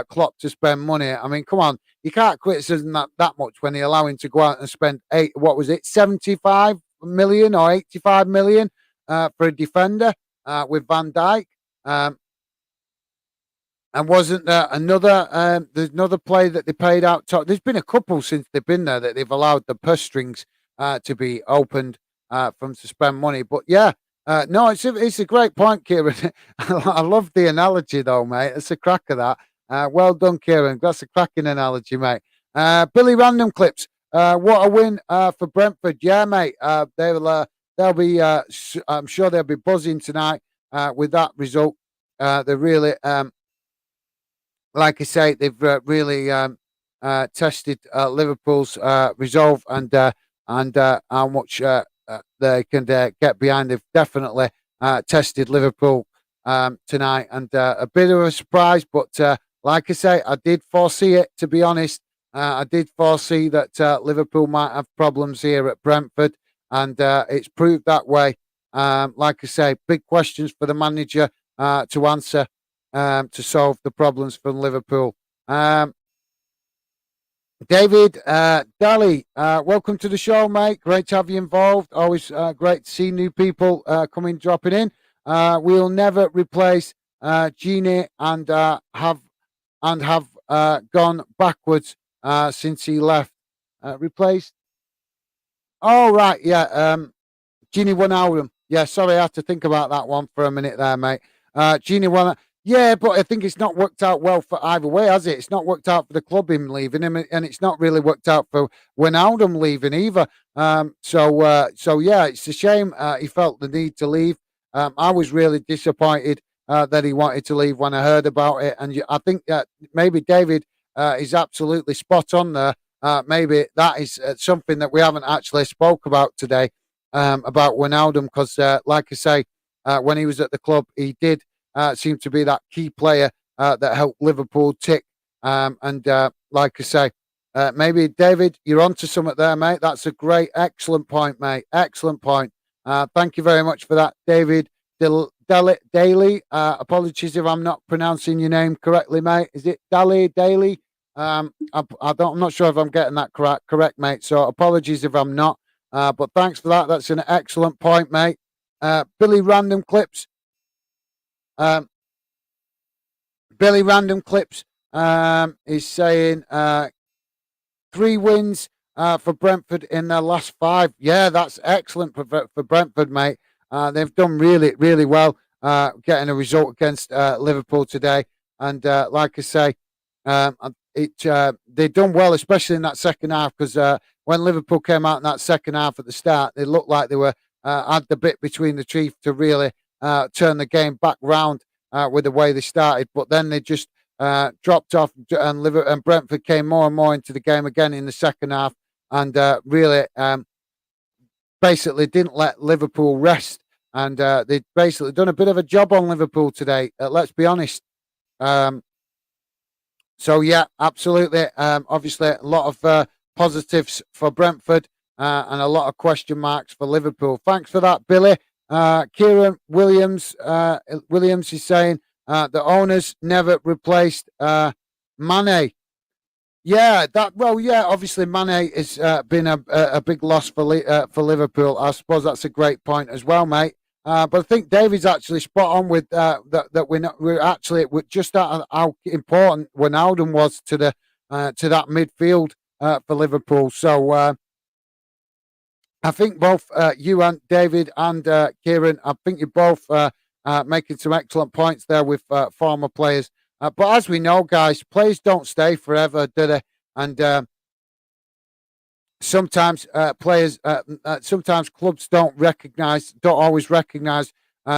Klopp to spend money. I mean, come on, you can't criticize that much when they allow him to go out and spend what was it, 75 million or 85 million for a defender with Van Dijk. And wasn't there another? There's another play that they paid out top. There's been a couple since they've been there that they've allowed the purse strings to be opened from to spend money. But yeah, no, it's a great point, Kieran. I love the analogy though, mate. It's a cracker that. Well done, Kieran. That's a cracking analogy, mate. Billy Random Clips. What a win for Brentford. Yeah, mate. They'll be. I'm sure they'll be buzzing tonight with that result. They really. Like I say, they've really tested Liverpool's resolve and how much they can get behind. They've definitely tested Liverpool tonight, and a bit of a surprise. But like I say, I did foresee it. To be honest, I did foresee that Liverpool might have problems here at Brentford, and it's proved that way. Like I say, big questions for the manager to answer. To solve the problems from Liverpool. David Daly, welcome to the show, mate. Great to have you involved. Always great to see new people dropping in. We'll never replace Genie and have gone backwards since he left. Replaced. Oh right, yeah. Genie Wijnaldum. Yeah, sorry, I had to think about that one for a minute there, mate. Genie Wijnaldum. Yeah, but I think it's not worked out well for either way, has it? It's not worked out for the club him leaving him, and it's not really worked out for Wijnaldum leaving either. So yeah, it's a shame he felt the need to leave. I was really disappointed that he wanted to leave when I heard about it, and I think that maybe David is absolutely spot on there. Maybe that is something that we haven't actually spoke about today about Wijnaldum, because like I say, when he was at the club, he did. Seemed to be that key player that helped Liverpool tick. And like I say, maybe David, you're onto something there, mate. That's a great, excellent point, mate. Excellent point. Thank you very much for that, David Daly. Apologies if I'm not pronouncing your name correctly, mate. Is it Daly? I'm not sure if I'm getting that correct, mate. So apologies if I'm not. But thanks for that. That's an excellent point, mate. Billy Random Clips. Billy Random Clips is saying 3 wins for Brentford in their last 5. Yeah, that's excellent for Brentford, mate. They've done really, really well getting a result against Liverpool today. And like I say, they've done well, especially in that second half, because when Liverpool came out in that second half at the start, they looked like they were had the bit between the teeth to really turn the game back round with the way they started. But then they just dropped off, and Brentford came more and more into the game again in the second half, and really basically didn't let Liverpool rest. And they'd basically done a bit of a job on Liverpool today, let's be honest. So, yeah, absolutely. Obviously, a lot of positives for Brentford and a lot of question marks for Liverpool. Thanks for that, Billy. Kieran Williams is saying the owners never replaced Mane. Yeah, obviously Mane has been a big loss for Liverpool. I suppose that's a great point as well, mate. But I think David's actually spot on with that we're just at how important Wijnaldum was to that midfield for Liverpool. So I think both you and David and Kieran, I think you're both making some excellent points there with former players. But as we know, guys, players don't stay forever, do they? And sometimes sometimes clubs don't always recognise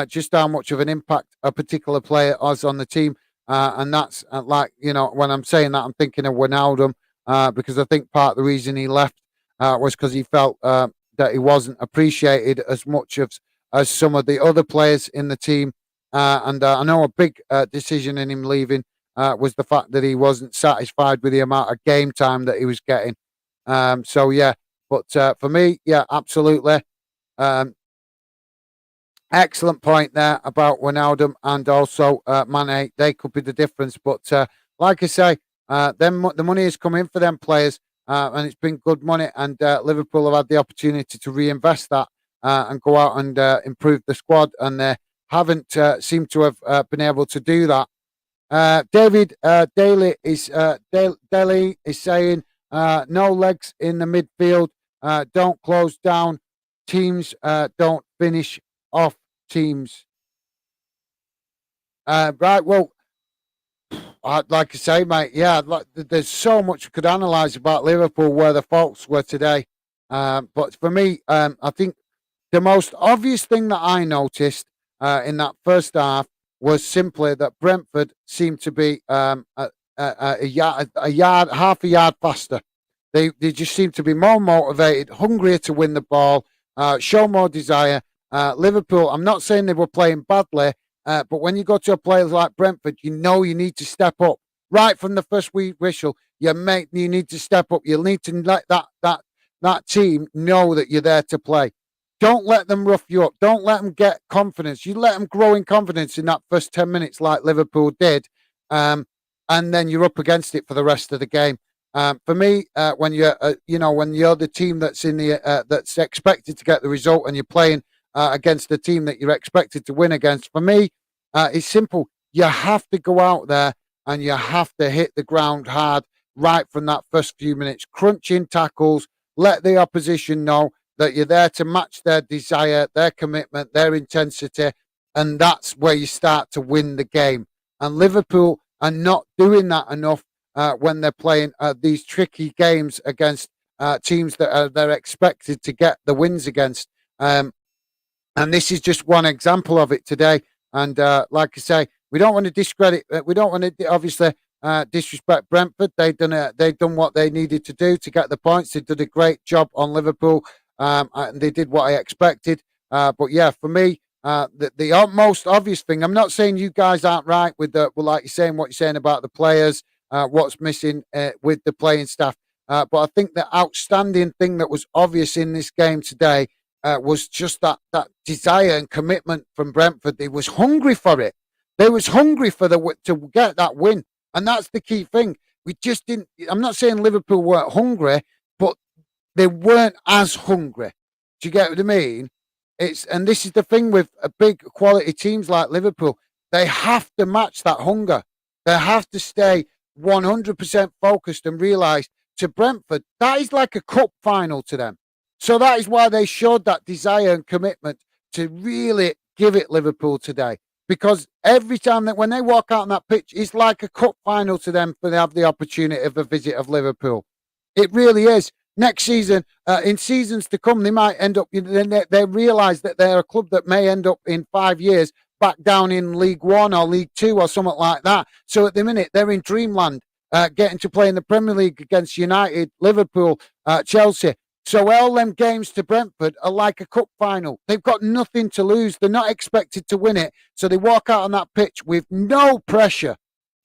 just how much of an impact a particular player has on the team. And that's when I'm saying that, I'm thinking of Wijnaldum because I think part of the reason he left was because he felt that he wasn't appreciated as much as some of the other players in the team. And I know a big decision in him leaving was the fact that he wasn't satisfied with the amount of game time that he was getting. So yeah, but for me, yeah, absolutely. Um, Excellent point there about Wijnaldum and also Mane. They could be the difference. But like I say, the money is coming for them players, and it's been good money. And Liverpool have had the opportunity to reinvest that and go out and improve the squad, and they haven't seemed to have been able to do that. David Daly is saying no legs in the midfield. Don't close down teams. Don't finish off teams. Right. Well, like I say, mate. Yeah. There's so much we could analyse about Liverpool where the faults were today. But for me, I think the most obvious thing that I noticed in that first half was simply that Brentford seemed to be half a yard faster. They just seemed to be more motivated, hungrier to win the ball, show more desire. Liverpool, I'm not saying they were playing badly, but when you go to a place like Brentford, you know you need to step up right from the first whistle. You need to step up. You need to let that team know that you're there to play. Don't let them rough you up. Don't let them get confidence. You let them grow in confidence in that first 10 minutes like Liverpool did. And then you're up against it for the rest of the game. For me, when when you're the team that's in the that's expected to get the result and you're playing against the team that you're expected to win against, for me, it's simple. You have to go out there and you have to hit the ground hard right from that first few minutes. Crunching tackles, let the opposition know that you're there to match their desire, their commitment, their intensity, and that's where you start to win the game. And Liverpool are not doing that enough when they're playing these tricky games against teams that they're expected to get the wins against. And this is just one example of it today. And like I say, we don't want to discredit. We don't want to obviously disrespect Brentford. They've done what they needed to do to get the points. They did a great job on Liverpool. And they did what I expected. But yeah, for me, the most obvious thing, I'm not saying you guys aren't right with like you're saying, what you're saying about the players, what's missing with the playing staff. But I think the outstanding thing that was obvious in this game today was just that desire and commitment from Brentford. They was hungry for it. They was hungry to get that win. And that's the key thing. We just didn't, I'm not saying Liverpool weren't hungry, but they weren't as hungry. Do you get what I mean? And this is the thing with big quality teams like Liverpool. They have to match that hunger. They have to stay 100% focused and realise to Brentford, that is like a cup final to them. So that is why they showed that desire and commitment to really give it Liverpool today. Because every time that when they walk out on that pitch, it's like a cup final to them when they have the opportunity of a visit of Liverpool. It really is. Next season, in seasons to come, they might end up, they realise that they're a club that may end up in 5 years back down in League One or League Two or something like that. So at the minute, they're in dreamland, getting to play in the Premier League against United, Liverpool, Chelsea. So all them games to Brentford are like a cup final. They've got nothing to lose. They're not expected to win it. So they walk out on that pitch with no pressure.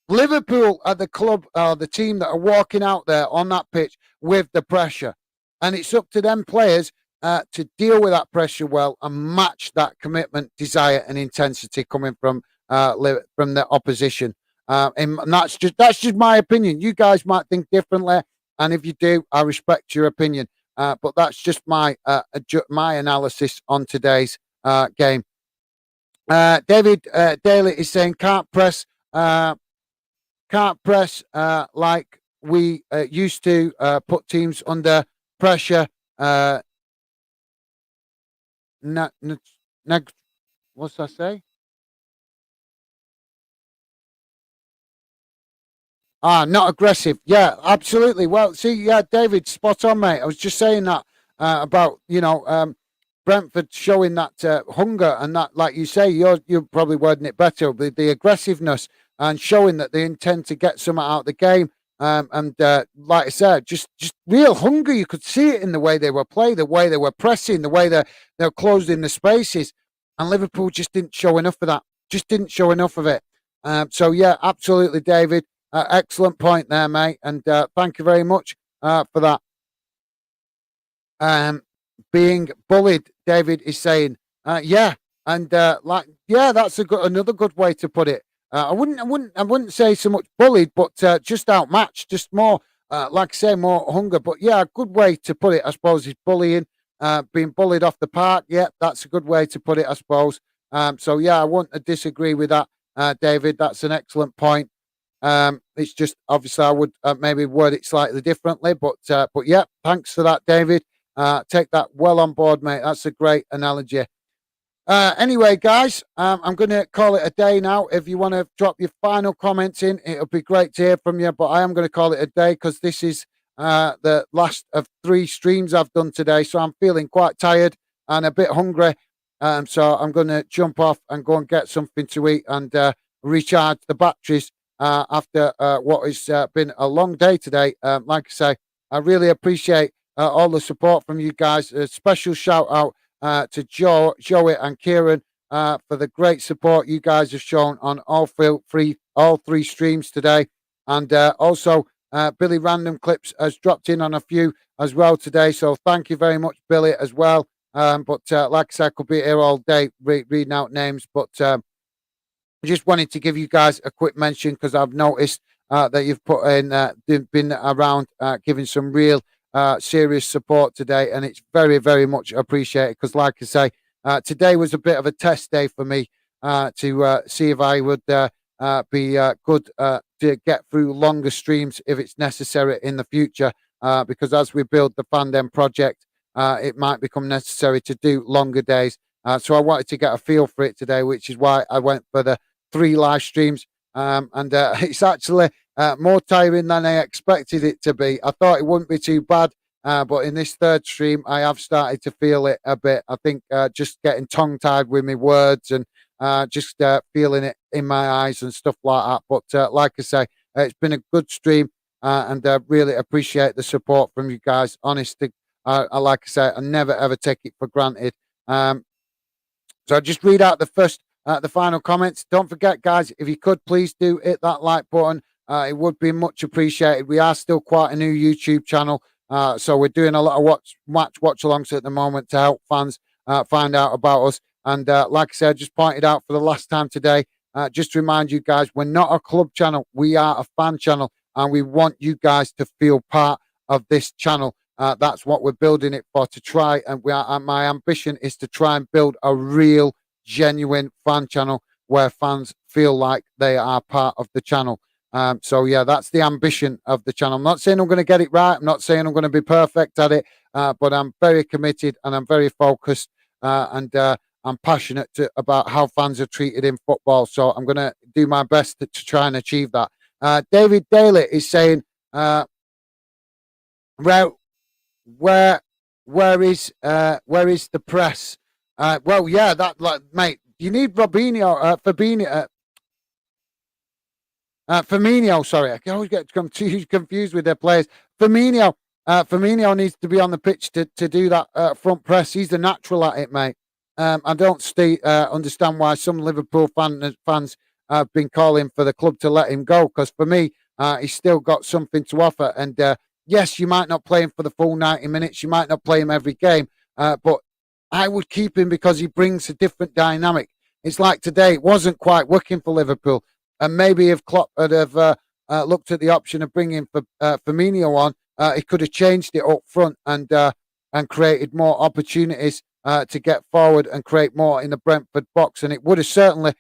Liverpool are the club, the team that are walking out there on that pitch with the pressure. And it's up to them players to deal with that pressure well and match that commitment, desire and intensity coming from the opposition. And that's just my opinion. You guys might think differently. And if you do, I respect your opinion. But that's just my analysis on today's game. David Daly is saying can't press like we used to put teams under pressure. What's that say? Not aggressive. Yeah, absolutely. Well, see, yeah, David, spot on, mate. I was just saying that about Brentford showing that hunger and that, like you say, you're probably wording it better, the aggressiveness and showing that they intend to get something out of the game. And like I said, just real hunger. You could see it in the way they were playing, the way they were pressing, the way they're closing the spaces. And Liverpool just didn't show enough of that. just didn't show enough of it. So yeah, absolutely, David. Excellent point there, mate, and thank you very much for that. Um, Being bullied, David is saying, yeah, and yeah, that's another good way to put it. I wouldn't say so much bullied, but just outmatched, just more, like I say, more hunger. But yeah, a good way to put it, I suppose, is bullying, being bullied off the park. Yeah, that's a good way to put it, I suppose. So yeah, I wouldn't disagree with that, David. That's an excellent point. It's just obviously I would maybe word it slightly differently, but yeah, thanks for that, David. Take that well on board, mate. That's a great analogy. Anyway, guys, I'm going to call it a day now. If you want to drop your final comments in, it'll be great to hear from you. But I am going to call it a day because this is the last of 3 streams I've done today. So I'm feeling quite tired and a bit hungry. So I'm going to jump off and go and get something to eat and recharge the batteries after what has been a long day today. Like I say, I really appreciate all the support from you guys. A special shout out to Joey and Kieran for the great support you guys have shown on all 3 streams today. And also, Billy Random Clips has dropped in on a few as well today. So thank you very much, Billy, as well. But like I said, I could be here all day reading out names. But I just wanted to give you guys a quick mention because I've noticed that you've put in, been around giving some real serious support today, and it's very, very much appreciated because, like I say, today was a bit of a test day for me to see if I would be good to get through longer streams if it's necessary in the future, because as we build the Fandom project, it might become necessary to do longer days. So I wanted to get a feel for it today, which is why I went for the 3 live streams, and it's actually more tiring than I expected it to be. I thought it wouldn't be too bad, but in this 3rd stream, I have started to feel it a bit. I think just getting tongue-tied with my words and just feeling it in my eyes and stuff like that. But like I say, it's been a good stream, and I really appreciate the support from you guys. Honestly, like I say, I never, ever take it for granted. So I'll just read out the final comments. Don't forget, guys, if you could please do hit that like button. It would be much appreciated. We are still quite a new YouTube channel, so we're doing a lot of watch-alongs at the moment to help fans find out about us. And like I said, I just pointed out for the last time today, just to remind you guys, we're not a club channel. We are a fan channel, and we want you guys to feel part of this channel. That's what we're building it for, to try. And my ambition is to try and build a real, genuine fan channel where fans feel like they are part of the channel. So yeah, that's the ambition of the channel. I'm not saying I'm going to get it right. I'm not saying I'm going to be perfect at it, but I'm very committed and I'm very focused, and I'm passionate about how fans are treated in football. So I'm going to do my best to try and achieve that. David Daly is saying, where is the press? Well, yeah, that, like, mate, you need Fabinho, Firmino, sorry, I can always get confused with their players. Firmino needs to be on the pitch to do that front press. He's the natural at it, mate. I don't understand why some Liverpool fans have been calling for the club to let him go, because for me, he's still got something to offer. And yes, you might not play him for the full 90 minutes. You might not play him every game, but I would keep him because he brings a different dynamic. It's like today, it wasn't quite working for Liverpool. And maybe if Klopp had have looked at the option of bringing Firmino on, he could have changed it up front and created more opportunities to get forward and create more in the Brentford box. And it would have certainly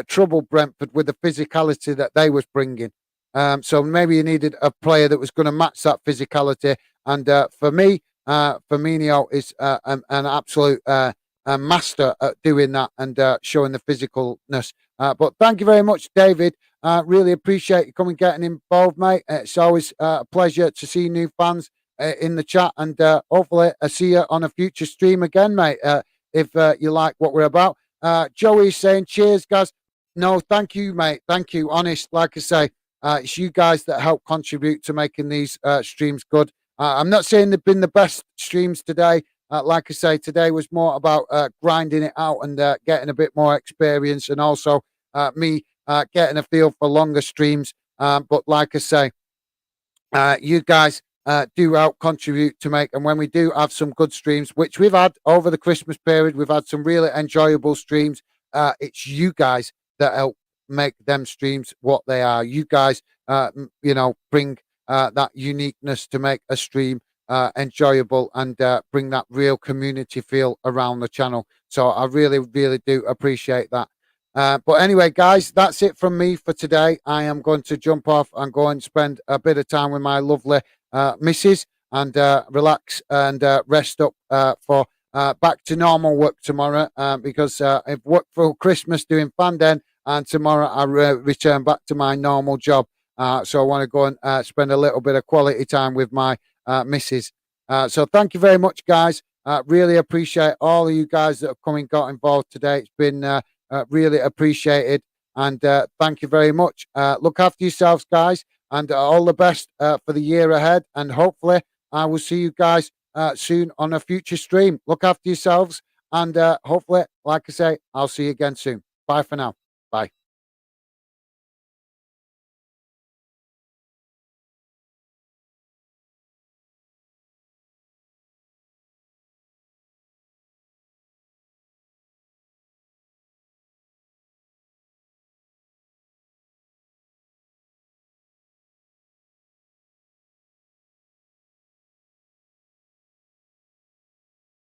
troubled Brentford with the physicality that they was bringing. So maybe you needed a player that was going to match that physicality. And for me, Firmino is an absolute master at doing that and showing the physicalness. But thank you very much, David. Really appreciate you coming getting involved, mate. It's always a pleasure to see new fans in the chat, and hopefully I see you on a future stream again, mate, if you like what we're about. Joey's saying, cheers, guys. No, thank you, mate. Thank you. Honest, like I say, it's you guys that help contribute to making these streams good. I'm not saying they've been the best streams today. Like I say, today was more about grinding it out and getting a bit more experience, and also me getting a feel for longer streams. But like I say, you guys do help contribute to make, and when we do have some good streams, which we've had over the Christmas period, we've had some really enjoyable streams. It's you guys that help make them streams what they are. You guys, bring that uniqueness to make a stream enjoyable and bring that real community feel around the channel. So I really, really do appreciate that. But anyway, guys, that's it from me for today. I am going to jump off and go and spend a bit of time with my lovely missus and relax and rest up for back to normal work tomorrow because I've worked for Christmas doing Fanden, and tomorrow I return back to my normal job. So I want to go and spend a little bit of quality time with my missus. So thank you very much, guys. Really appreciate all of you guys that have come and got involved today. It's been really appreciated, and thank you very much. Look after yourselves, guys, and all the best for the year ahead, and hopefully I will see you guys soon on a future stream. Look after yourselves, and hopefully, like I say, I'll see you again soon. Bye for now. Bye.